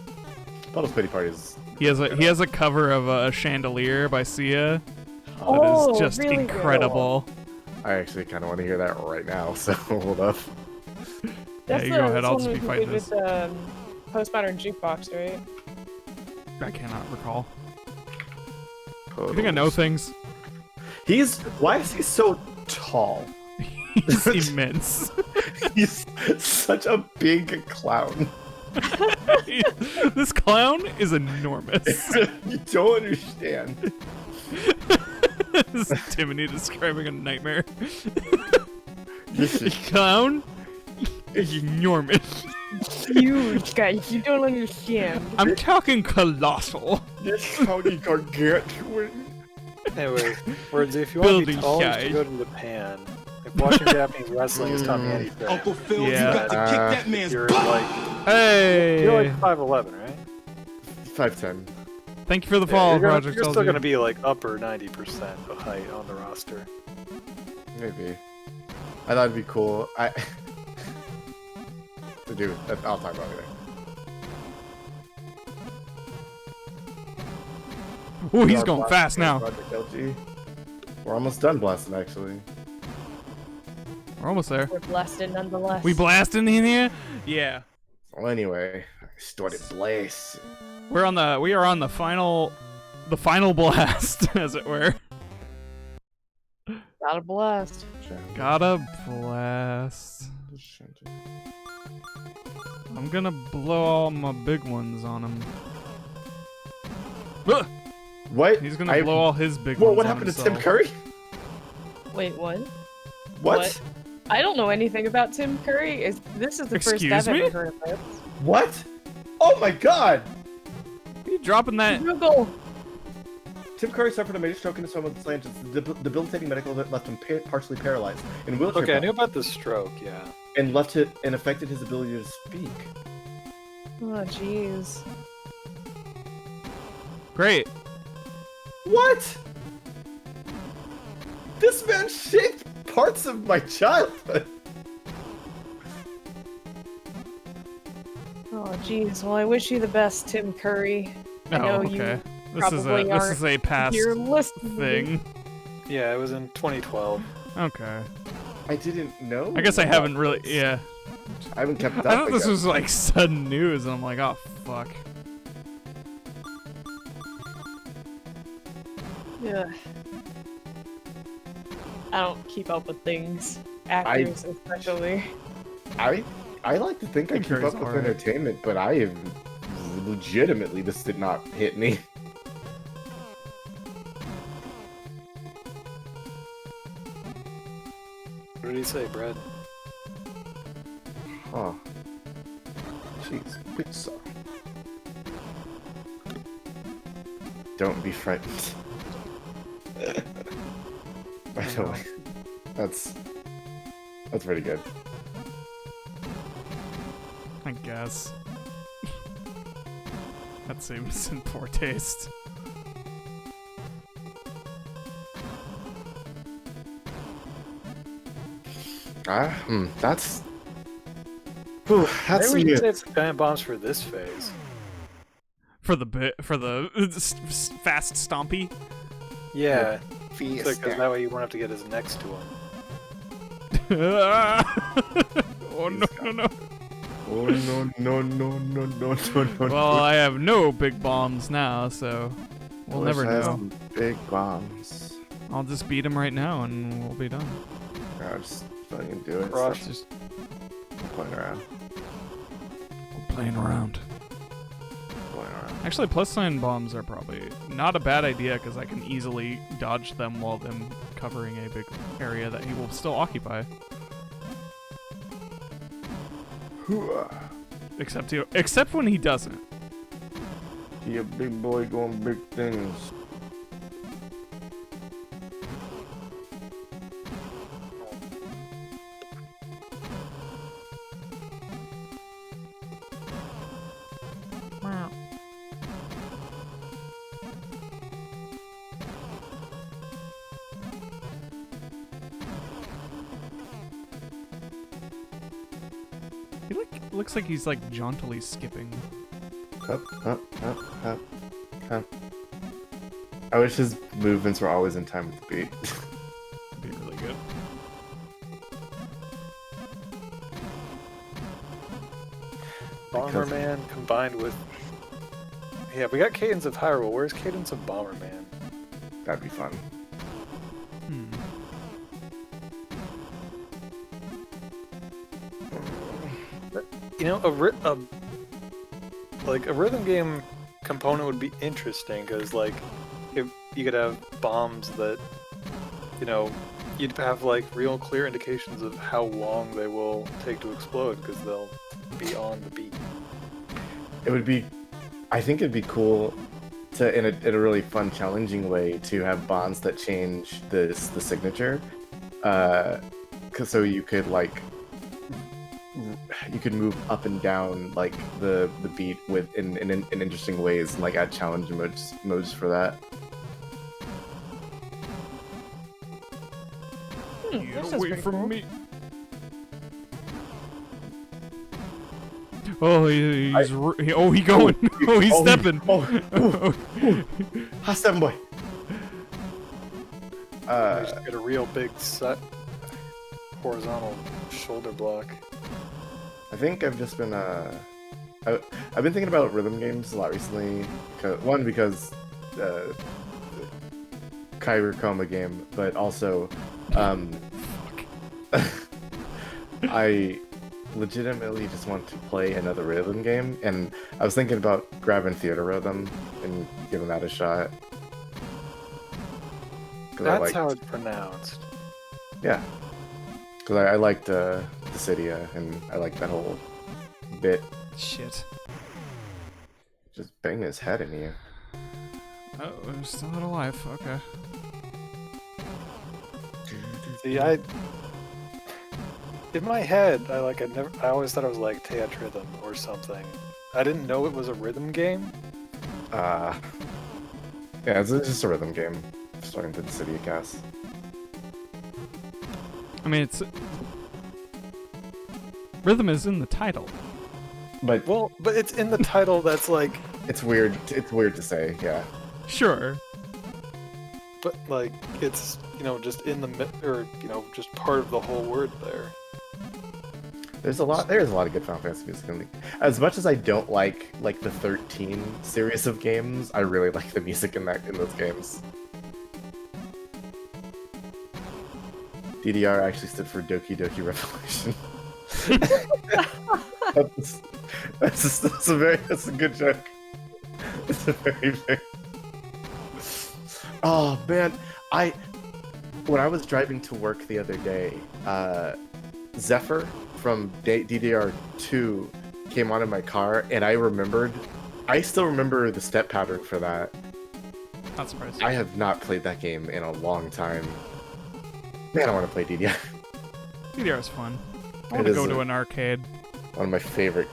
Puddles Pity Party is... He has a cover of a Chandelier by Sia that Oh, is just really good. incredible. I actually kind of want to hear that right now, so hold up. That's you the go ahead, I'll that's just the be one who fighting did with Postmodern Jukebox, right? I cannot recall. I think I know things. Why is he so tall? He's immense. He's such a big clown. This clown is enormous. You don't understand. This is Timony describing a nightmare. This The is clown is enormous. Huge, guys. You don't understand. I'm talking colossal. this how you gargantuan. Anyway, Words, if you want to be Building tall, you shy. should go to Japan. If watching Japanese wrestling has taught me anything, Uncle Phil, Yeah. you got to kick that man's you're butt. like Hey! you're like 5'11", right? 5'10". Thank you for the follow, you're Project you're still LG. gonna be like upper 90% of height on the roster. Maybe. I thought it'd be cool. To do. I'll talk about it later. Ooh, We he's are going blasting fast now. Project LG. We're almost done blasting, actually. We're almost there. We're blasted nonetheless. We blasting in here? Yeah. Well, anyway, I started blast. We are on the final blast, as it were. Got a blast. Gotta blast. I'm gonna blow all my big ones on him. Ugh! What? He's gonna blow all his big Whoa, ones what on happened to himself. Tim Curry? Wait, what? What? I don't know anything about Tim Curry. This is the first Excuse I've me? ever heard of it. What? Oh my god! You dropping that? Google. Tim Curry suffered a major stroke in his home with slant. Debilitating medical event left him partially paralyzed in wheelchair Okay, I bound, knew about the stroke. Yeah. and affected his ability to speak. Oh, jeez. Great. What? This man shaped parts of my childhood. Oh, jeez. Well, I wish you the best, Tim Curry. I Oh, know you okay. This is probably a past You're listening. thing. Yeah, it was in 2012. Okay. I didn't know. I guess I about haven't really. this. Yeah. I haven't kept up. I thought this guess. was like sudden news, and I'm like, oh fuck. Yeah. I don't keep up with things. Actors, especially. I like to think I Tim keep Curry's up with alright. entertainment, but I have legitimately this did not hit me. What did he say, Brad? Huh. Jeez, pizza. Don't be frightened. By the way, that's pretty good. I guess. That seems in poor taste. That's. Whew, that's Maybe we should new. save giant bombs for this phase. For the fast stompy. Yeah, Fiesta. because that way you won't have to get his next to him. Oh no no no. Oh no no no no no no no. Well, I have no big bombs now, so we'll never Wish I had know. some big bombs. I'll just beat him right now, and we'll be done. I'll just fucking do it. Crush. Stop just playing around. Playing around. Playing around. Actually, plus sign bombs are probably not a bad idea because I can easily dodge them while them covering a big area that he will still occupy. Except when he doesn't. He a big boy going big things. Wow. He looks like he's like jauntily skipping. Up, up, up, up, up. I wish his movements were always in time with the beat. That'd be really good. Bomberman combined with... Yeah, we got Cadence of Hyrule. Where's Cadence of Bomberman? That'd be fun. Hmm. You know, a rhythm game component would be interesting because, like, if you could have bombs that, you know, you'd have like real clear indications of how long they will take to explode because they'll be on the beat. It would be, I think it'd be cool to, in a really fun, challenging way, to have bonds that change the signature. So you could like, you could move up and down like the beat with in interesting ways, and like add challenge modes for that. That sounds pretty cool. me. Oh, he's going. Oh, he's stepping. Hot stepping boy. You just get a real big set horizontal shoulder block. I think I've just been I've been thinking about rhythm games a lot recently. Because Kyber Coma game, but also I legitimately just want to play another rhythm game, and I was thinking about grabbing Theater Rhythm and giving that a shot. That's how it's pronounced. Yeah, because I liked Dissidia, and I liked that whole bit. Shit. Just bang his head in you. Oh, I'm still not alive. Okay. See, in my head, I always thought it was like Theatrhythm or something. I didn't know it was a rhythm game. Yeah, it's just a rhythm game. Starting to Dissidia cast. I mean, rhythm is in the title. But it's in the title. That's like it's weird. It's weird to say, yeah. Sure. But like it's just in the or just part of the whole word there. There's a lot of good Final Fantasy music in the... As much as I don't like the 13 series of games, I really like the music in those games. DDR actually stood for Doki Doki Revolution. That's a good joke. It's a very Oh man, when I was driving to work the other day, Zephyr from DDR2 came on in my car, and I still remember the step pattern for that. Not surprising. I have not played that game in a long time. Man, I want to play DDR. DDR is fun. I want to go to an arcade. One of my favorite.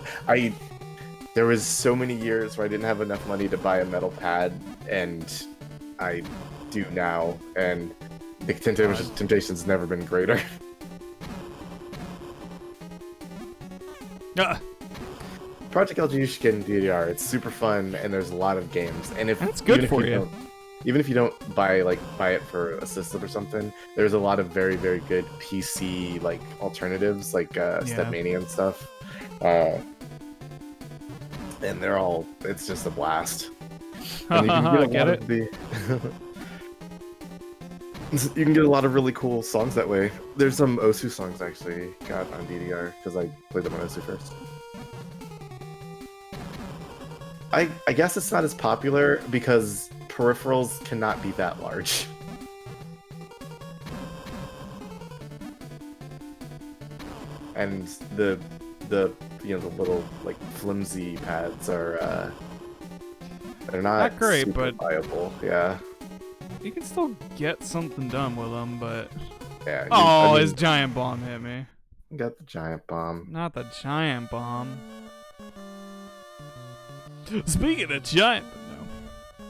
There was so many years where I didn't have enough money to buy a metal pad, and I do now, and the temptation's never been greater. Project LG, you should get in DDR. It's super fun, and there's a lot of games. And that's good for you. Even if you don't buy it for a system or something, there's a lot of very, very good PC alternatives, Stepmania and stuff. And it's just a blast. And I get it. You can get a lot of really cool songs that way. There's some Osu songs actually got on DDR because I played them on Osu first. I guess it's not as popular because peripherals cannot be that large. And the you know, the little like flimsy pads are they're not great, super but viable. Yeah. You can still get something done with them, but Yeah. oh, I mean, his giant bomb hit me. got the giant bomb. Not the giant bomb. Speaking of giant, no.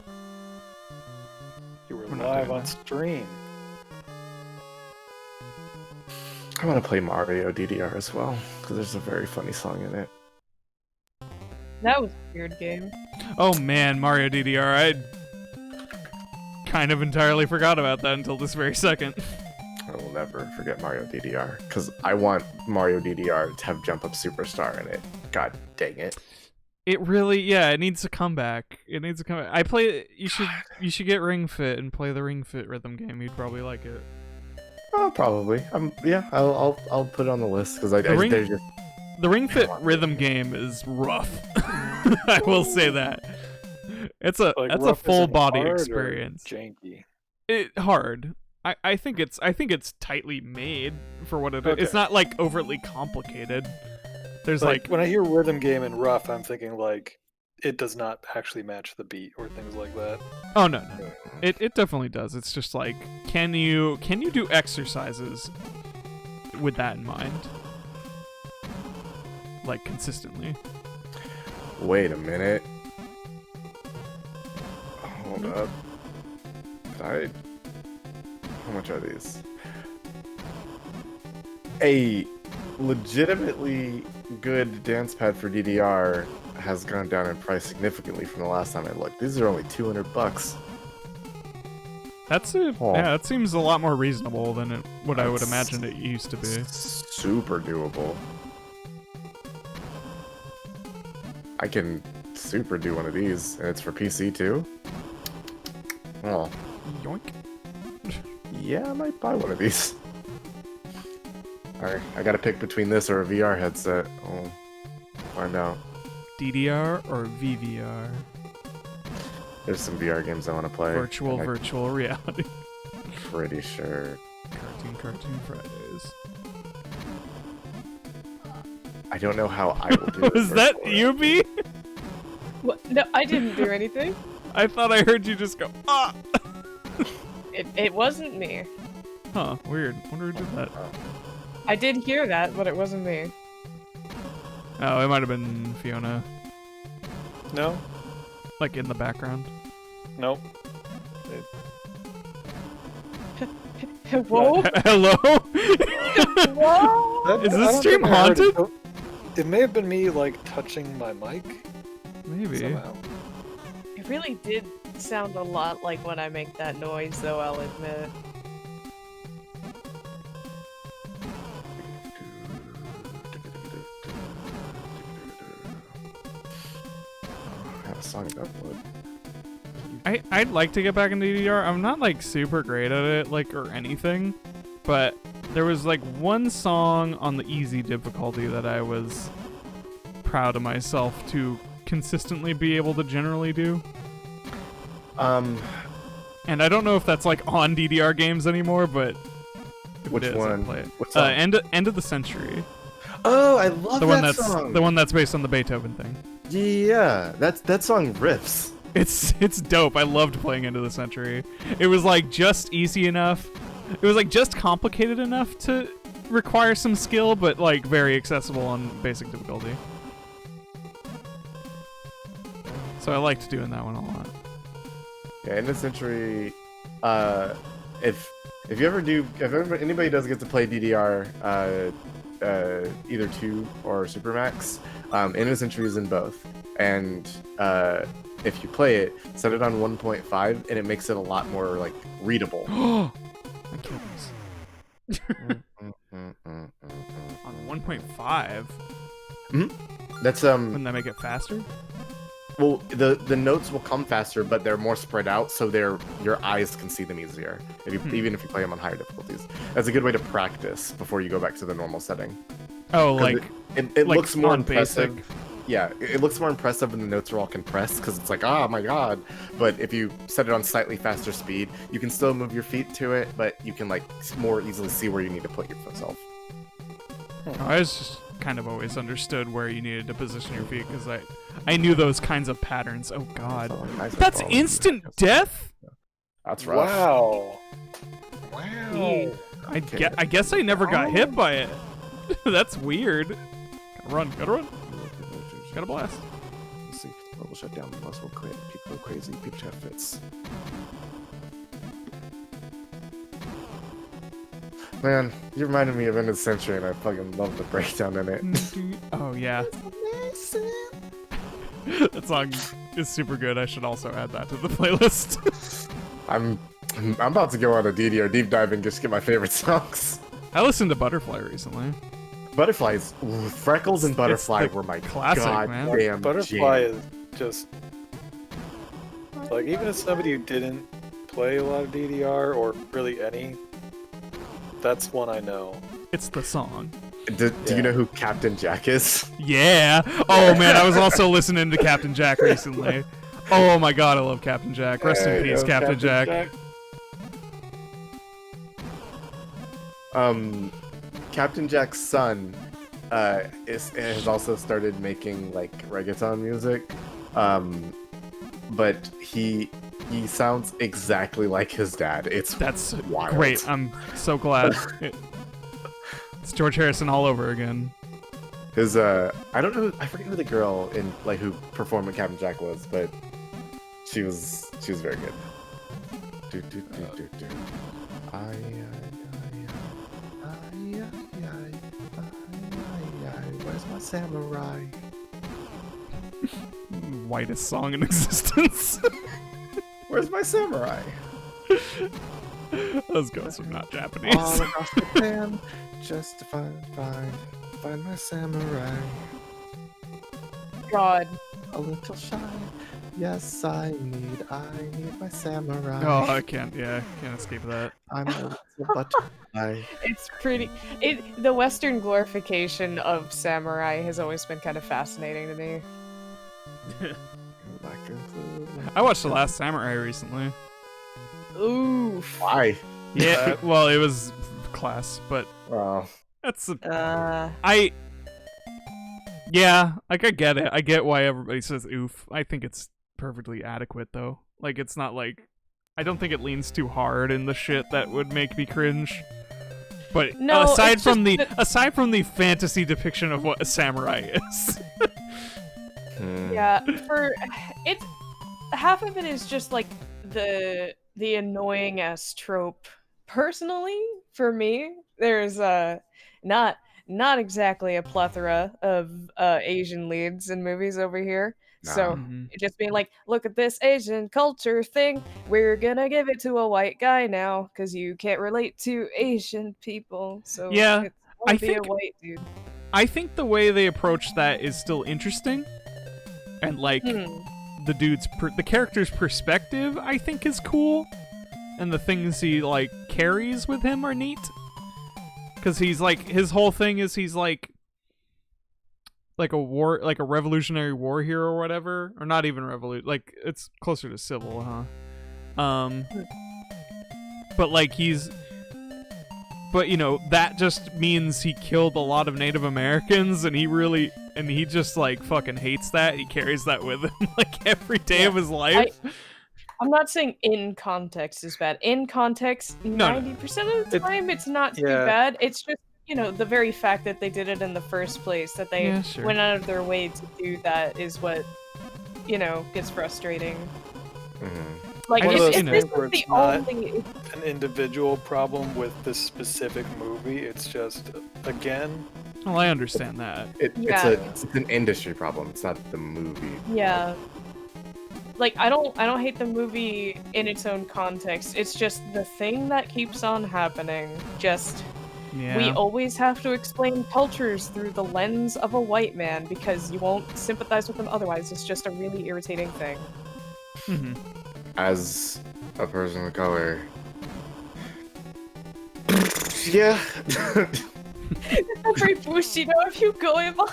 You were We're not live doing on that. stream. I want to play Mario DDR as well because there's a very funny song in it. That was a weird game. Oh man, Mario DDR. I kind of entirely forgot about that until this very second. I will never forget Mario DDR because I want Mario DDR to have Jump Up Superstar in it. God dang it! It really, yeah, it needs to come back. It needs to come back. I play. You should get Ring Fit and play the Ring Fit rhythm game. You'd probably like it. Oh, probably. Yeah, I'll put it on the list because there's just The Ring Fit rhythm game is rough. I will say that. It's a Like, that's a rough as full in body hard or experience. Janky. It hard. I think it's tightly made for what it is. Okay. It's not like overtly complicated. There's like When I hear rhythm game and rough, I'm thinking like it does not actually match the beat or things like that. oh no. It definitely does. It's just like can you do exercises with that in mind? Like consistently. Wait a minute. Hold up. How much are these? A legitimately good dance pad for DDR has gone down in price significantly from the last time I looked. These are only $200. That's that seems a lot more reasonable than what I would imagine it used to be. Super doable. I can super do one of these, and it's for PC too. Oh, Yoink. yeah, I might buy one of these. Alright, I gotta pick between this or a VR headset. Oh, find out. DDR or VVR? There's some VR games I want to play. and Virtual reality. I'm pretty sure. Cartoon Fridays. I don't know how I will do it. Was that virtually. you, B? What? No, I didn't do anything. I thought I heard you just go, ah! It wasn't me. Huh, weird. Wonder who did that. I did hear that, but it wasn't me. Oh, it might have been Fiona, No, like in the background. nope. Whoa! Hello? Whoa! Is I this don't stream think I heard haunted? it may have been me like touching my mic Maybe. somehow. It really did sound a lot like when I make that noise, though, I'll admit. I have a song to upload. I'd like to get back into DDR. I'm not like super great at it, like or anything, but there was like one song on the easy difficulty that I was proud of myself to consistently be able to generally do. And I don't know if that's like on DDR games anymore, but if Which it is, I'll one? play it. What song? End of the Century. Oh, I love The one that that's song. the one that's based on the Beethoven thing. Yeah, that song riffs. It's dope. I loved playing Into the Century. It was like just easy enough. It was like just complicated enough to require some skill, but like very accessible on basic difficulty. So I liked doing that one a lot. Yeah, in the century, if anybody does get to play DDR, either 2 or Supermax, in the century is in both, and if you play it, set it on 1.5, and it makes it a lot more like readable. My goodness. Mm. On 1.5, That's wouldn't that make it faster? Well, the notes will come faster, but they're more spread out, so your eyes can see them easier. Even if you play them on higher difficulties, that's a good way to practice before you go back to the normal setting. Oh, like it like looks more on impressive. basic. Yeah, it looks more impressive when the notes are all compressed because it's like, oh my god. But if you set it on slightly faster speed, you can still move your feet to it, but you can like more easily see where you need to put yourself. I was just kind of always understood where you needed to position your feet because I knew those kinds of patterns. Oh god, that's instant death. That's rough. Wow. I guess I never got hit by it. That's weird. Gotta run. Gotta blast. Let's see. Global shutdown. Most will quit. People go crazy. People have fits. Man, you reminded me of End of Century, and I fucking love the breakdown in it. Oh yeah. That song is super good. I should also add that to the playlist. I'm about to go on a DDR deep dive and just get my favorite songs. I listened to Butterfly recently. Butterflies, Freckles and Butterfly the were my classic, man. goddamn Butterfly jam. is just like, even as somebody who didn't play a lot of DDR or really any, that's one I know. It's the song. Do you know who Captain Jack is? Yeah. Oh man, I was also listening to Captain Jack recently. Oh my god, I love Captain Jack. Rest in peace, Captain Jack. Captain Jack's son has also started making like reggaeton music, but he sounds exactly like his dad. That's wild. Great. I'm so glad. It's George Harrison all over again. His I forget who the girl in like who performed with Captain Jack was, but she was very good. Where's my samurai? Whitest song in existence. Where's my samurai? Those ghosts are not Japanese. All across Japan, just to find my samurai. God. A little shy. Yes, I need my samurai. Oh, I can't escape that. I'm a little butterfly. It's pretty. The Western glorification of samurai has always been kind of fascinating to me. I watched The Last Samurai recently. Oof. Why? Yeah, well, it was class, but Wow. that's Yeah, I get it. I get why everybody says oof. I think it's perfectly adequate though. Like it's not like I don't think it leans too hard in the shit that would make me cringe. But No, aside it's from just the fantasy depiction of what a samurai is. yeah. It's half of it is just like the annoying ass trope. Personally, for me, there's not exactly a plethora of Asian leads in movies over here. Nah. So just being like, look at this Asian culture thing. We're gonna give it to a white guy now because you can't relate to Asian people. So Yeah, it's I gonna be a think- white dude. I think the way they approach that is still interesting, and like the character's perspective, I think is cool, and the things he like carries with him are neat. Because he's like his whole thing is he's like a Revolutionary War hero or whatever, or not even like it's closer to civil, huh? But like but you know that just means he killed a lot of Native Americans, and he just like fucking hates that. He carries that with him like every day of his life. I'm not saying in context is bad. In context, 90% of the time, it's not too bad. It's just, the very fact that they did it in the first place, that they went out of their way to do that is what, gets frustrating. Like, One of those if things this where is the it's not only... an individual problem with this specific movie, it's just, again... Well, I understand that. It's an industry problem. It's not the movie. Yeah. Like, I don't hate the movie in its own context. It's just the thing that keeps on happening just Yeah. We always have to explain cultures through the lens of a white man because you won't sympathize with them otherwise. It's just a really irritating thing. Hmm. As a person of color. Yeah. That's very Bushido of you going on.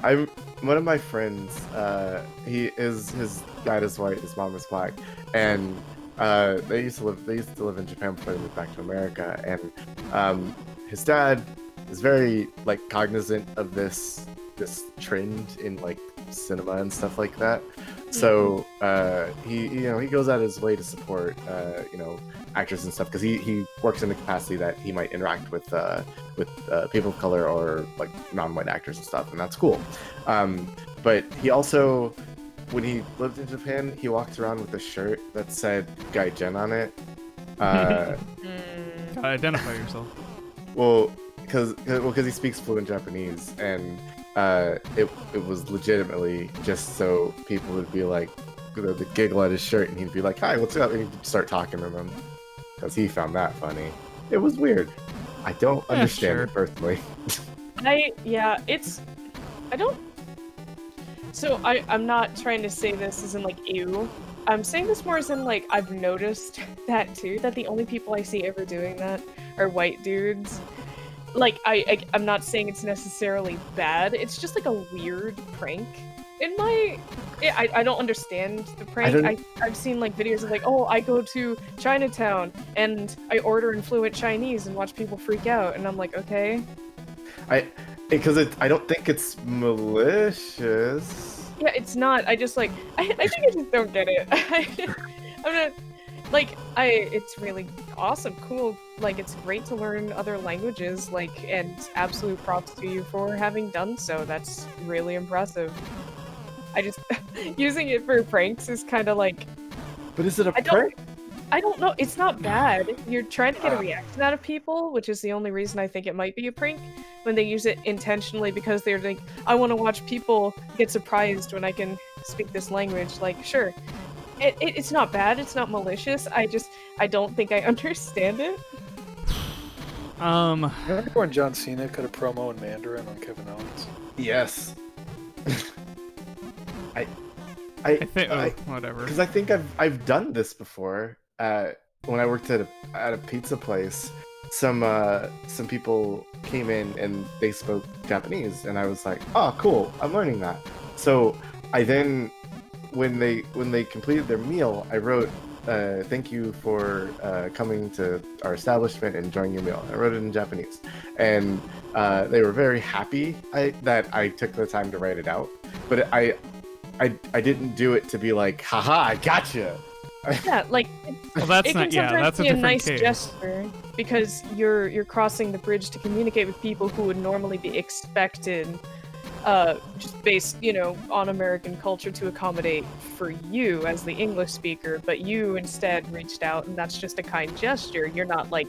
I'm one of my friends. His dad is white, his mom is black, and they used to live in Japan before they moved back to America. And his dad is very like cognizant of this trend in like cinema and stuff like that. So he goes out of his way to support actors and stuff because he works in a capacity that he might interact with people of color or like non-white actors and stuff, and that's cool. But he also, when he lived in Japan, he walked around with a shirt that said Gaijin on it. Gotta identify yourself. Well, because he speaks fluent Japanese, and it was legitimately just so people would be like, they'd giggle at his shirt, and he'd be like, "Hi, what's up?" and he'd start talking to them because he found that funny. It was weird. I don't understand it personally. I'm not trying to say this as in like ew. I'm saying this more as in like I've noticed that too, that the only people I see ever doing that are white dudes. Like I'm not saying it's necessarily bad. It's just like a weird prank. I don't understand the prank. I've seen like videos of like, oh, I go to Chinatown and I order in fluent Chinese and watch people freak out, and I'm like, okay. I don't think it's malicious. Yeah, it's not. I just like I think I just don't get it. I'm not like it's really awesome, cool. Like it's great to learn other languages, like, and absolute props to you for having done so. That's really impressive. I just using it for pranks is kind of like. But is it a prank? I don't know. It's not bad. You're trying to get a reaction out of people, which is the only reason I think it might be a prank. When they use it intentionally because they're like, I want to watch people get surprised when I can speak this language. Like, sure, it's not bad. It's not malicious. I don't think I understand it. Remember when John Cena cut a promo in Mandarin on Kevin Owens? Yes. I think whatever. Because I think I've done this before. When I worked at a pizza place, some people came in and they spoke Japanese, and I was like, oh, cool, I'm learning that. So I then, when they completed their meal, I wrote, thank you for coming to our establishment and enjoying your meal. I wrote it in Japanese, and they were very happy that I took the time to write it out. But I didn't do it to be like, haha, I gotcha. Yeah, like well, that's it can not. Yeah, sometimes that's a be different nice case. gesture because you're crossing the bridge to communicate with people who would normally be expected, just based, on American culture to accommodate for you as the English speaker, but you instead reached out, and that's just a kind gesture. You're not like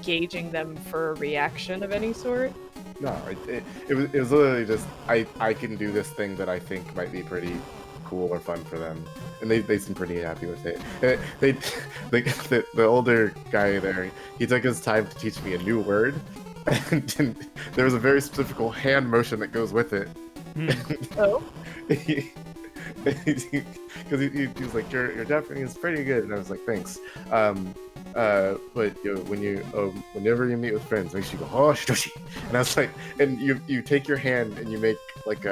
gauging them for a reaction of any sort. No, it was literally just I can do this thing that I think might be pretty cool or fun for them, and they seem pretty happy with it. The older guy there, he took his time to teach me a new word, and there was a very specific hand motion that goes with it. Oh. Because he was like, your Japanese is pretty good, and I was like, thanks. But whenever you meet with friends, make sure you go, oh, shitoshi. And I was like, and you take your hand and you make like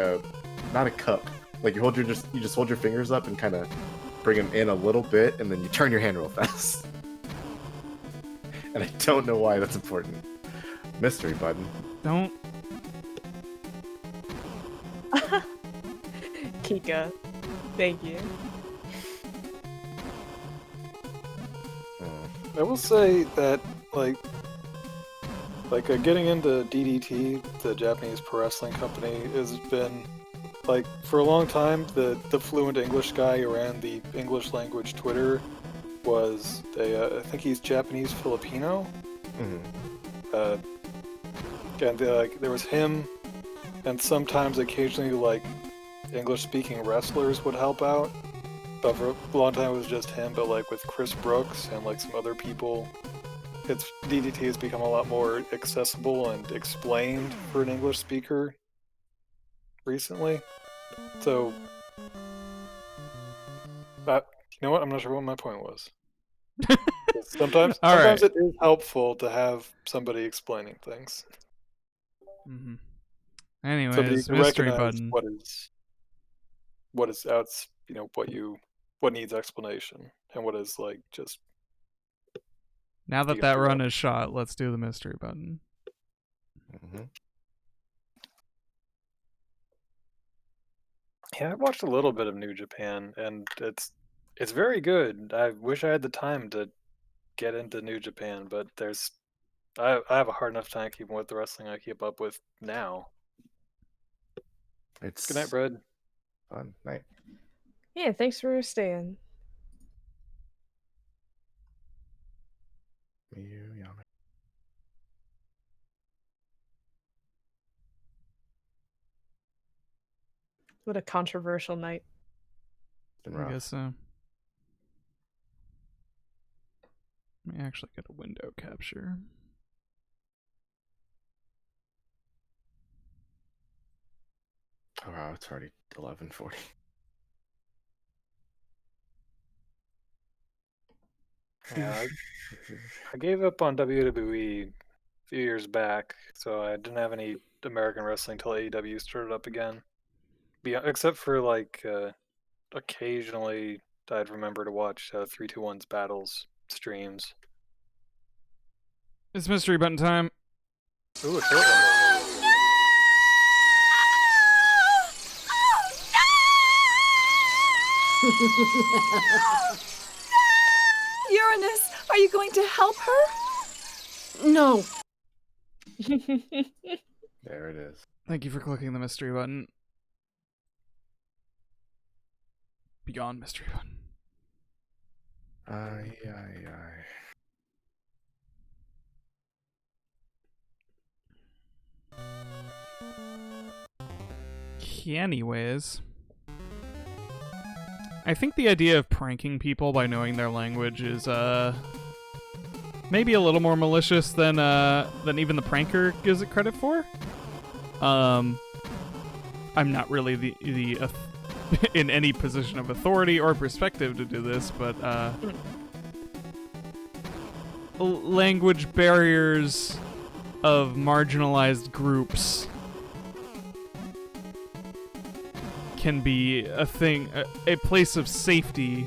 not a cup, like you just hold your fingers up and kind of bring them in a little bit, and then you turn your hand real fast. And I don't know why that's important. Mystery button. Don't. Kika, thank you. I will say that, like getting into DDT, the Japanese pro wrestling company, has been, like, for a long time, the fluent English guy who ran the English language Twitter was, I think he's Japanese Filipino. Mm-hmm. And there was him, and sometimes occasionally, like, English-speaking wrestlers would help out. But for a long time it was just him, but like with Chris Brooks and like some other people, DDT has become a lot more accessible and explained for an English speaker recently. So, you know what? I'm not sure what my point was. Sometimes right. it is helpful to have somebody explaining things. Mm-hmm. Somebody Anyways, to mystery recognize button. what is out, what needs explanation and what is like just. Now that being that run direct. is shot, let's do the mystery button. Mm-hmm. Yeah, I watched a little bit of New Japan, and it's very good. I wish I had the time to get into New Japan, but I have a hard enough time keeping with the wrestling I keep up with now. It's Good night, Brad. fun night. Yeah, thanks for staying. Yami. What a controversial night. Been I rough. guess so. Let me actually get a window capture. Oh wow, it's already 11:40. Yeah, I gave up on WWE a few years back, so I didn't have any American wrestling until AEW started up again. Except for like occasionally, I'd remember to watch 3-2-1's battles streams. It's mystery button time. Ooh, a short one. Uranus, are you going to help her? No. There it is. Thank you for clicking the mystery button. Beyond mystery button. Aye. Anyways, I think the idea of pranking people by knowing their language is maybe a little more malicious than even the pranker gives it credit for. I'm not really the in any position of authority or perspective to do this, but language barriers of marginalized groups can be a thing, a place of safety,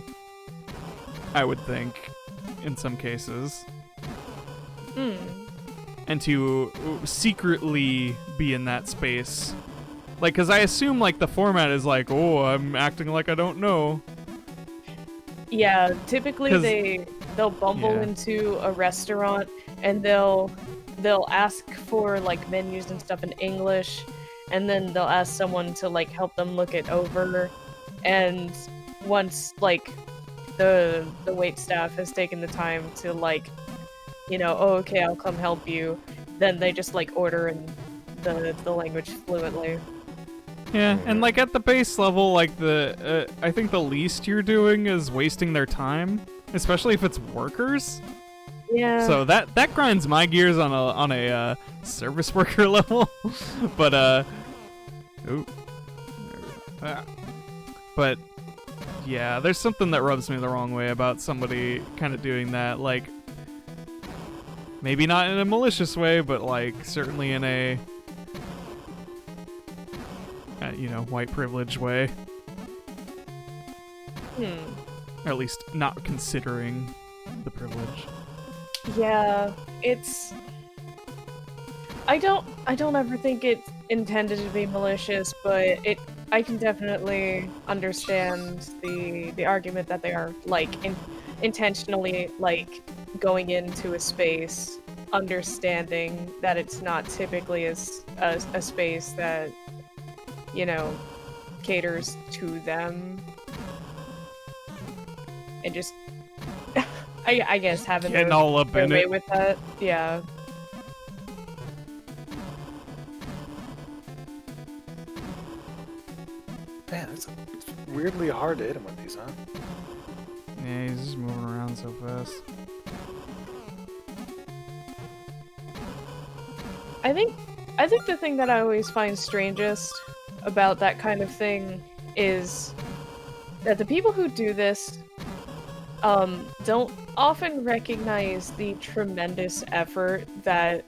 I would think, in some cases. And to secretly be in that space. Like, because I assume, like, the format is like, oh, I'm acting like I don't know. Yeah, typically they'll bumble into a restaurant and they'll ask for like menus and stuff in English, and then they'll ask someone to like help them look it over, and once like the wait staff has taken the time to like, oh, okay, I'll come help you, then they just like order in the language fluently. Yeah, and like at the base level, like I think the least you're doing is wasting their time, especially if it's workers. Yeah. So that grinds my gears on a service worker level, but but yeah, there's something that rubs me the wrong way about somebody kind of doing that, like maybe not in a malicious way, but like certainly in a white privilege way. Or at least not considering the privilege. Yeah, it's... I don't ever think it's intended to be malicious, but I can definitely understand the argument that they are like intentionally like going into a space, understanding that it's not typically a space that caters to them, and just I guess having Getting all up their in way it. with that. Yeah. Man, it's weirdly hard to hit him with these, huh? Yeah, he's just moving around so fast. I think the thing that I always find strangest about that kind of thing is that the people who do this don't often recognize the tremendous effort that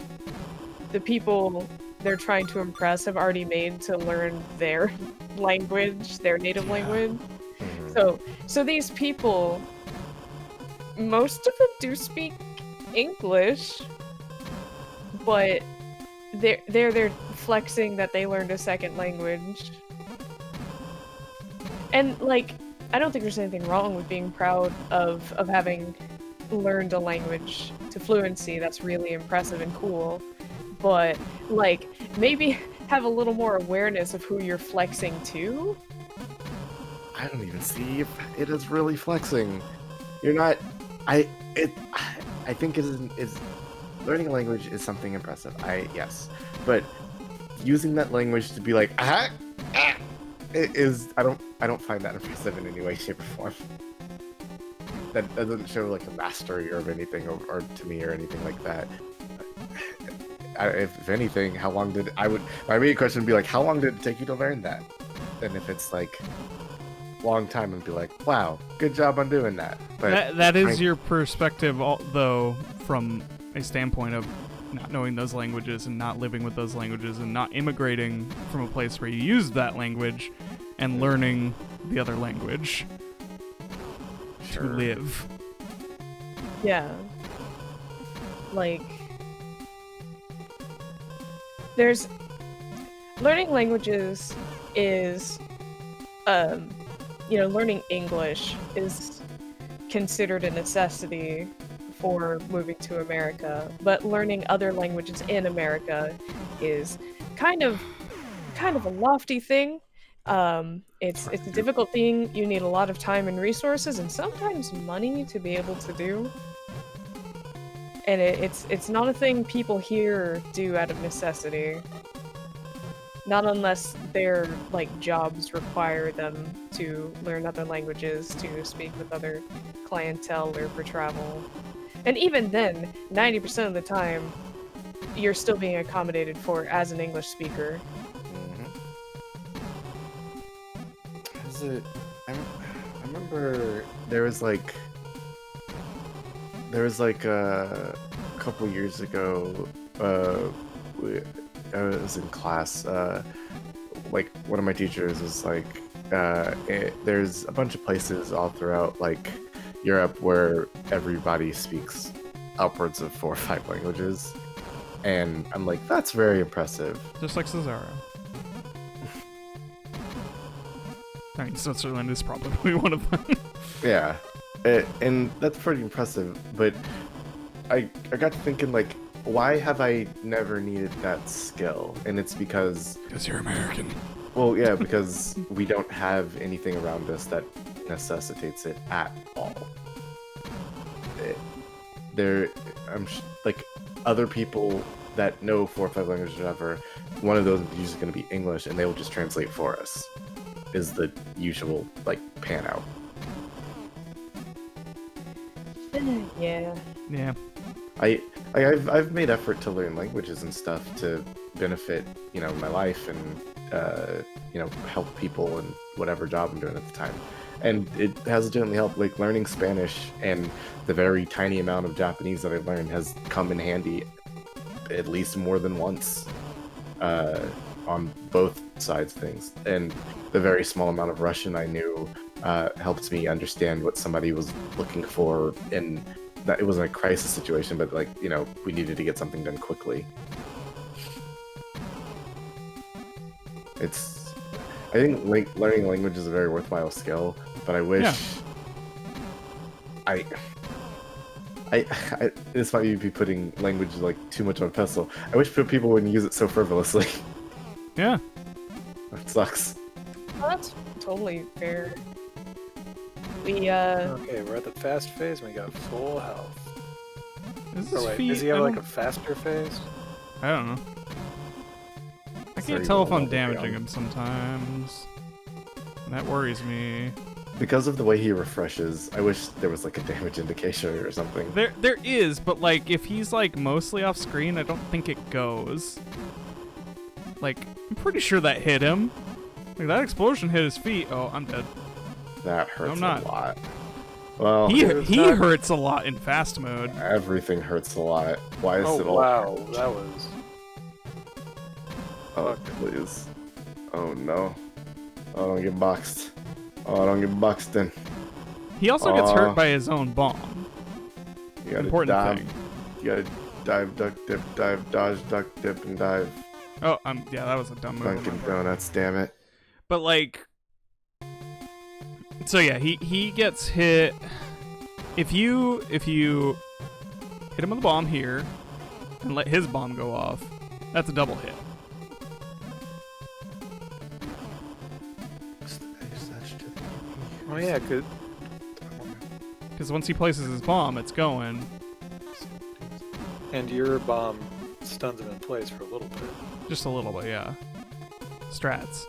the people they're trying to impress have already made to learn their language, their native language. So these people, most of them do speak English, but they're flexing that they learned a second language. And like, I don't think there's anything wrong with being proud of having learned a language to fluency. That's really impressive and cool. But like, maybe have a little more awareness of who you're flexing to. I don't even see if it is really flexing. You're not. I think it is. Learning a language is something impressive. Yes, but using that language to be like it is. I don't find that impressive in any way, shape, or form. That doesn't show like a mastery or of anything, or to me or anything like that. If anything, how long did my main question would be like, how long did it take you to learn that? And if it's like long time, I'd be like, wow, good job on doing that. But that is your perspective, though, from a standpoint of not knowing those languages and not living with those languages and not immigrating from a place where you use that language and learning the other language to live. Yeah. Like, there's learning languages is learning English is considered a necessity for moving to America, but learning other languages in America is kind of a lofty thing. It's a difficult thing. You need a lot of time and resources and sometimes money to be able to do. And it's not a thing people here do out of necessity. Not unless their like jobs require them to learn other languages, to speak with other clientele or for travel. And even then, 90% of the time, you're still being accommodated for as an English speaker. I remember there was like a couple years ago, I was in class, like one of my teachers was like, there's a bunch of places all throughout like Europe where everybody speaks upwards of 4 or 5 languages, and I'm like, that's very impressive. Just like Cesaro. I mean, Switzerland is probably one of them. Yeah, and that's pretty impressive, but I got to thinking, like, why have I never needed that skill? And it's because you're American. Well, yeah, because we don't have anything around us that necessitates it at all. Like, other people that know 4 or 5 languages or whatever, one of those is usually going to be English, and they will just translate for us, is the usual, like, pan out. Yeah. Yeah. I've made effort to learn languages and stuff to benefit, my life and, help people in whatever job I'm doing at the time. And it has legitimately helped. Like, learning Spanish and the very tiny amount of Japanese that I've learned has come in handy at least more than once on both sides of things. And the very small amount of Russian I knew helped me understand what somebody was looking for, and that it wasn't a crisis situation, but like, we needed to get something done quickly. I think learning language is a very worthwhile skill, but I wish this might be putting language like too much on a pedestal. I wish people wouldn't use it so frivolously. Yeah. That sucks. Well, that's totally fair. Okay, we're at the fast phase and we got full health. Is this Does he have like a faster phase? I don't know. I can't tell if I'm damaging him sometimes. That worries me. Because of the way he refreshes, I wish there was like a damage indication or something. There is, but like if he's like mostly off screen, I don't think it goes. Like I'm pretty sure that hit him. Like that explosion hit his feet. Oh, I'm dead. That hurts I'm not. a lot. Well, He hurts a lot in fast mode. everything hurts a lot. Why is Oh it all? wow, that was. Oh please. Oh no. Oh, don't get boxed. Oh, don't get boxed in. He also gets hurt by his own bomb. You gotta Important dive. thing. You gotta dive, duck, dip, dive, dodge, duck, dip, and dive. Oh, yeah, that was a dumb move. on my Dunkin' part. Donuts, damn it. But like, so yeah, he gets hit. If you hit him with a bomb here and let his bomb go off, that's a double hit. Oh yeah, good. Because once he places his bomb, it's going. And your bomb stuns him in place for a little bit. Just a little bit, yeah. Strats.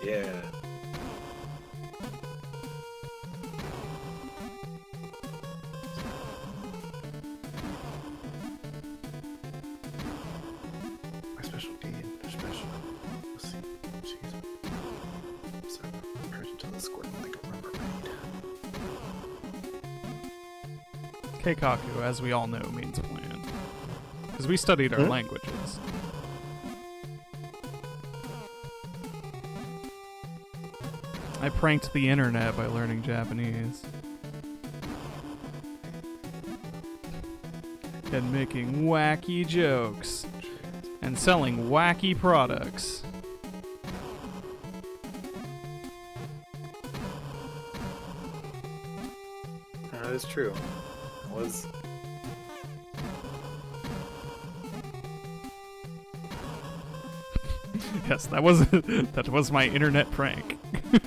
Yeah. My special D and special. Let's see. Jeez. So, courage until the squirt like a rubber maid. Keikaku, as we all know, means plan. Because we studied our languages. I pranked the internet by learning Japanese. And making wacky jokes. And selling wacky products. That is true. It was. Yes, that was my internet prank. Can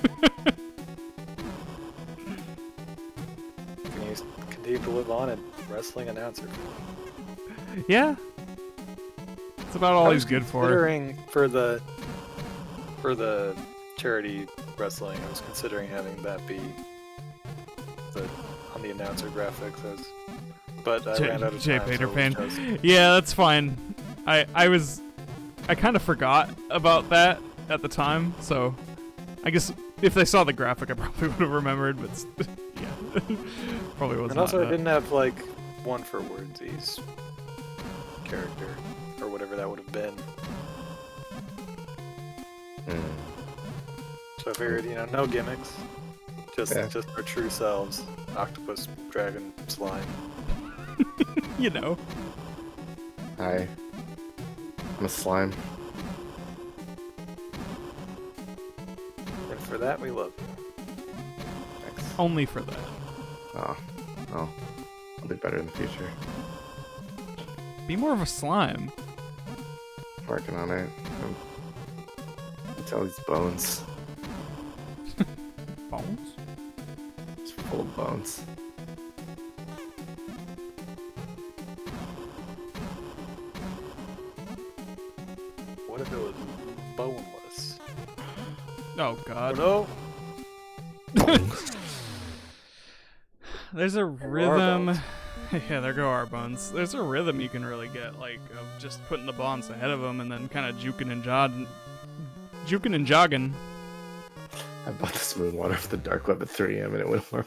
you continue to live on and wrestling announcer? Yeah. That's about all he's good for. Considering for the charity wrestling, I was considering having that be on the announcer graphics but I ran out of J. time. Peter so it Pan. was just- Yeah, that's fine. I kind of forgot about that at the time, so I guess if they saw the graphic, I probably would have remembered. But yeah, probably was And not. also, I didn't have like one for Wordsy's character or whatever that would have been. So I figured, no gimmicks, just our true selves: octopus, dragon, slime. You know. Hi. I'm a slime. And for that, we love you. Thanks. Only for that. Oh. Well, I'll be better in the future. Be more of a slime. Working on it. It's all these bones. Bones? It's full of bones. What if it was boneless? Oh God. No. There's a Our rhythm. bones. Yeah, there go our bones. There's a rhythm you can really get, like of just putting the bonds ahead of them and then kind of juking and jogging. I bought this moon water for the dark web at 3 a.m. and it went warm.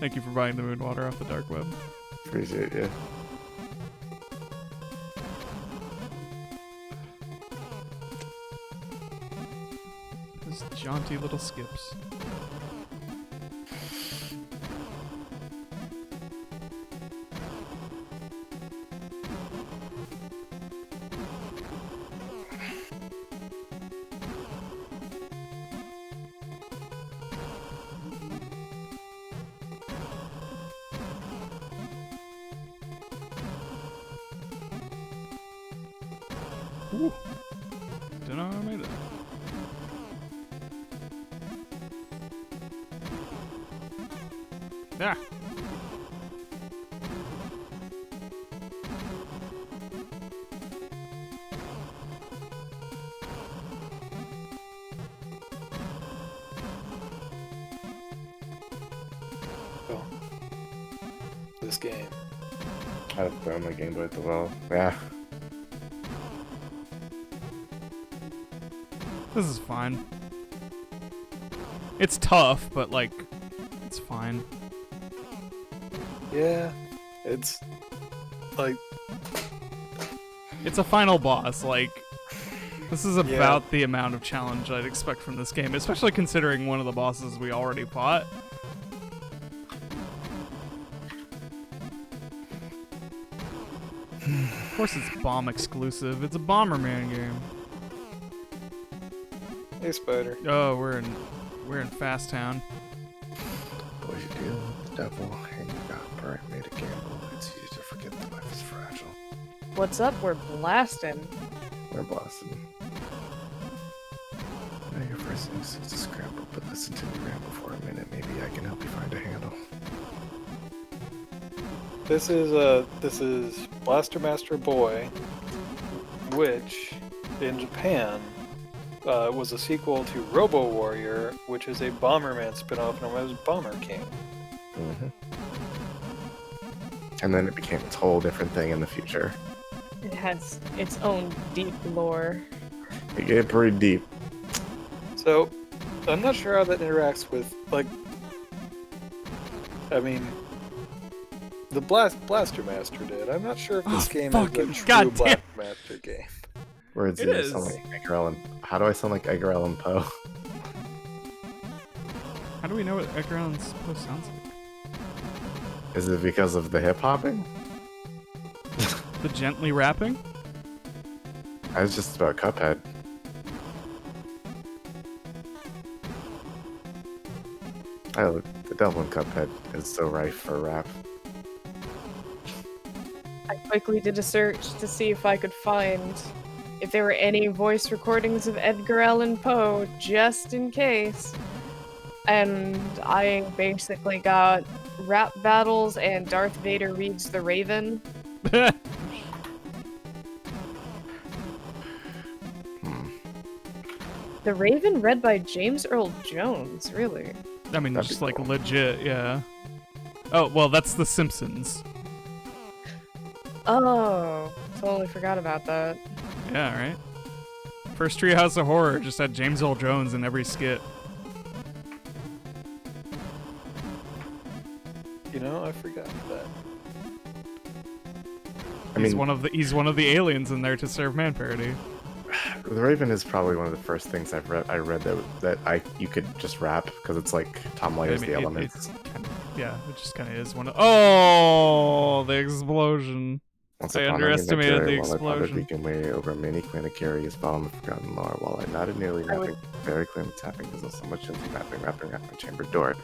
Thank you for buying the moon water off the dark web. Appreciate you. Those jaunty little skips. Ooh. Don't know how I made it. Ah. game. I'd have thrown my Game Boy at the well. Yeah. This is fine. It's tough, but like, it's fine. Yeah, it's like It's a final boss. Like, this is about the amount of challenge I'd expect from this game, especially considering one of the bosses we already fought. Of course, it's bomb exclusive. It's a Bomberman game. hey Spider. Oh, we're in Fast Town. What you deal with the devil and you got bright made a gamble. It's easy to forget that life is fragile. What's up? We're blasting. We're blasting. I know your first instinct is to scramble, but listen to me ramble for a minute. Maybe I can help you find a handle. This is Blaster Master Boy, which in Japan was a sequel to Robo Warrior, which is a Bomberman spin-off known as Bomber King. Mm-hmm. And then it became a whole different thing in the future. It has its own deep lore. It get pretty deep. So, I'm not sure how that interacts with, like, I mean, the Blaster Master did. I'm not sure if this game is a fucking true goddamn. Blaster Master game. Words It that is. sound like Edgar Allan. How do I sound like Edgar Allan Poe? How do we know what Edgar Allan Poe sounds like? Is it because of the hip hopping? The gently rapping? I was just about Cuphead. Oh, the devil in Cuphead is so rife for rap. I quickly did a search to see if I could find if there were any voice recordings of Edgar Allan Poe, just in case. And I basically got rap battles and Darth Vader reads the Raven. The Raven read by James Earl Jones, really? I mean, That'd just be like cool. legit, yeah. Oh, well, that's The Simpsons. Oh, totally forgot about that. Yeah, right? First Treehouse of Horror just had James Earl Jones in every skit. You know, I forgot that. I He's mean, he's one of the aliens in there to serve man parody. The Raven is probably one of the first things I read that you could just rap because it's like Tom Layer's The Elements. It's kind of, yeah, it just kind of is one of. Oh, the explosion! Once I upon a underestimated midnight the while I pondered explosion. beacon way over many Quinnicaries, following the forgotten lore, while I nodded nearly I would- napping, very clearly tapping, because there's so much empty rapping at my chamber door.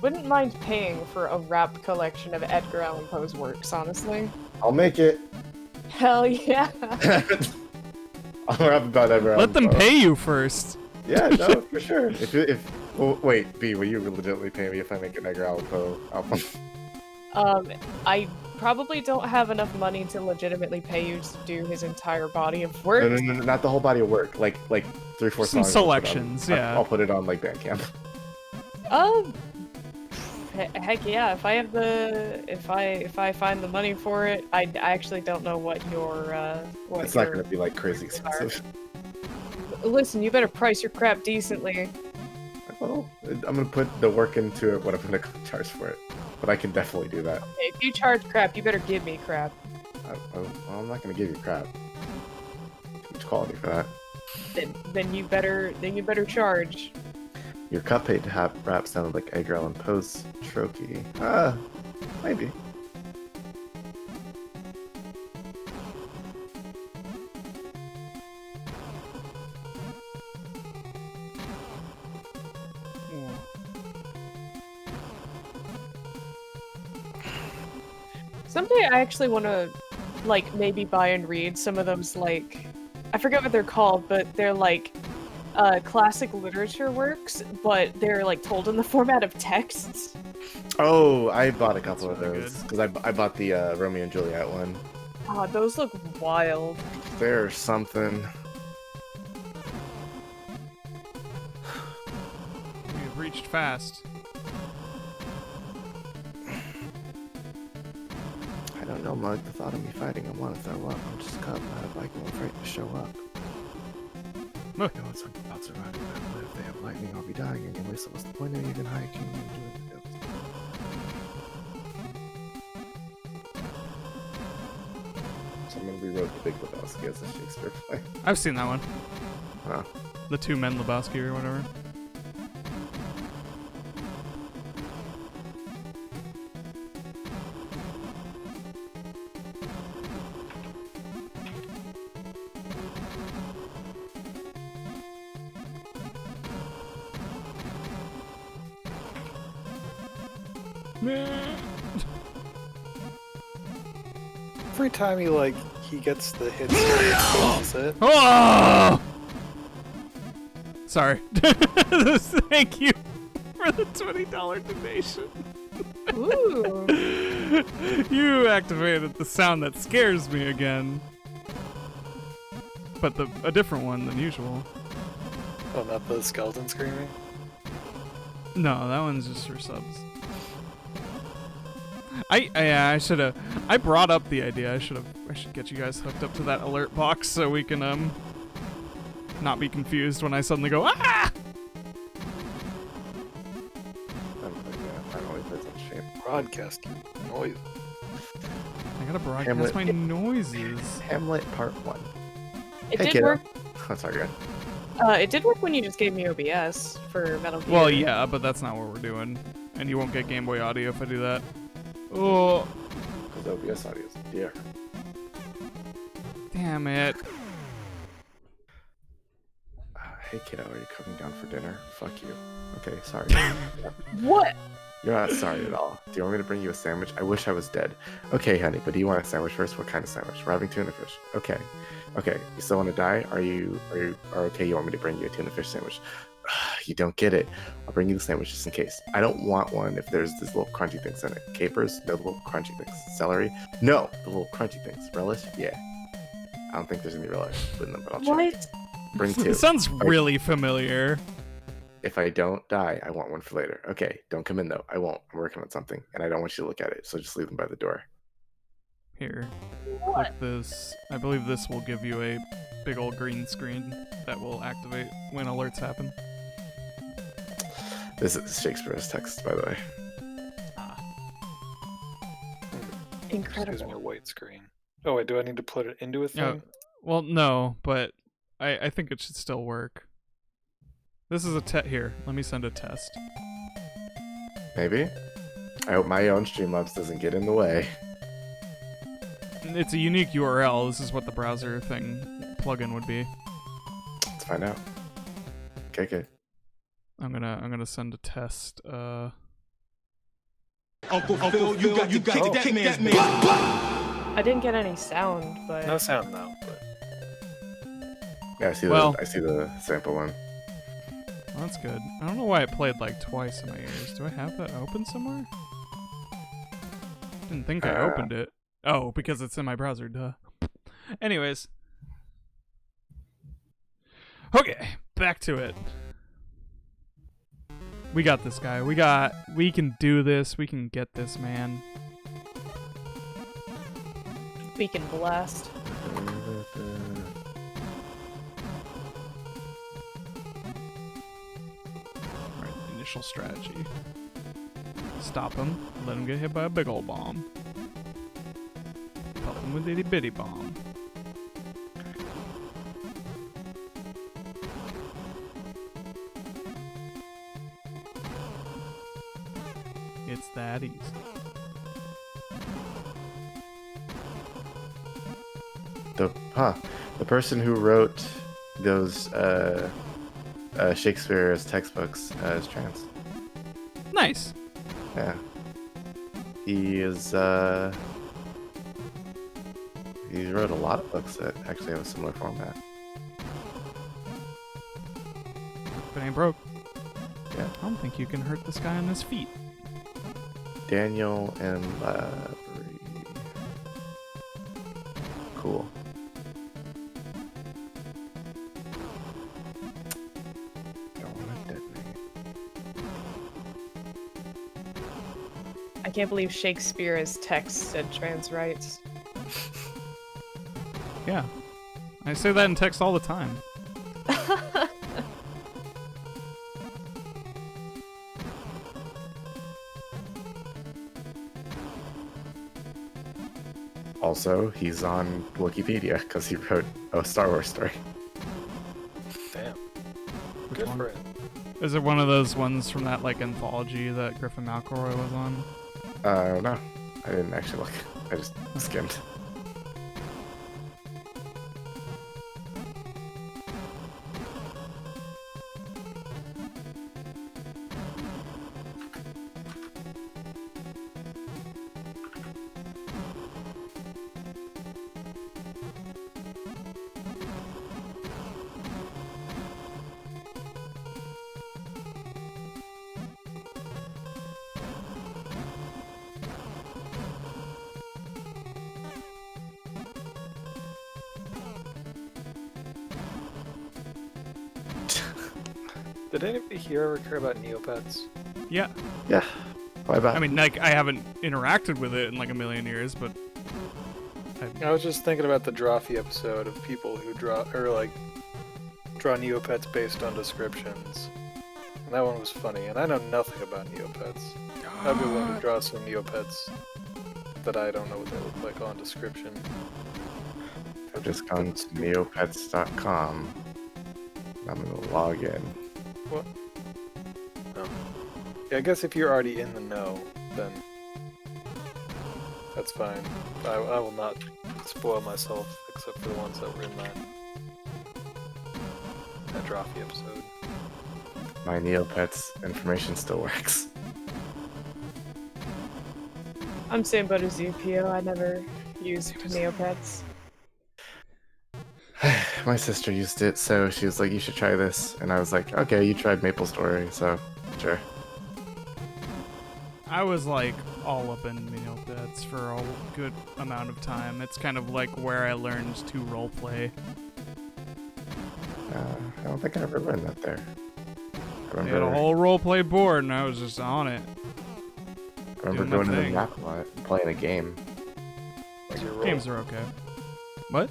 Wouldn't mind paying for a rap collection of Edgar Allan Poe's works, honestly. I'll make it. Hell yeah! I'll rap about Edgar Let Allan them Poe. pay you first. Yeah, no, for sure. Well, wait, B, will you legitimately pay me if I make an Edgar Allan Poe album? I probably don't have enough money to legitimately pay you to do his entire body of work. No, not the whole body of work. Like 3-4 Some songs. selections, yeah. I'll put it on like Bandcamp. Heck yeah! If I have if I find the money for it, I actually don't know what your what It's not your- gonna be like crazy expensive. Listen, you better price your crap decently. Well, I'm gonna put the work into it. What I'm gonna charge for it, but I can definitely do that. If you charge crap, you better give me crap. Well, I'm not gonna give you crap. Too much quality for that. Then you better charge. Your Cuphead rap sounded like Edgar Allan Poe's Trochee. Maybe. Someday I actually want to, like, maybe buy and read some of those, like, I forget what they're called, but they're like classic literature works, but they're like told in the format of texts. Oh, I bought a couple That's of really those because I bought the Romeo and Juliet one. Oh, those look wild. There's something. We've reached fast. don't know, Mug. The thought of me fighting him want to throw up. I'm just cut out of lightning afraid to show up. I know it's something about surviving, but if they have lightning, I'll be dying anyway, so what's the point of even hiking and doing it? Someone rewrote The Big Lebowski as a Shakespeare play. I've seen that one. Oh. The Two Men Lebowski or whatever. Every time he gets the hit, that's it. Oh! Sorry. Thank you for the $20 donation. Ooh. You activated the sound that scares me again. But a different one than usual. Oh, not the skeleton screaming? No, that one's just for subs. I should have. I brought up the idea. I should get you guys hooked up to that alert box so we can not be confused when I suddenly go ah. Broadcasting noise. I gotta broadcast my noises. Hamlet Part 1. It Hey, did kiddo. work. That's all good. It did work when you just gave me OBS for Metal Gear. Well, yeah, but that's not what we're doing, and you won't get Game Boy audio if I do that. Oh, Because OBS audio is dear. damn it! Hey kiddo, are you coming down for dinner? Fuck you. Okay, sorry. What? You're not sorry at all. Do you want me to bring you a sandwich? I wish I was dead. Okay, honey, but do you want a sandwich first? What kind of sandwich? We're having tuna fish. Okay. Okay, you still want to die? Are you okay? You want me to bring you a tuna fish sandwich? You don't get it. I'll bring you the sandwich just in case. I don't want one if there's these little crunchy things in it. Capers? No, the little crunchy things. Celery? No, the little crunchy things. Relish? Yeah. I don't think there's any relish in them, but I'll check. What? Bring two. It sounds really familiar. If I don't die, I want one for later. Okay, don't come in though. I won't. I'm working on something, and I don't want you to look at it, so just leave them by the door. Here, What? click this. I believe this will give you a big old green screen that will activate when alerts happen. This is Shakespeare's text, by the way. Just using Incredible. a white screen. Oh wait, do I need to put it into a thing? Well, no, but I think it should still work. This is a here. Let me send a test. Maybe. I hope my own Streamlabs doesn't get in the way. It's a unique URL. This is what the browser thing plugin would be. Let's find out. Okay, good. I'm gonna send a test. Uncle Phil, you got to kick that man. I didn't get any sound, but No sound now, but Yeah, I see Well- I see the sample one. Well, that's good. I don't know why it played like twice in my ears. Do I have that open somewhere? Didn't think I opened it. Oh, because it's in my browser, duh. Anyways. Okay, back to it. We got this guy. We can do this. We can get this, man. we can blast. Alright, initial strategy. Stop him. Let him get hit by a big old bomb. Pelt him with itty bitty bomb. It's that easy. The person who wrote those Shakespeare's textbooks is trans. Nice. Yeah. He is he wrote a lot of books that actually have a similar format. If it ain't broke. Yeah. I don't think you can hurt this guy on his feet. Daniel and Lavery. Cool. Don't want to detonate. I I can't believe Shakespeare as text said trans rights. Yeah. I say that in text all the time. Also, he's on Wikipedia because he wrote a Star Wars story. Damn. Which Good one? for him. Is it one of those ones from that like anthology that Griffin McElroy was on? No, I didn't actually look. I just skimmed. Did anybody here ever care about Neopets? Yeah. Yeah. Why about? I mean, like, I haven't interacted with it in like a million years, but I was just thinking about the Drawfee episode of people who draw Neopets based on descriptions. And that one was funny, and I know nothing about Neopets. I'd be willing to draw some Neopets that I don't know what they look like on description. I've just gone to neopets.com. I'm gonna log in. What? No. Yeah, I guess if you're already in the know, then that's fine. I will not spoil myself, except for the ones that were in that Drawfee episode. My Neopets information still works. I'm same boat as you, Pio. I never used Neopets. My sister used it, so she was like, you should try this. And I was like, okay, you tried Maple Story, so sure. I was like all up in Neopets for a good amount of time. It's kind of like where I learned to roleplay. I don't think I ever learned that there. I They had a remember, whole roleplay board, and I was just on it. I remember doing my going to the thing. map a lot and playing a game. What was your role? Games are okay. What?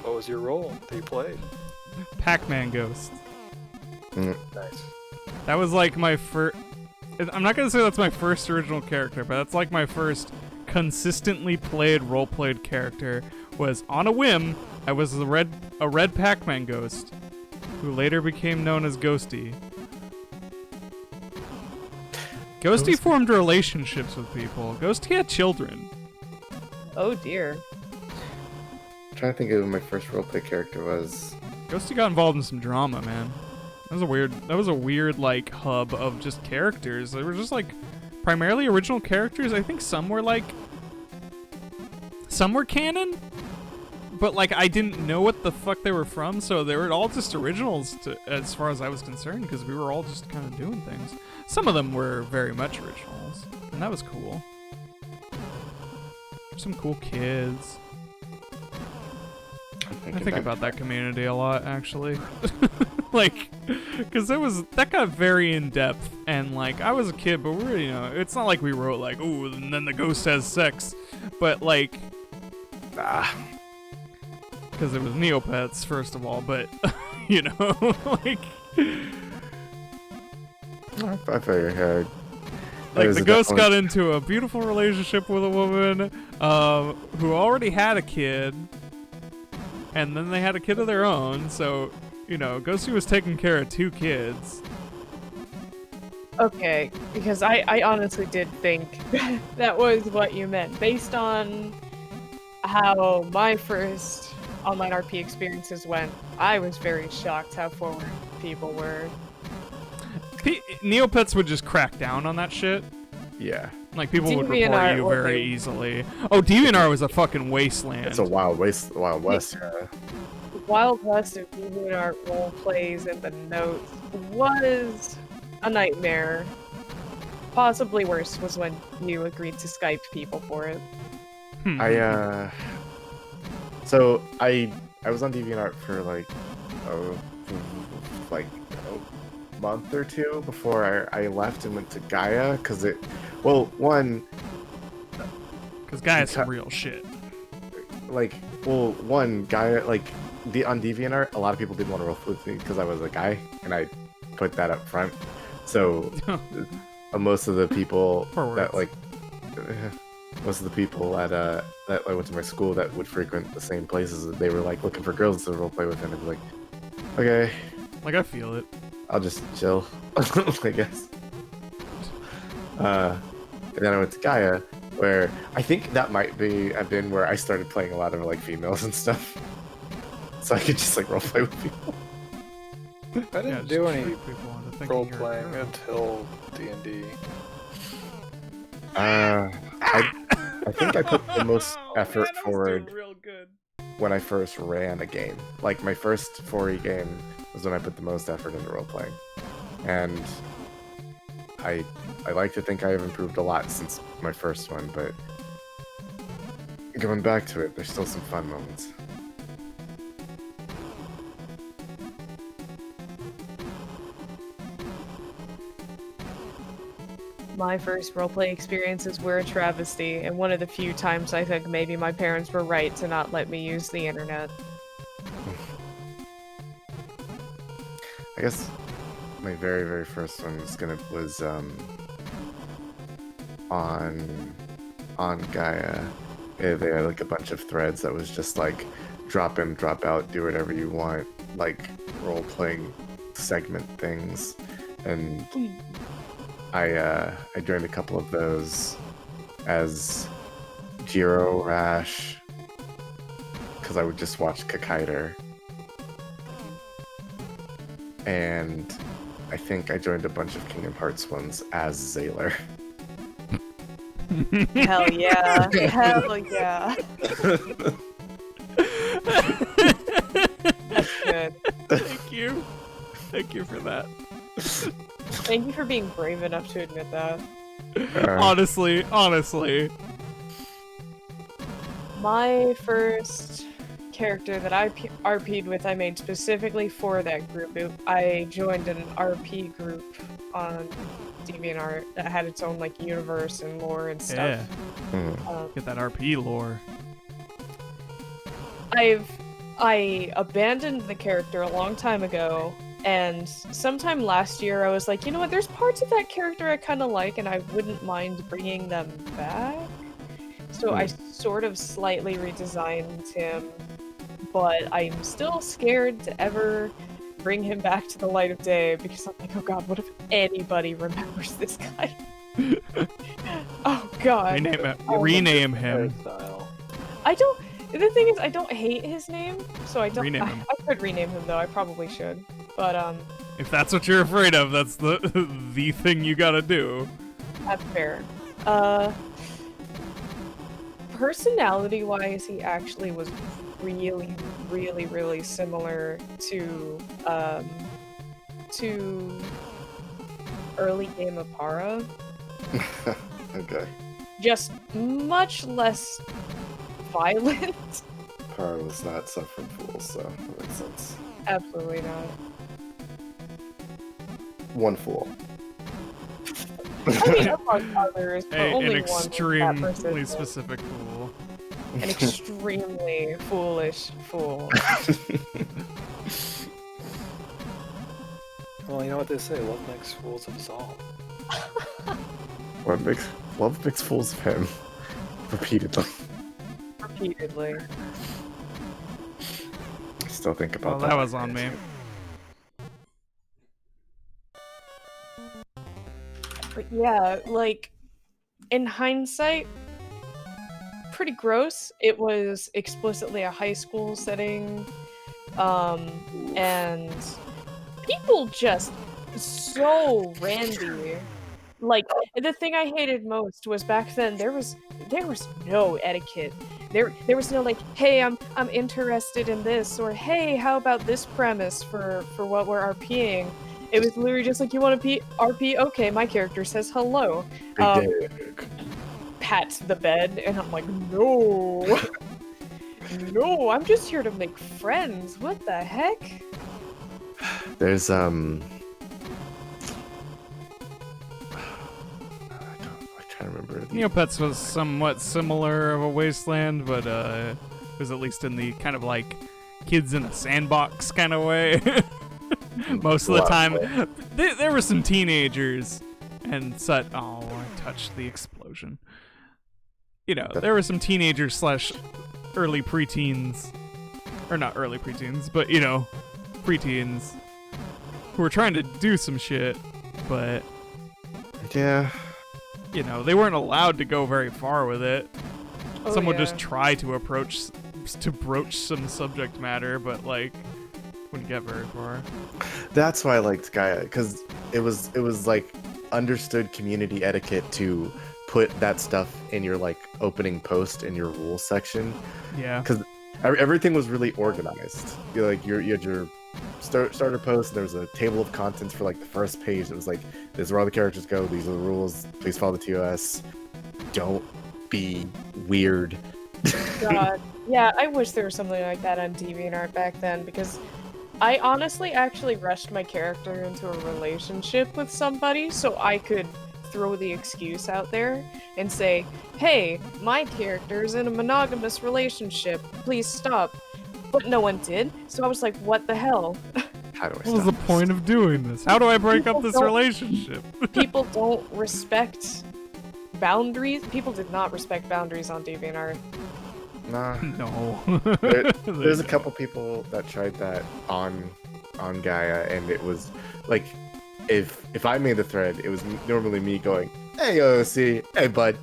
What was your role that you played? Pac-Man Ghost. Mm, Nice. That was like my first. I'm not gonna say that's my first original character, but that's like my first consistently played role-played character. Was on a whim, I was a red Pac-Man Ghost, who later became known as Ghosty. Ghosty formed relationships with people. Ghosty had children. Oh dear. I'm trying to think of who my first roleplay character was. Ghosty got involved in some drama, man. That was a weird like hub of just characters. They were just like primarily original characters. I think some were canon, but like I didn't know what the fuck they were from, so they were all just originals as far as I was concerned, because we were all just kind of doing things. Some of them were very much originals, and that was cool. Some cool kids. I think about that community a lot, actually. Like, because that got very in depth, and like I was a kid, but we're, you know, it's not like we wrote like, ooh, and then the ghost has sex, but like, because it was Neopets first of all, but you know, like, I figured. like the ghost got into a beautiful relationship with a woman who already had a kid, and then they had a kid of their own, so. You know, Ghosty was taking care of 2 kids. Okay, because I honestly did think that was what you meant. Based on how my first online RP experiences went, I was very shocked how forward people were. Neopets would just crack down on that shit. Yeah. Like, people would report DeviantArt you would very be- easily. Oh, DeviantArt was a fucking wasteland. It's a Wild West, yeah. Wild West of DeviantArt role plays and the notes was a nightmare. Possibly worse was when you agreed to Skype people for it. So I was on DeviantArt for like month or two before I left and went to Gaia, because one, Because Gaia's some real shit. Gaia, on DeviantArt, a lot of people didn't want to roll with me because I was a guy, and I put that up front. So most of the people most of the people at that I went to my school that would frequent the same places, they were like looking for girls to roleplay with, and I'd be like, okay, Like, I feel it. I'll just chill, I guess. And then I went to Gaia, where I think that might have been where I started playing a lot of like females and stuff, so I could just like roleplay with people. I didn't just do any trick people into thinking role you're a playing girl. until D&D. I think I put the most effort forward Real good. when I first ran a game. Like, my first 4E game was when I put the most effort into role-playing. And I like to think I have improved a lot since my first one, but going back to it, there's still some fun moments. My first roleplay experiences were a travesty, and one of the few times I think maybe my parents were right to not let me use the internet. I guess my very, very first one was on Gaia. Yeah, they had like a bunch of threads that was just like drop in, drop out, do whatever you want, like role-playing segment things, and I joined a couple of those as Jiro Rash, because I would just watch Kakaider. And I think I joined a bunch of Kingdom Hearts ones as Zaylor. Hell yeah. Hell yeah. That's good. Thank you. Thank you for that. Thank you for being brave enough to admit that. Honestly. My first character that I RP'd with, I made specifically for that group. I joined an RP group on DeviantArt that had its own like universe and lore and stuff. Yeah. Get that RP lore. I abandoned the character a long time ago, and sometime last year I was like, you know what, there's parts of that character I kind of like, and I wouldn't mind bringing them back. So I sort of slightly redesigned him, but I'm still scared to ever bring him back to the light of day, because I'm like, oh god, what if anybody remembers this guy? Oh god. Rename him. Hairstyle. The thing is, I don't hate his name, so I don't. Rename him. I could rename him though. I probably should, but If that's what you're afraid of, that's the thing you gotta do. that's fair. Personality-wise, he actually was really, really, really similar to early game of Para. Okay. Just much less violent. Para was not suffering fools, so that makes sense. Absolutely not. One fool. I mean, among others, but only An one was that extremely persistent. specific fool. An extremely foolish fool. Well, you know what they say, love makes fools of us all. Love makes fools of him. Repeatedly. Repeatedly. I still think about Well, that was on me. But yeah, like, in hindsight, pretty gross. It was explicitly a high school setting, and people just so randy. Like, the thing I hated most was back then there was no etiquette. There was no like, hey, I'm interested in this, or hey, how about this premise for what we're RPing. It was literally just like, you want to RP? Okay, my character says hello. Pat the bed, and I'm like, no. No, I'm just here to make friends. What the heck? There's remember. Neopets was somewhat similar of a wasteland, but it was at least in the kind of like kids in a sandbox kind of way. Most of the time, there were some teenagers and such. Oh, I touched the explosion. You know, there were some teenagers / early preteens, or not early preteens, but you know, preteens who were trying to do some shit, but yeah, you know, they weren't allowed to go very far with it. Some would just try to broach some subject matter, but like wouldn't get very far. That's why I liked Gaia, because it was like understood community etiquette to put that stuff in your like opening post in your rules section. Yeah, because everything was really organized. You had your starter post, and there was a table of contents for like the first page. It was like, this is where all the characters go, these are the rules, please follow the TOS, don't be weird. God. Yeah, I wish there was something like that on DeviantArt back then, because I honestly actually rushed my character into a relationship with somebody so I could throw the excuse out there and say, hey, my character's in a monogamous relationship, please stop. But no one did, so I was like, what the hell? How do I what was the point of doing this? How do I break up this relationship? People don't respect boundaries. People did not respect boundaries on DeviantArt. Nah. No. There's a couple people that tried that on Gaia, and it was like, if I made the thread, it was normally me going, hey OC, hey bud,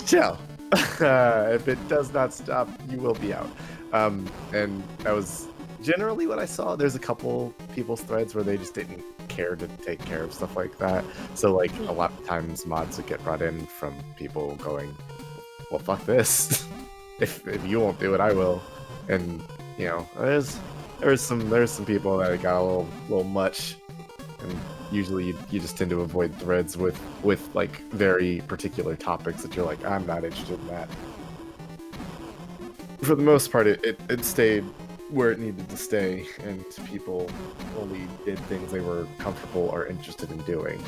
chill. If it does not stop, you will be out. And that was generally what I saw. There's a couple people's threads where they just didn't care to take care of stuff like that. So like a lot of times mods would get brought in from people going, well, fuck this. if you won't do it, I will. And you know, there's some people that got a little much. And usually you just tend to avoid threads with like very particular topics that you're like, I'm not interested in that. For the most part, it stayed where it needed to stay, and people only did things they were comfortable or interested in doing.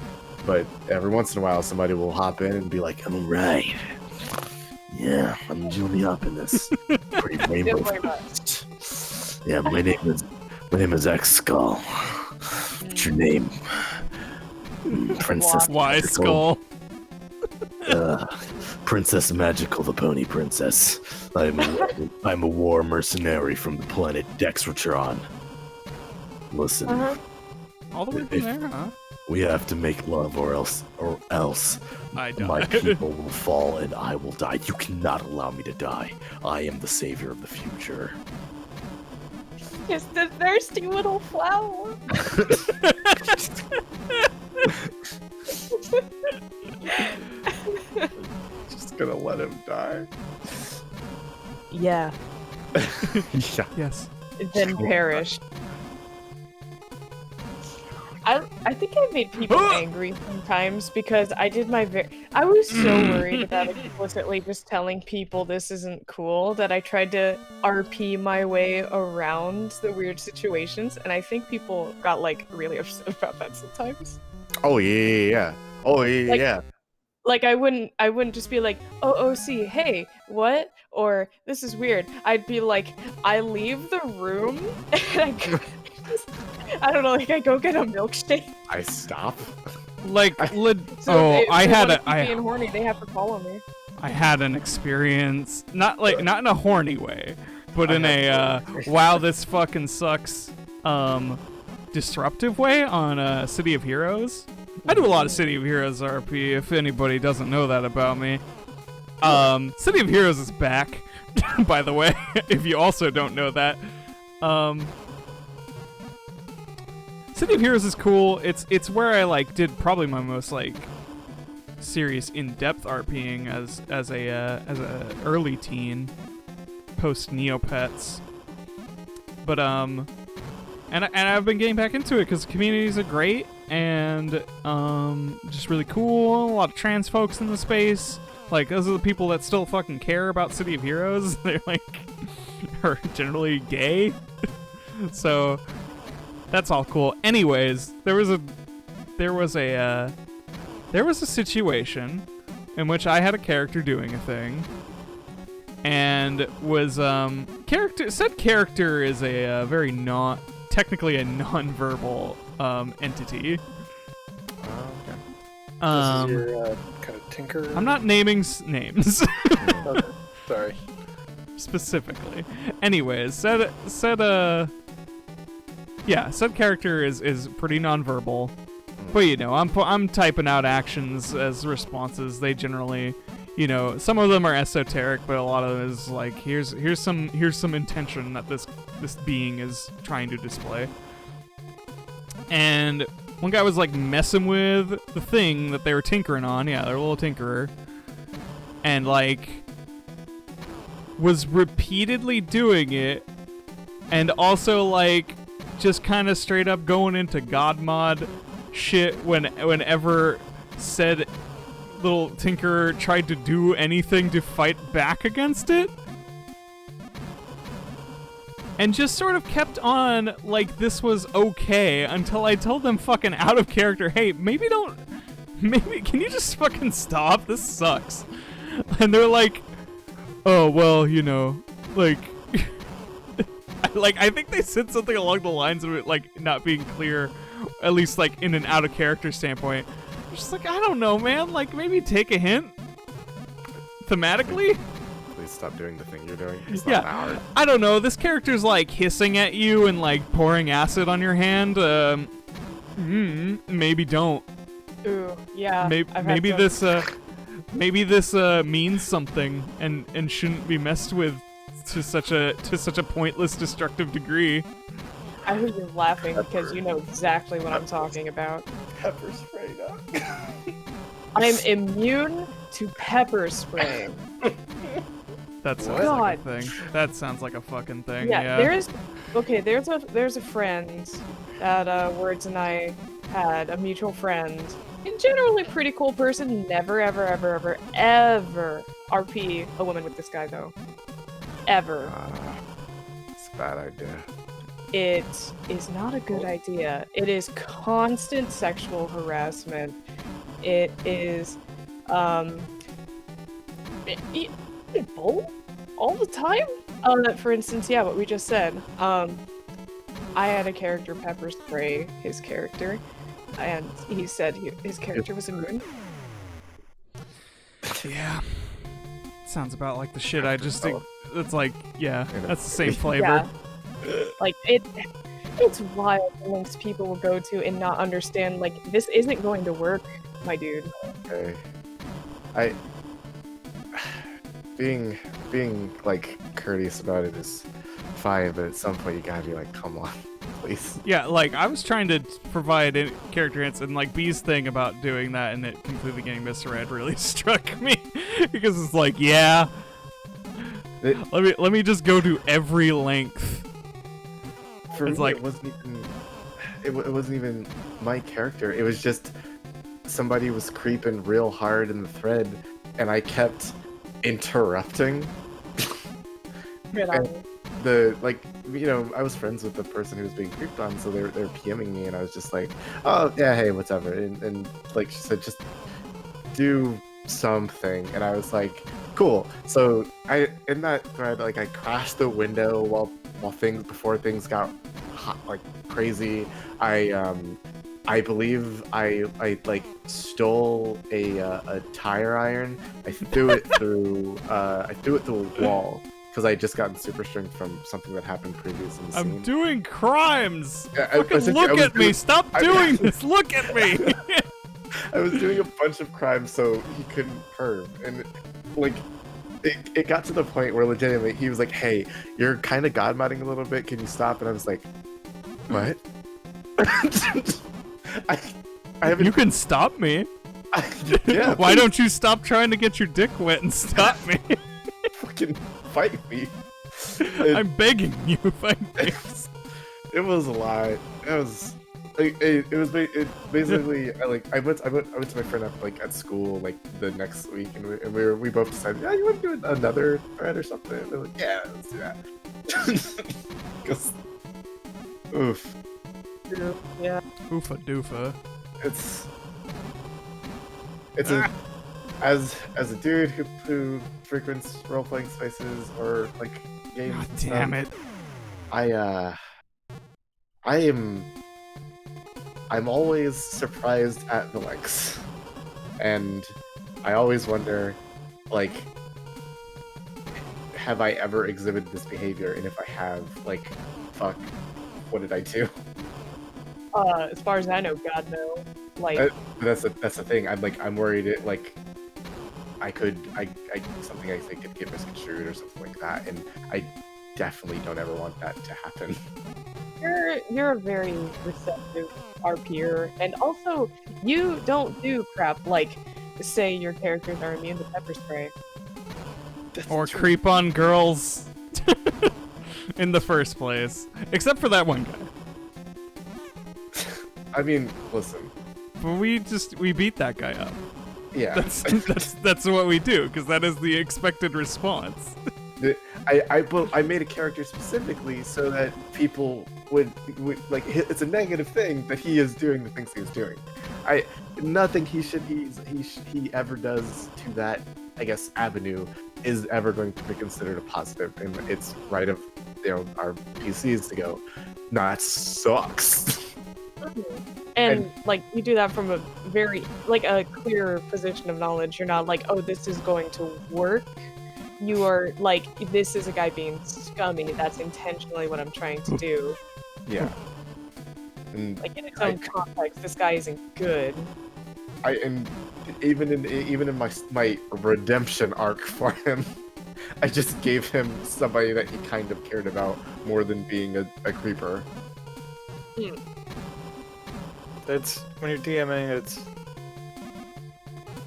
But every once in a while, somebody will hop in and be like, I'm right. Yeah, I'm joining up in this pretty rainbow. Yeah, my name is X Skull. What's your name? Princess Y Skull. Princess Magical, the Pony Princess. I'm a war mercenary from the planet Dexrotron. Listen, All the way from there, huh? we have to make love, or else I die. my people will fall and I will die. You cannot allow me to die. I am the savior of the future. Just a thirsty little flower. Just gonna let him die. Yeah. Yeah. Yes. Then perish. I think I made people angry sometimes because I did my I was so worried about explicitly just telling people this isn't cool that I tried to RP my way around the weird situations, and I think people got like really upset about that sometimes. Oh yeah. Oh yeah, yeah. Like I wouldn't just be like, oh OC, hey, what? Or this is weird. I'd be like, I leave the room and I don't know, like I go get a milkshake. I stop. Like, So I had being horny, they have to follow me. I had an experience, not in a horny way, but in a wow, this fucking sucks, disruptive way on City of Heroes. I do a lot of City of Heroes RP, if anybody doesn't know that about me. City of Heroes is back, by the way, if you also don't know that. City of Heroes is cool. It's where I like did probably my most like serious in-depth RPing as a early teen, post Neopets. But and I've been getting back into it because the communities are great and just really cool. A lot of trans folks in the space. Like those are the people that still fucking care about City of Heroes. They're like are generally gay, so. That's all cool. Anyways, there was a situation in which I had a character doing a thing, and was said character is a very technically a non-verbal entity. Okay. This is your kind of tinker. I'm not naming names. Okay, sorry. Specifically. Anyways, said character is pretty nonverbal, but you know, I'm typing out actions as responses. They generally, you know, some of them are esoteric, but a lot of it is like here's some intention that this being is trying to display. And one guy was like messing with the thing that they were tinkering on. Yeah, they're a little tinkerer, and like was repeatedly doing it, and also like just kind of straight up going into God mod shit whenever said little tinkerer tried to do anything to fight back against it, and just sort of kept on like this was okay until I told them fucking out of character, hey, maybe can you just fucking stop? This sucks. And they're like, oh, well, you know, like, I think they said something along the lines of it, like, not being clear, at least, like, in an out-of-character standpoint. Just like, I don't know, man, like, maybe take a hint, thematically? Please stop doing the thing you're doing. It's not that hard. I don't know, this character's, like, hissing at you and, like, pouring acid on your hand, maybe don't. Ooh, yeah. Maybe this means something and shouldn't be messed with to such a pointless, destructive degree. I heard you laughing because you know exactly what I'm talking about. Pepper spray, Doc. I'm immune to pepper spray. That sounds like a thing. That sounds like a fucking thing. Yeah. There's a friend that Words and I had, a mutual friend. In generally pretty cool person. Never, ever, ever, ever, ever RP a woman with this guy though. Ever. It's a bad idea. It is not a good idea. It is constant sexual harassment. It is all the time. For instance, yeah, what we just said. I had a character pepper spray his character, and he said his character was immune. Yeah. Sounds about like the shit I just think. It's like, yeah, that's the same flavor. Yeah. Like, it's wild the lengths people will go to and not understand, like, this isn't going to work, my dude. Okay. Being like courteous about it is fine, but at some point you gotta be like, come on, please. Yeah, like I was trying to provide character hints, and like B's thing about doing that and it completely getting misread really struck me because it's like, yeah, let me just go to every length. For it's me, like it wasn't even my character. It was just somebody was creeping real hard in the thread, and I kept interrupting. And I was friends with the person who was being creeped on, so they were PMing me, and I was just like, oh yeah, hey, whatever, and like she said, just do something, and I was like, cool. So in that thread, like I crashed the window before things got hot, like crazy. I believe I like stole a tire iron. I threw it through a wall because I had just gotten super strength from something that happened previous in the scene. I'm doing crimes. Yeah, look at me! Stop doing this! Look at me! I was doing a bunch of crimes so he couldn't perv, and like it got to the point where legitimately he was like, "Hey, you're kind of god modding a little bit. Can you stop?" And I was like, "What?" I haven't. You can stop me. Yeah. Why don't you stop trying to get your dick wet and stop me? Fucking fight me. I'm begging you, fight me. It was a lot. Basically I went to my friend up at school the next week, and we both decided, yeah, you want to do another thread or something? And they're like, yeah, let's do that. Because oof. Yeah. Oofa doofa. It's as a dude who frequents role playing spaces or like games, God and damn stuff, it. I'm always surprised at the lengths, and I always wonder, like, have I ever exhibited this behavior? And if I have, like, fuck, what did I do? As far as I know, God no. Like, That's the thing. I'm worried it like something I think could get misconstrued or something like that, and I definitely don't ever want that to happen. you're a very receptive RPer, and also you don't do crap like say your characters are immune to pepper spray. Or creep on girls in the first place. Except for that one guy. I mean, listen, But we beat that guy up. yeah. That's what we do, because that is the expected response. I made a character specifically so that people would like it's a negative thing that he is doing the things he is doing. Nothing he ever does to that, I guess, avenue is ever going to be considered a positive, and it's right of our PCs to go, nah, that sucks. And like you do that from a very like a clear position of knowledge. You're not like, oh, this is going to work. You are like, this is a guy being scummy. That's intentionally what I'm trying to do. Yeah. And Like in its own context, this guy isn't good. and even in my redemption arc for him, I just gave him somebody that he kind of cared about more than being a creeper. It's when you're DMing,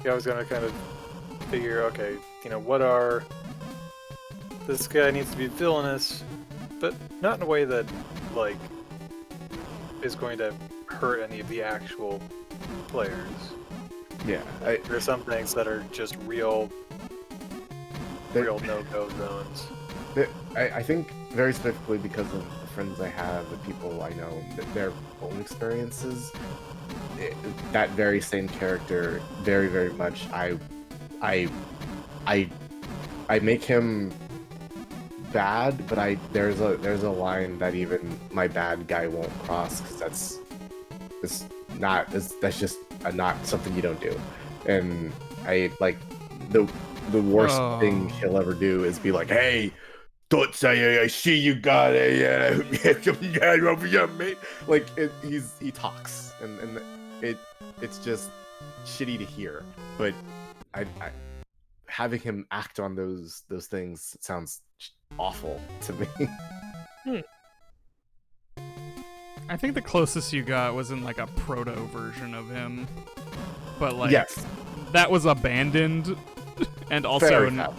you're always gonna kind of figure, okay, this guy needs to be villainous, but not in a way that like is going to hurt any of the actual players. Yeah, There's some things that are just real no-go zones. I think very specifically because of the friends I have, the people I know, their own experiences, that very same character, very, very much, I make him bad, but there's a line that even my bad guy won't cross, because that's just not something you don't do. And I like the worst thing he'll ever do is be like, hey, don't say I see you got a over your mate. Like he talks and it's just shitty to hear. But I having him act on those things sounds awful to me. I think the closest you got was in like a proto version of him. But like Yes. that was abandoned and also Very fast.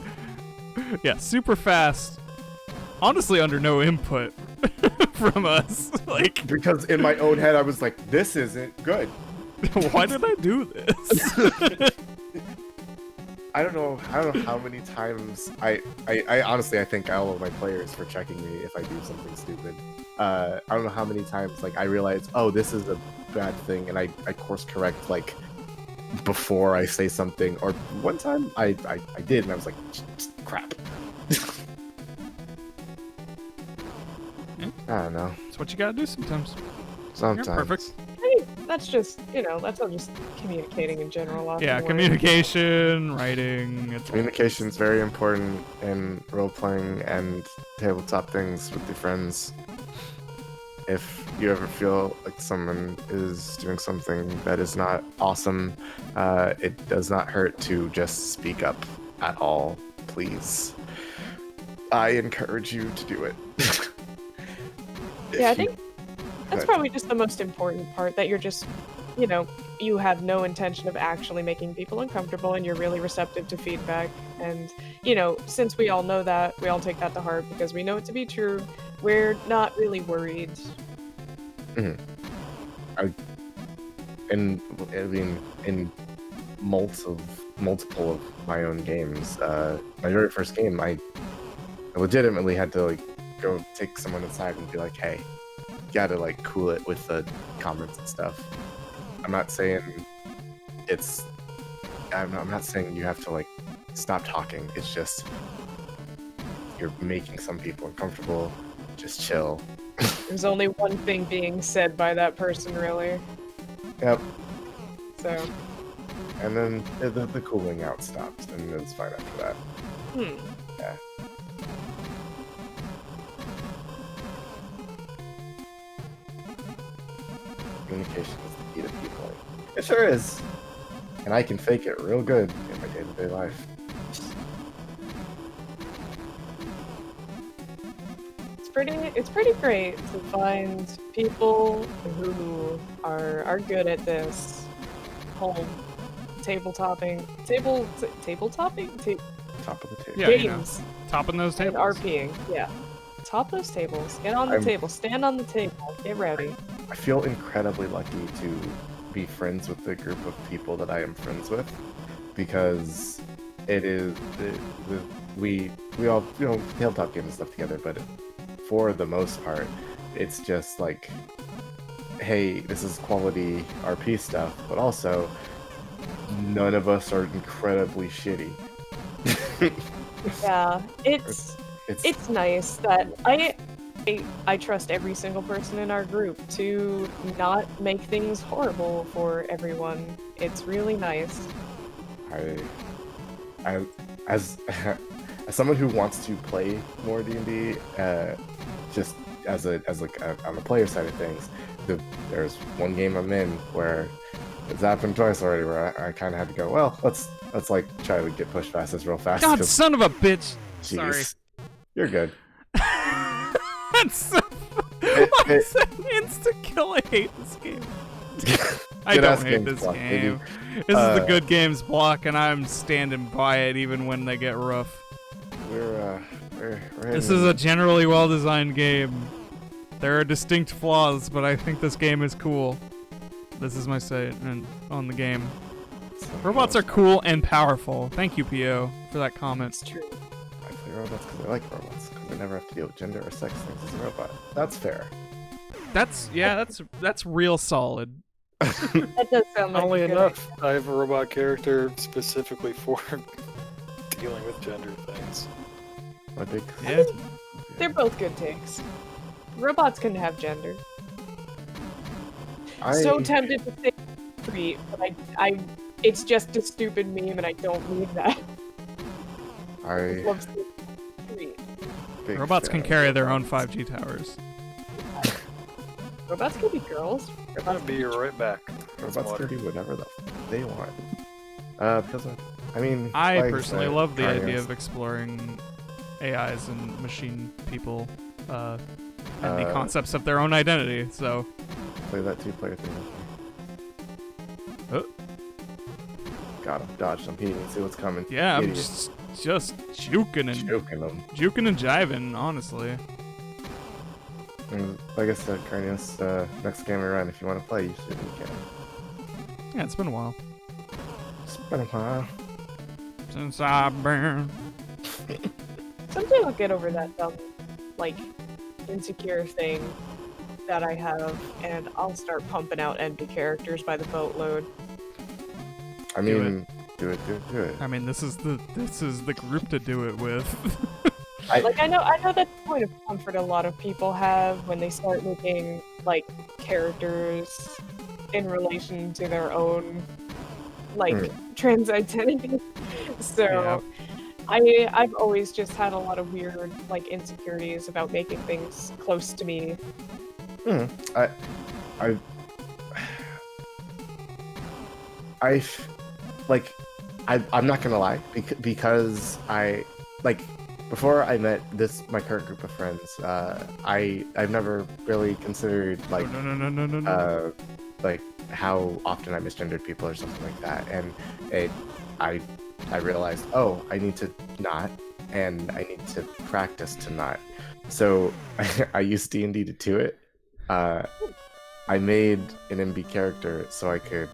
Yeah, super fast. Honestly under no input from us. Like Because in my own head I was like, this isn't good. why did I do this? I don't know how many times I honestly I thank all of my players for checking me if I do something stupid. I don't know how many times like I realize, oh, this is a bad thing, and I course correct like before I say something. Or one time I did, and I was like, crap. Yeah. I don't know. That's what you gotta do sometimes. Sometimes. You're perfect. I mean, that's just that's all just communicating in general. Often Yeah, where- communication, writing. It's Communication is very important in role playing and tabletop things with your friends. If you ever feel like someone is doing something that is not awesome, it does not hurt to just speak up at all, please. I encourage you to do it. Yeah, I think that's probably just the most important part, that you're just, you have no intention of actually making people uncomfortable, and you're really receptive to feedback. And, since we all know that, we all take that to heart because we know it to be true, we're not really worried. Mm-hmm. In multiple of my own games, my very first game, I legitimately had to like go take someone aside and be like, hey, you gotta like cool it with the comments and stuff. I'm not saying it's I'm not saying you have to like stop talking. It's just you're making some people uncomfortable. Just chill. There's only one thing being said by that person, really. Yep. So, And then the cooling out stops, and it's fine after that. Yeah. Communication is the key to people. It sure is. And I can fake it real good in my day-to-day life. it's pretty great to find people who are good at this whole tabletopping, Top of the table. Yeah, you know, games topping those and tables. RPing. Yeah, top those tables. Get on the table. Stand on the table. Get rowdy. I feel incredibly lucky to be friends with the group of people that I am friends with, because it is we all tabletop games and stuff together, but for the most part, it's just like, hey, this is quality RP stuff, but also none of us are incredibly shitty. Yeah, it's nice that I trust every single person in our group to not make things horrible for everyone. It's really nice. I as someone who wants to play more D&D, just on the player side of things, there's one game I'm in where it's happened twice already, where I kind of had to go, well, let's like try to get pushed past this real fast. God, son of a bitch! Jeez. Sorry. You're good. That's so. What's that insta kill? I hate this game. I Good don't ass hate games this block, game. baby. This is the good games block, and I'm standing by it even when they get rough. We're This is a generally well-designed game. There are distinct flaws, but I think this game is cool. This is my statement on the game. Robots are cool and powerful. Thank you, P.O., for that comment. It's true. I play robots because I like robots. Because I never have to deal with gender or sex things as a robot. That's fair. That's real solid. That does sound like Oddly a good enough, I have a robot character specifically for dealing with gender things. My big. Yeah. They're both good takes. Robots can have gender. So tempted to say treat, but I it's just a stupid meme, and I don't mean that. I Love saying treat. big Robots fan can of carry their own robots. 5G towers. Robots can be girls. I'm gonna be right back. Robots can do whatever the they want. Because I mean, I like personally said, love the idea Guardians- of exploring AIs and machine people, and the concepts of their own identity. So, play that two-player thing with me. Oh. Got him. Dodged him. He didn't see what's coming. yeah, I'm Idiot. just juking Joking him. and jiving, honestly. And like I said, Carnios, next game we run, if you want to play, you should. You can. Yeah, it's been a while It's been a while. since I've been. Someday I'll get over that dumb, like, insecure thing that I have, and I'll start pumping out NP characters by the boatload. I Do mean, do it. I mean, this is the group to do it with. Like, I know that's the point of comfort a lot of people have when they start making, like, characters in relation to their own, like, trans identity. So, I've always just had a lot of weird, like, insecurities about making things close to me. I'm not gonna lie, because before I met my current group of friends, I've never really considered No. like how often I misgendered people or something like that, and I realized, oh, I need to not, and I need to practice to not. So I used D&D to do it. I made an MB character so I could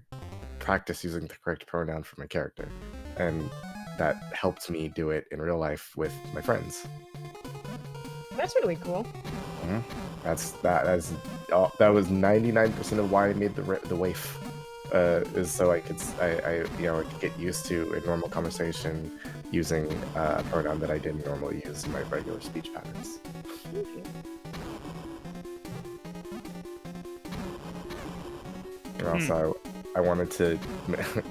practice using the correct pronoun for my character, and that helped me do it in real life with my friends. That's really cool. That was 99% of why I made the waif is so I could I could get used to in normal conversation using a pronoun that I didn't normally use in my regular speech patterns. And also, I wanted to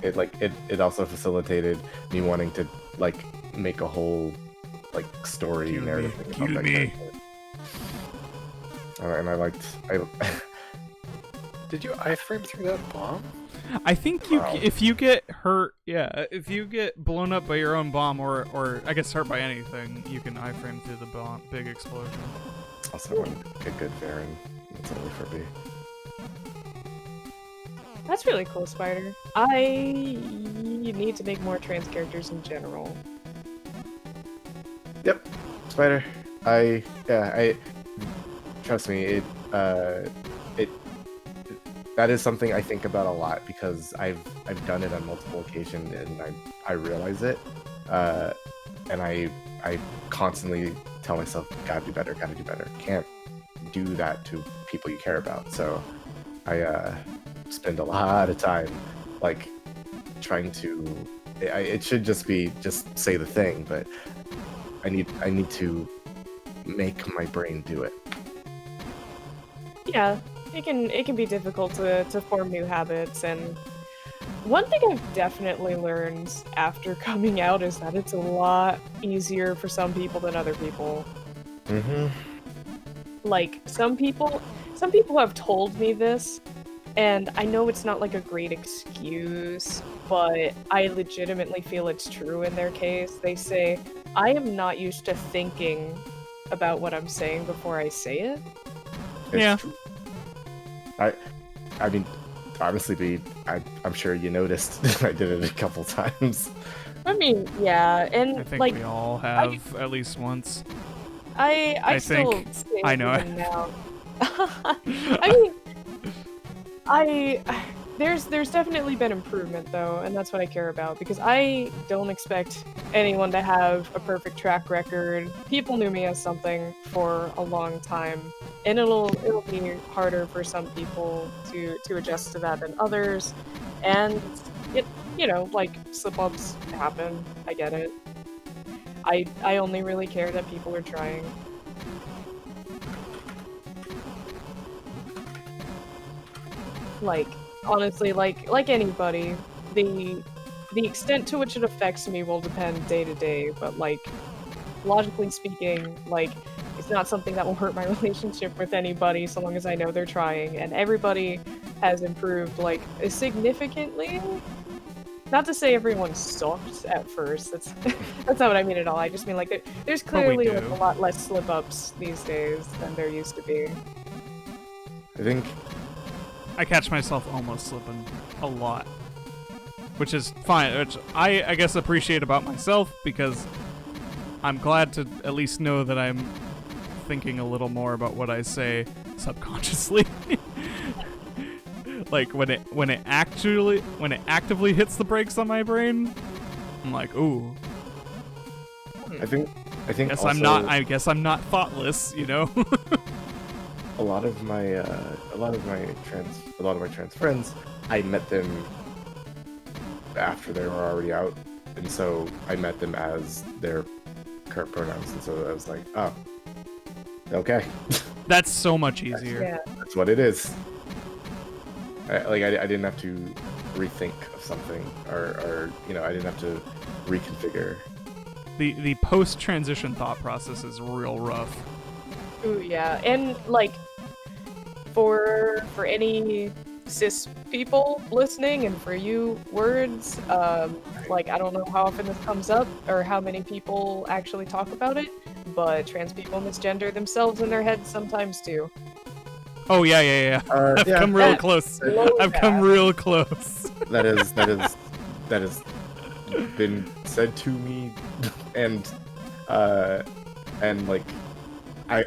it also facilitated me wanting to like make a whole like story narrative thing about that character. And Did you iframe through that bomb? I think if you get hurt, if you get blown up by your own bomb, or I guess hurt by anything, you can iframe through the bomb, big explosion. Also, a good Varen. That's only for B. That's really cool, Spider. I need to make more trans characters in general. Yep, Spider. I trust me. That is something I think about a lot because I've done it on multiple occasions and I realize it, and I constantly tell myself, gotta do better. Can't do that to people you care about. So I spend a lot of time like trying to. It should just be say the thing, but I need to make my brain do it. Yeah. It can be difficult to form new habits, and one thing I've definitely learned after coming out is that it's a lot easier for some people than other people. Mm-hmm. Like, some people have told me this, and I know it's not like a great excuse, but I legitimately feel it's true in their case. They say, I am not used to thinking about what I'm saying before I say it. Yeah. True. I mean, honestly, I'm sure you noticed I did it a couple times. I mean, yeah, and I think like we all have at least once. I still think say I know. even now. I mean, there's definitely been improvement though, and that's what I care about because I don't expect anyone to have a perfect track record. People knew me as something for a long time, and it'll be harder for some people to adjust to that than others, and it like slip-ups happen. I get it. I only really care that people are trying. Like, honestly, like anybody, the extent to which it affects me will depend day to day, but like, logically speaking, like, it's not something that will hurt my relationship with anybody so long as I know they're trying, and everybody has improved, like, significantly. Not to say everyone sucked at first, that's not what I mean at all, I just mean, like, there's clearly like, a lot less slip-ups these days than there used to be. I think I catch myself almost slipping a lot, which is fine, which I guess appreciate about myself because I'm glad to at least know that I'm thinking a little more about what I say subconsciously. Like when it actively hits the brakes on my brain, I'm like, ooh. I think Guess also, I guess I'm not thoughtless, you know. a lot of my trans friends, I met them after they were already out, and so I met them as their current pronouns, and so I was like, oh, okay. That's so much easier. Yeah. That's what it is. I didn't have to rethink of something, or I didn't have to reconfigure. The post-transition thought process is real rough. Ooh, yeah, and like for any cis people listening, and for you words, like I don't know how often this comes up or how many people actually talk about it, but trans people misgender themselves in their heads sometimes too. Oh yeah. I've come real close. I've come real close. That has been said to me, and like I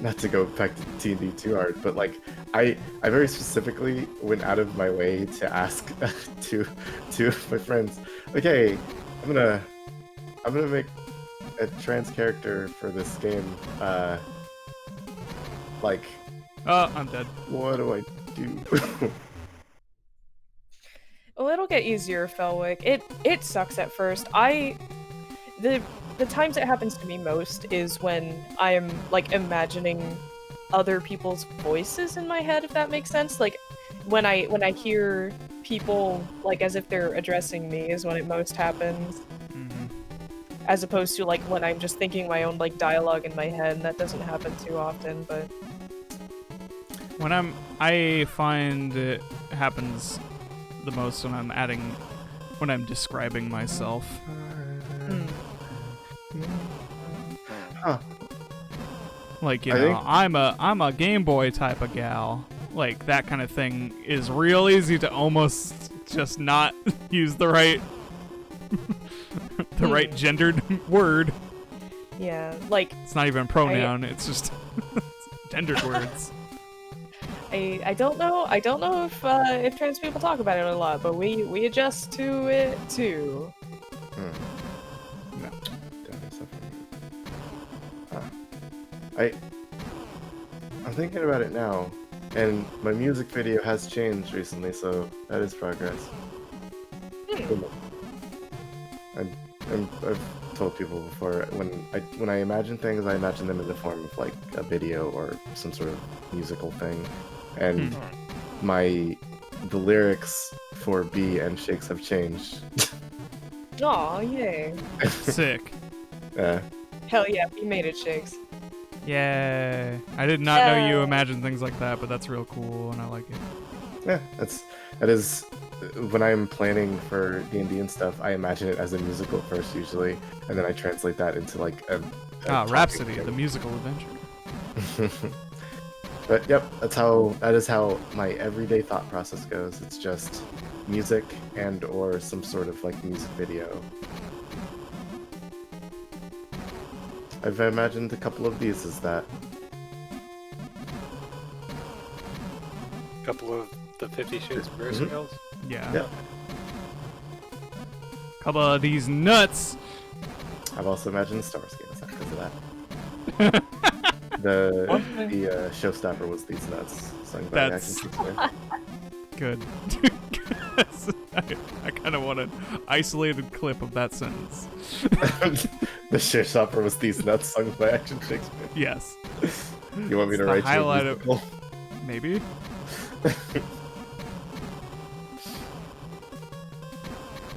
not to go back to T&D too hard, but like I very specifically went out of my way to ask to my friends, like, hey, I'm gonna make a trans character for this game. Like, I'm dead. what do I do? Well, it'll get easier, Felwick. It sucks at first. The times it happens to me most is when I'm like imagining other people's voices in my head, if that makes sense. Like when I hear people like as if they're addressing me is when it most happens. Mhm. As opposed to like when I'm just thinking my own like dialogue in my head, and that doesn't happen too often, but I find it happens the most when I'm describing myself. Huh. Like, you I know, think- I'm a Game Boy type of gal. Like, that kind of thing is real easy to almost just not use the right right gendered word. yeah, like It's not even a pronoun, it's just gendered words. I don't know if trans people talk about it a lot, but we adjust to it too. No. I'm thinking about it now, and my music video has changed recently, so that is progress. I've told people before, when I imagine things, I imagine them in the form of like a video or some sort of musical thing, and the lyrics for B and Shakes have changed. Aw, yay. Sick. Hell yeah, we made it, Shakes. Yay. I did not know you imagined things like that, but that's real cool, and I like it. Yeah, that is when I'm planning for D&D and stuff, I imagine it as a musical first usually, and then I translate that into like a Rhapsody, thing. the musical adventure. But yep, that is how my everyday thought process goes. It's just music and or some sort of like music video. I've imagined a couple of these as that. A couple of the 50 Shades of Grayscales. Yeah. Yep. Couple of these nuts. I've also imagined Star Wars games because of that. The showstopper was These Nuts, sung by That's- Action Shakespeare. Good. I kind of want an isolated clip of that sentence. The showstopper was These Nuts, sung by Action Shakespeare. Yes. You want me to It's the write highlight you a of- musical? Maybe.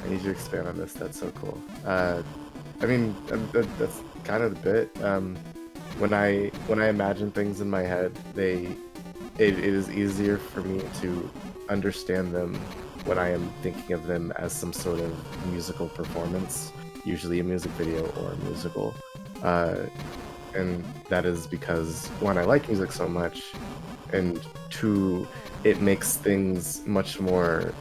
I need you to expand on this. That's so cool. I mean, that's kind of the bit. When I imagine things in my head, it is easier for me to understand them when I am thinking of them as some sort of musical performance, usually a music video or a musical. And that is because, one, I like music so much, and two, it makes things much more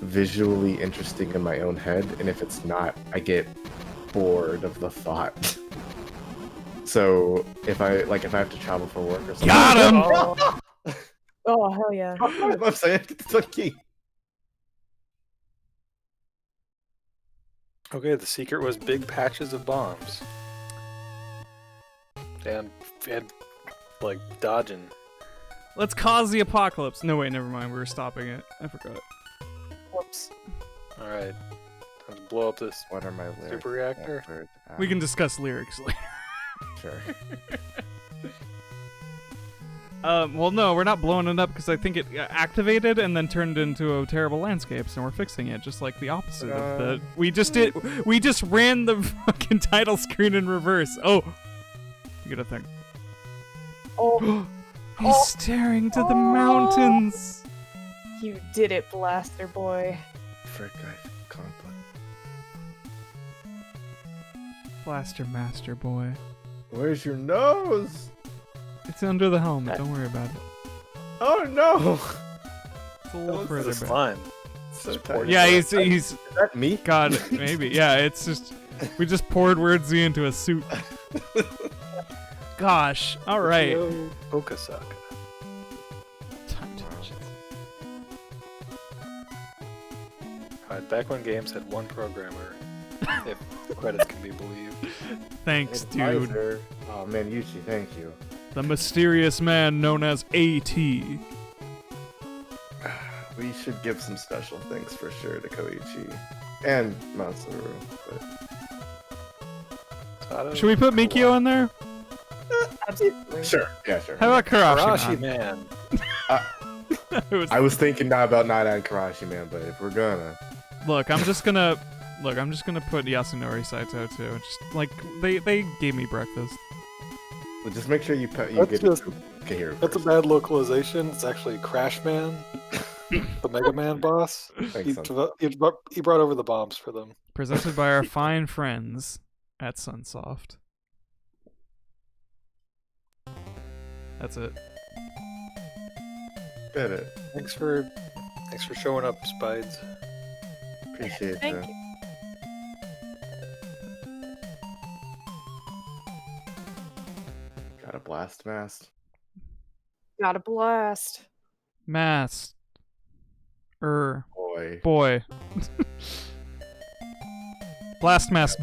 visually interesting in my own head, and if it's not, I get bored of the thought. So if I have to travel for work or something. Got him! Oh, hell yeah. I'm saying it's the key. Okay, the secret was big patches of bombs. And like dodging. Let's cause the apocalypse. No, wait, never mind. We were stopping it. I forgot. Whoops. Alright. Time to blow up this What are my lyrics? super reactor. We can discuss lyrics later. Sure. Well, no, we're not blowing it up because I think it activated and then turned into a terrible landscapes, and we're fixing it just like the opposite of the. We just ran the fucking title screen in reverse. Oh, you get a thing. Oh, He's staring to the mountains. you did it, Blaster Boy. Frick, I can't play. Blaster Master Boy. Where's your nose? It's under the helmet. Don't worry about it. Oh no! It's a little The further back. slime. So Just tight. poured Yeah, it. he's Is that me? God, maybe. Yeah, it's just we just poured Wordsy into a suit. Gosh. All right. Yo, Okasaka. Time to touch it. Alright, back when games had one programmer, if the credits can be believed. Thanks, dude. Advisor. Oh man, Yuchi, thank you. The mysterious man known as AT. We should give some special thanks for sure to Koichi and Matsuru. But... Should we put Mikio in there? Absolutely. Sure. Yeah, sure. How about Arashi Karashi? Man. I was thinking not about Nada and Karashi, man, but if we're gonna... Look, I'm just gonna put Yasunori Saito too. Just like they gave me breakfast. Well, just make sure you That's get just- Kahira That's a first. bad localization. It's actually Crash Man, the Mega Man boss. Thanks, son. He brought over the bombs for them. Presented by our fine friends at Sunsoft. That's it. Did it. Thanks for showing up, Spides. Appreciate Thank that. you. Got a blast mast. Got a blast. Mass. Boy. Boy. Blast mass.